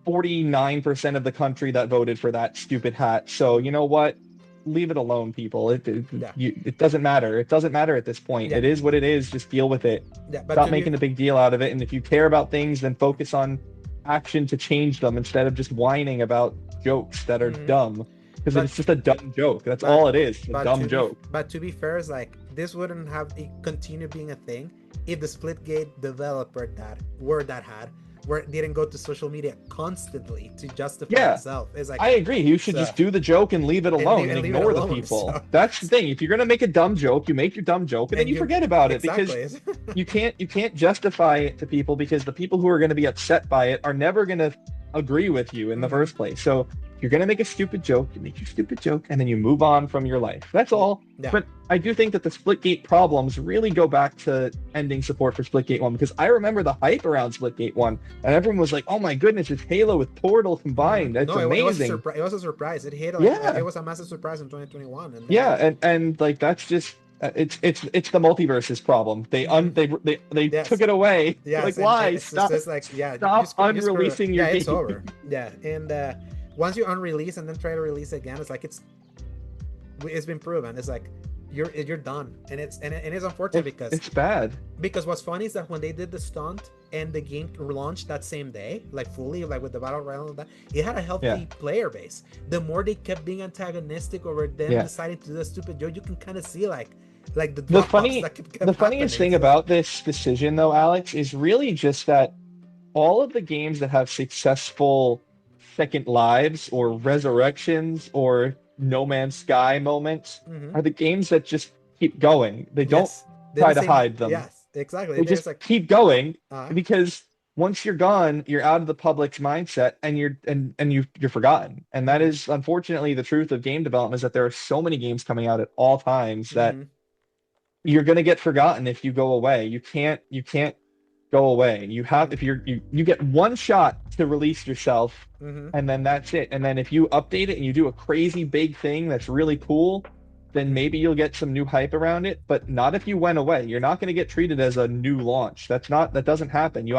49% of the country that voted for that stupid hat. So you know what? Leave it alone, people. It doesn't matter. It doesn't matter at this point. It is what it is. Just deal with it. Stop making a big deal out of it. And if you care about things, then focus on action to change them instead of just whining about jokes that are dumb. Because it's just a dumb joke. That's all it is. A dumb joke. But to be fair, it's like this wouldn't have continued being a thing if the Splitgate developer didn't go to social media constantly to justify itself. It's like, I agree. You should just do the joke and leave it alone and ignore the people. So, that's the thing. If you're gonna make a dumb joke, you make your dumb joke and then you forget about it because you can't justify it to people because the people who are going to be upset by it are never going to agree with you in the first place. So if you're going to make a stupid joke, you make your stupid joke and then you move on from your life. That's all. But I do think that the Splitgate problems really go back to ending support for Splitgate 1 because I remember the hype around Splitgate 1 and everyone was like, oh my goodness, it's Halo with Portal combined. That's amazing. It was a surprise. It was a massive surprise in 2021. And like that's just it's the multiverse's problem. They took it away. Like why? Stop unreleasing your game. It's over. And once you unrelease and then try to release again, it's like it's been proven. It's like you're done, and it's unfortunate because It's bad. what's funny is that when they did the stunt and the game launched that same day, like fully, like with the battle royale and that, it had a Yeah. healthy player base. The more they kept being antagonistic over them Yeah. deciding to do a stupid joke, you can kind of see like the The drop offs funny, that kept the happening. funniest thing So, about this decision, though, Alex, is really just that all of the games that have successful second lives or resurrections or No Man's Sky moments mm-hmm. are the games that just keep going. They don't Yes, they try don't to say hide them. yes, exactly. They They're just just like, keep going uh, because once you're gone, you're out of the public's mindset and you're forgotten. And that mm-hmm, is unfortunately the truth of game development is that there are so many games coming out at all times that mm-hmm, you're going to get forgotten if you go away. You can't go away. You have mm-hmm, if you get one shot to release yourself mm-hmm. and then that's it. And then if you update it and you do a crazy big thing that's really cool, then Mm-hmm. maybe you'll get some new hype around it, but not if you went away. You're not going to get treated as a new launch. That doesn't happen. You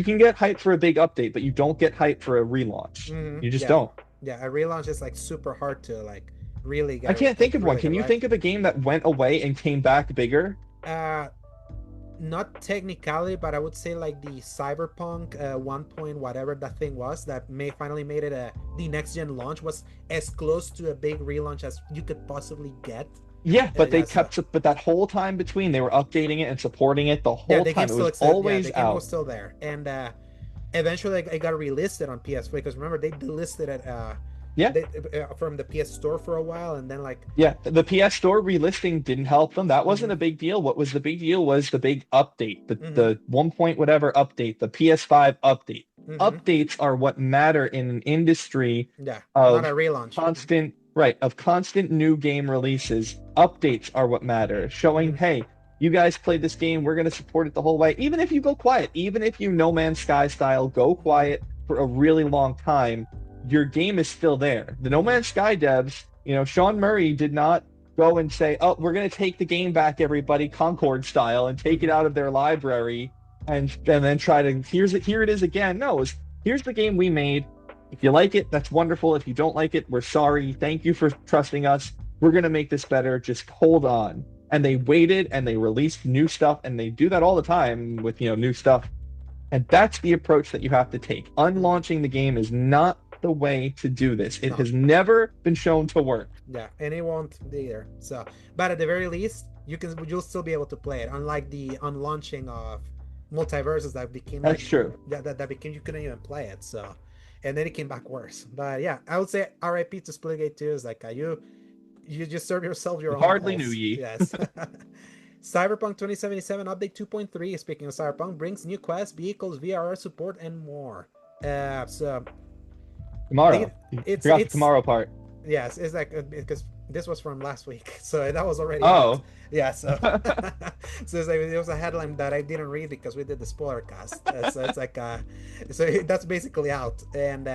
can get hype for a big update, but you don't get hype for a relaunch. Mm-hmm. You just Yeah, don't. yeah. A relaunch is like super hard to like really I get can't think of one. really Can get you right. think of a game that went away and came back bigger? Uh, not technically, but I would say like the Cyberpunk 1 point whatever that thing was that finally made it the next gen launch was as close to a big relaunch as you could possibly get. Yeah, but they Yeah, so kept, but that whole time between, they were updating it and supporting it the yeah, whole the game time. It still was exists. Yeah, the always game was out. still there, and eventually it got relisted on PS4 because remember they delisted it Yeah, from the PS Store for a while, and then like yeah. The PS Store relisting didn't help them. That wasn't mm-hmm, a big deal. What was the big deal was the big update, mm-hmm, the 1 point whatever update, the PS5 update. mm-hmm, Updates are what matter in an industry yeah, not a of relaunch. constant, right, of constant new game releases. Updates are what matter, showing, Mm-hmm, hey, you guys played this game, we're going to support it the whole way. Even if you go quiet, even if you No Man's Sky style go mm-hmm, quiet for a really long time, your game is still there. The No mm-hmm, Man's Sky devs, Sean Murray did not go and say, "Oh, we're going to take the game back, everybody, Concord style, and take it mm-hmm. out of their library and then try to here it is again." No, it was, here's the game we made. If you like it, that's wonderful. If you don't like it, we're sorry. Thank you for trusting us. We're going to make this better. Just hold on. And they waited and they released new stuff, and they do that all the time with new stuff. And that's the approach that you have to take. Unlaunching the game is not the way to do this. It No. has never been shown to work. Yeah, and it won't either. So, but at the very least, you'll still be able to play it. Unlike the unlaunching of multiverses that became That's like true. that became you couldn't even play it. So, and then it came back worse. But yeah, I would say R.I.P. to Splitgate 2 is like you just serve yourself your We own hardly knew holes. ye. Yes. Cyberpunk 2077 update 2.3. Speaking of Cyberpunk, brings new quests, vehicles, VRR support, and more. So Tomorrow. You forgot the it's tomorrow part. yes, it's like because this was from last week, so that was already out. Oh. Yeah, so so it's like it was a headline that I didn't read because we did the spoiler cast. So it's like so that's basically out, and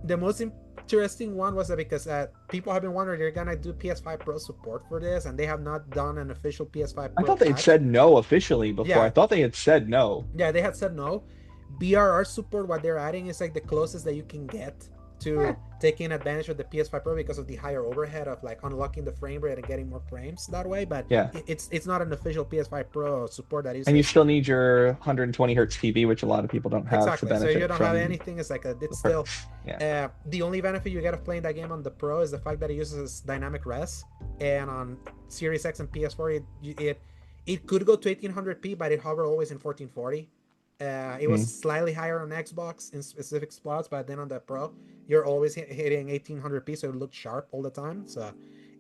the most interesting one was that because people have been wondering they're gonna do PS5 Pro support for this, and they have not done an official PS5 I Pro thought they had patch. said no officially before. Yeah. I thought they had said no. Yeah, they had said no. BRR support, what they're adding is like the closest that you can get to taking advantage of the PS5 Pro because of the higher overhead of like unlocking the frame rate and getting more frames that way. But Yeah. it's not an official PS5 Pro support that is. And you still need your 120 hertz TV, which a lot of people don't have Exactly. to So benefit you don't from have anything. It's like it's still. Yeah. The only benefit you get of playing that game on the Pro is the fact that it uses dynamic res, and on Series X and PS4 it could go to 1800p, but it hover always in 1440. It was slightly higher on Xbox in specific spots, but then on the Pro, you're always hitting 1800p, so it looked sharp all the time. So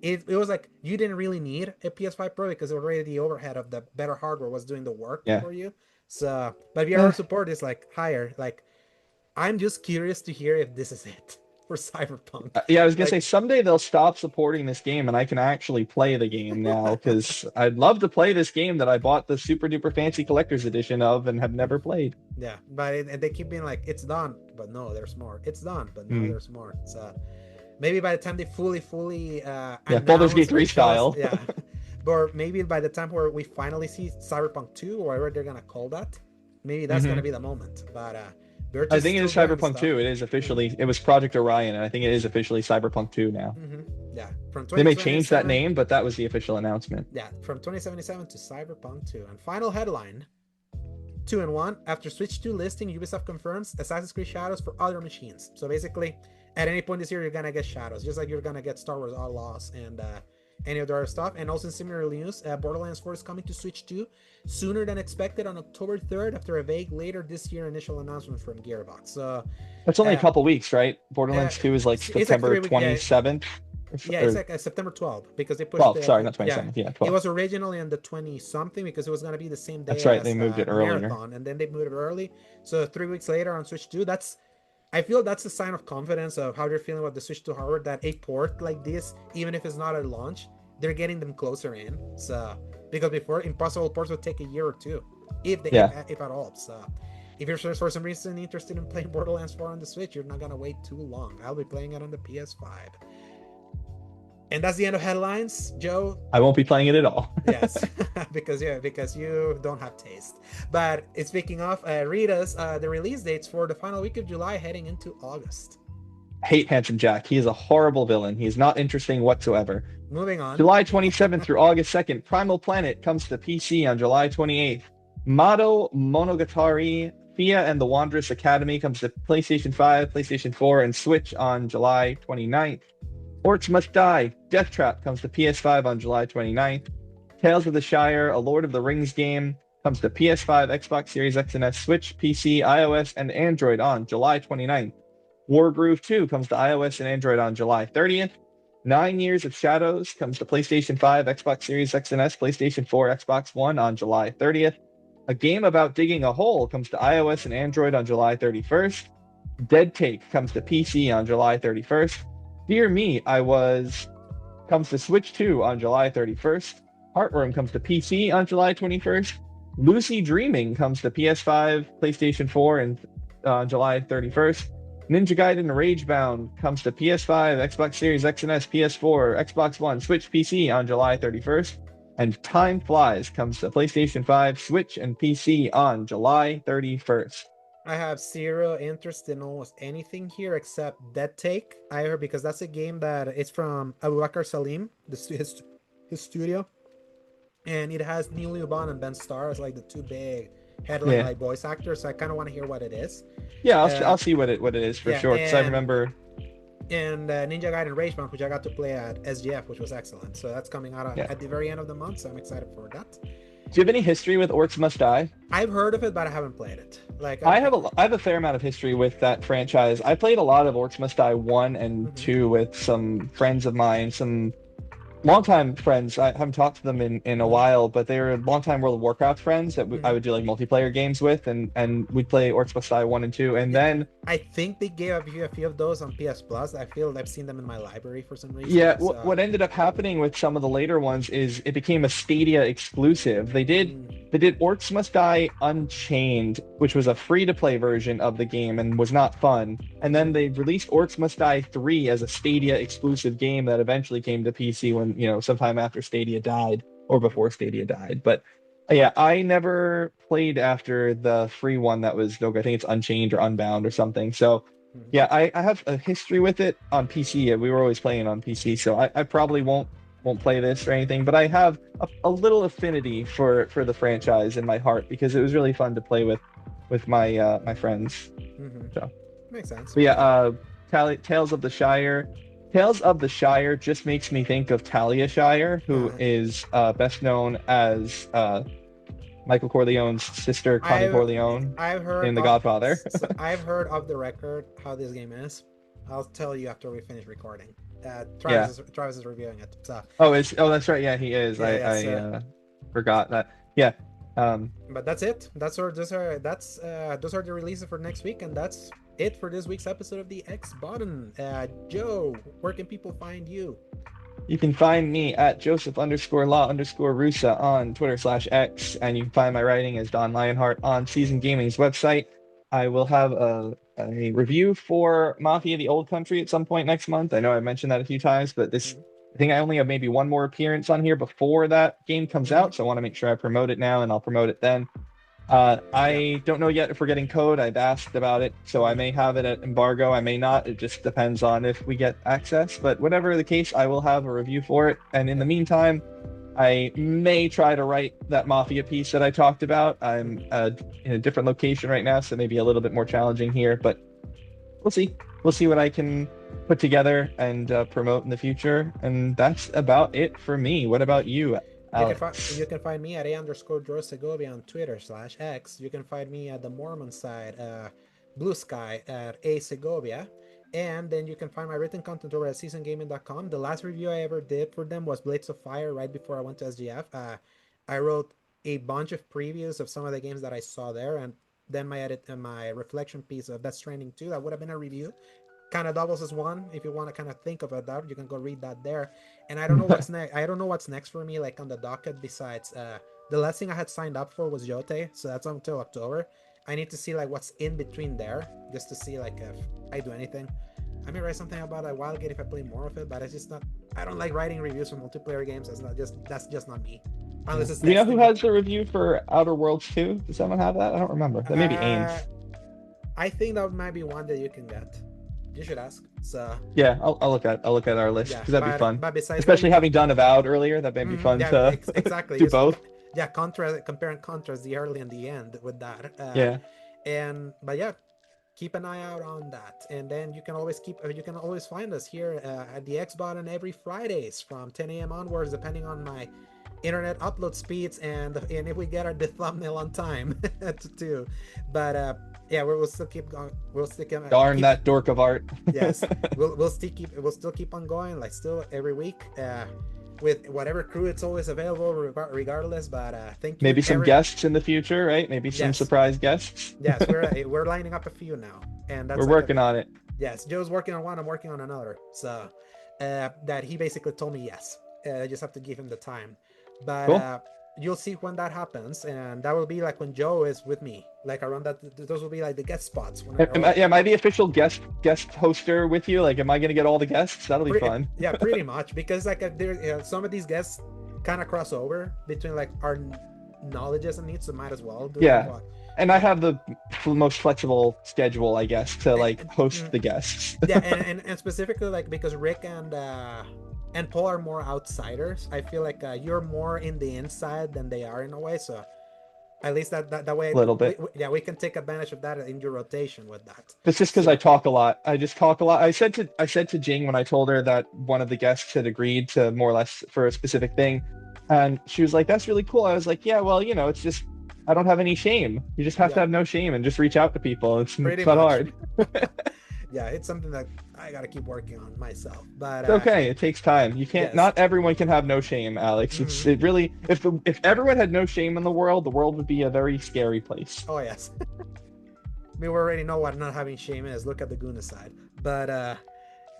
it was like you didn't really need a PS5 Pro because already the overhead of the better hardware was doing the work for you. So, but VR support is like higher. Like, I'm just curious to hear if this is it for Cyberpunk. Yeah, I was gonna say someday they'll stop supporting this game and I can actually play the game now because I'd love to play this game that I bought the super duper fancy collector's edition of and have never played. Yeah, but they keep being like, it's done, but no, there's more. It's done, but no, there's more. So maybe by the time they fully Baldur's Gate 3 style. Yeah, or maybe by the time where we finally see Cyberpunk 2 or whatever they're gonna call that, maybe that's gonna be the moment. But I think it is Cyberpunk 2. It is officially, it was Project Orion, and I think it is officially Cyberpunk 2 now. Yeah, From They may change that 2077, name, but that was the official announcement. yeah, from 2077 to Cyberpunk 2. And final headline: 2-in-1. After Switch 2 listing, Ubisoft confirms Assassin's Creed Shadows for other machines. So basically, at any point this year, you're gonna get Shadows, just like you're gonna get Star Wars Outlaws and any other stuff. And also in similar news, Borderlands 4 is coming to Switch 2 sooner than expected on October 3rd after a vague later this year initial announcement from Gearbox. So That's only a couple weeks, right? Borderlands 2 is like it's like September 27th. Yeah, it's like September 12th because they pushed 12th, it. sorry, not 27th. Yeah, 12th. It was originally on the 20 something because it was going to be the same day. That's right, as, they moved it earlier. Marathon, and then they moved it early. So 3 weeks later on Switch 2, I feel that's a sign of confidence of how they're feeling about the Switch 2 hardware, that a port like this, even if it's not at launch, they're getting them closer in. So because before, impossible ports would take a year or two, if at all. So if you're for some reason interested in playing Borderlands 4 on the Switch, you're not gonna wait too long. I'll be playing it on the PS5. And that's the end of headlines, Joe. I won't be playing it at all. Yes, because you don't have taste. But speaking of, read us the release dates for the final week of July heading into August. Hate Handsome Jack. He is a horrible villain. He is not interesting whatsoever. Moving on. July 27th through August 2nd, Primal Planet comes to PC on July 28th. Mado Monogatari, Fia and the Wanderous Academy comes to PlayStation 5, PlayStation 4, and Switch on July 29th. Orcs Must Die, Death Trap comes to PS5 on July 29th. Tales of the Shire, a Lord of the Rings game, comes to PS5, Xbox Series X and S, Switch, PC, iOS, and Android on July 29th. Wargroove 2 comes to iOS and Android on July 30th. 9 Years of Shadows comes to PlayStation 5, Xbox Series X and S, PlayStation 4, Xbox One on July 30th. A Game About Digging a Hole comes to iOS and Android on July 31st. Dead Take comes to PC on July 31st. Dear Me, comes to Switch 2 on July 31st. Heartworm comes to PC on July 21st. Lucy Dreaming comes to PS5, PlayStation 4, and July 31st. Ninja Gaiden Ragebound comes to PS5, Xbox Series X and S, PS4, Xbox One, Switch, PC on July 31st. And Time Flies comes to PlayStation 5, Switch, and PC on July 31st. I have zero interest in almost anything here except Dead Take. I heard because that's a game that it's from Abubakar Salim, his studio, and it has Neil Luban and Ben Starr as like the two big headline like voice actors. So I kind of want to hear what it is. Yeah, I'll see what it is for sure. Because I remember. And Ninja Gaiden Ragebound, which I got to play at SGF, which was excellent. So that's coming out at the very end of the month. So I'm excited for that. Do you have any history with Orcs Must Die? I've heard of it, but I haven't played it. I have a fair amount of history with that franchise. I played a lot of Orcs Must Die 1 and 2 with some friends of mine, some longtime friends. I haven't talked to them in a while, but they were longtime World of Warcraft friends that I would do like multiplayer games with, and we'd play Orcs Must Die 1 and 2. And then I think they gave a few of those on PS Plus. I feel I've seen them in my library for some reason. Yeah, so. What ended up happening with some of the later ones is it became a Stadia exclusive. They did Orcs Must Die Unchained, which was a free-to-play version of the game and was not fun. And then they released Orcs Must Die 3 as a Stadia exclusive game that eventually came to PC when, sometime after Stadia died or before Stadia died. But yeah, I never played after the free one that was no good. I think it's Unchained or Unbound or something. So yeah, I have a history with it on PC. We were always playing on PC, so I probably won't play this or anything, but I have a little affinity for the franchise in my heart because it was really fun to play with my my friends. So makes sense. But yeah, Tales of the Shire. Tales of the Shire just makes me think of Talia Shire, who is best known as Michael Corleone's sister, Connie Corleone, in The Godfather. So I've heard of the record how this game is. I'll tell you after we finish recording. Travis is reviewing it. So. That's right. Yeah, he is. I forgot that. Yeah. But that's it. Those are the releases for next week, and that's it for this week's episode of the X Button. Joe, where can people find you? You can find me at Joseph_Law_Rusa on Twitter/X, and you can find my writing as Don Lionheart on Season Gaming's website. I will have a review for Mafia: The Old Country at some point next month. I know I mentioned that a few times, but I think I only have maybe one more appearance on here before that game comes out, so I want to make sure I promote it now, and I'll promote it then. Yeah. I don't know yet if we're getting code. I've asked about it, so I Mhm. may have it at embargo. I may not. It just depends on if we get access. But whatever the case, I will have a review for it. And in Yeah. the meantime, I may try to write that Mafia piece that I talked about. I'm Mhm. in a different location right now, so maybe a little bit more challenging here, but we'll see. We'll see what I can put together and promote in the future. And that's about it for me. What about you, You Alex? can find me at a_Joe on Twitter/X. You can find me at the Mormon side, Blue Sky at a Segovia. And then you can find my written content over at seasongaming.com. The last review I ever did for them was Blades of Fire right before I went to SGF. I wrote a bunch of previews of some of the games that I saw there, and then my edit and my reflection piece of Death Stranding 2. That would have been a review. Kind of doubles as one. If you want to kind of think about that, you can go read that there. And I don't know what's next. I don't know what's next for me, like on the docket. Besides, the last thing I had signed up for was Yote, so that's until October. I need to see like what's in between there, just to see like if I do anything. I may write something about a Wildgate if I play more of it, but it's just not. I don't like writing reviews for multiplayer games. That's just not me. Yeah. Unless it's Do you know who Destiny. has the review for Outer Worlds 2? Does someone have that? I don't remember. That may be Uh, Ains. I think that might be one that you can get. You should ask. So Yeah, I'll look at our list yeah, because that'd be fun. but besides that, you Especially can. having done Avowed earlier, that may be fun Yeah, to exactly. do Just both. yeah, contrast, compare and contrast the early and the end with that. Yeah. And but yeah, keep an eye out on that. And then you can always find us here at the X Button every Fridays from 10 a.m. onwards, depending on my internet upload speeds and if we get our the thumbnail on time too. But yeah, we'll still keep going. We'll still Darn keep that dork of art. yes, we'll still keep on going, like still every week, with whatever crew it's always available regardless. But thank you Maybe some every guests in the future, right? Maybe some yes, surprise guests. yes, we're lining up a few now, and We're that's like a working on it. yes. Joe's working on one, I'm working on another. So that he basically told me yes. I just have to give him the time. But Cool. you'll see when that happens, and that will be like when Joe is with me, like around that. Those will be like the guest spots when Am I the official guest hoster with you? Like, am I gonna get all the guests? That'll be fun. yeah, pretty much, because like there some of these guests kind of cross over between like our knowledges and needs, so might as well do them. Yeah. But And I have the most flexible schedule, I guess, to like host mm, the guests. yeah, and specifically like because Rick and Paul are more outsiders. I feel like you're more in the inside than they are in a way. So at least that way, A little bit. yeah, we can take advantage of that in your rotation with that. It's just because I So talk a lot. I just talk a lot. I said to Jing when I told her that one of the guests had agreed to more or less for a specific thing, and she was like, "That's really cool." I was like, "Yeah, well, it's just I don't have any shame. You just have to yeah, have no shame and just reach out to people. pretty It's not much. hard. Yeah, it's something that I gotta keep working on myself. But It's okay. It takes time. You can't. yes. Not everyone can have no shame, Alex. Mhm. It really. If everyone had no shame in the world would be a very scary place. Oh yes. We already know what not having shame is. Look at the Guna side. But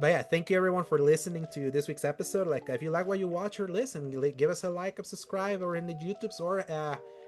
yeah, thank you everyone for listening to this week's episode. Like, if you like what you watch or listen, give us a like, or subscribe, or in the YouTubes, or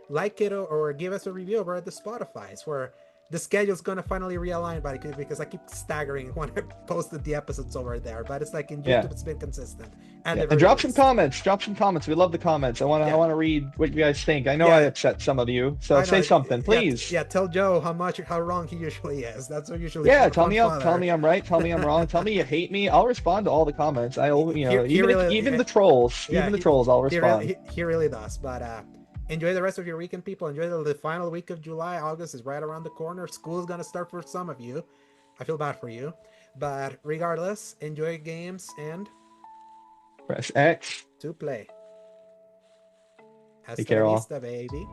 like it, or give us a review over at the Spotify's, where the schedule's gonna finally realign, but because I keep staggering when I posted the episodes over there. But it's like in YouTube, Yeah. it's been consistent. Yeah. The And very drop some least. comments. Drop some comments. We love the comments. I want to read what you guys think. I know I Yeah, upset some of you, so I say know. something, Yeah, please. yeah. Tell Joe how wrong he usually is. That's what usually Yeah, fun tell father. me I'm right. Tell me I'm wrong. Tell me you hate me. I'll respond to all the comments. He Even really, the trolls, yeah, I'll respond. he really does. But enjoy the rest of your weekend, people. Enjoy the final week of July. August is right around the corner. School is gonna start for some of you. I feel bad for you, but regardless, enjoy games and Press X. to play. Take Hasta la care, all. vista, baby.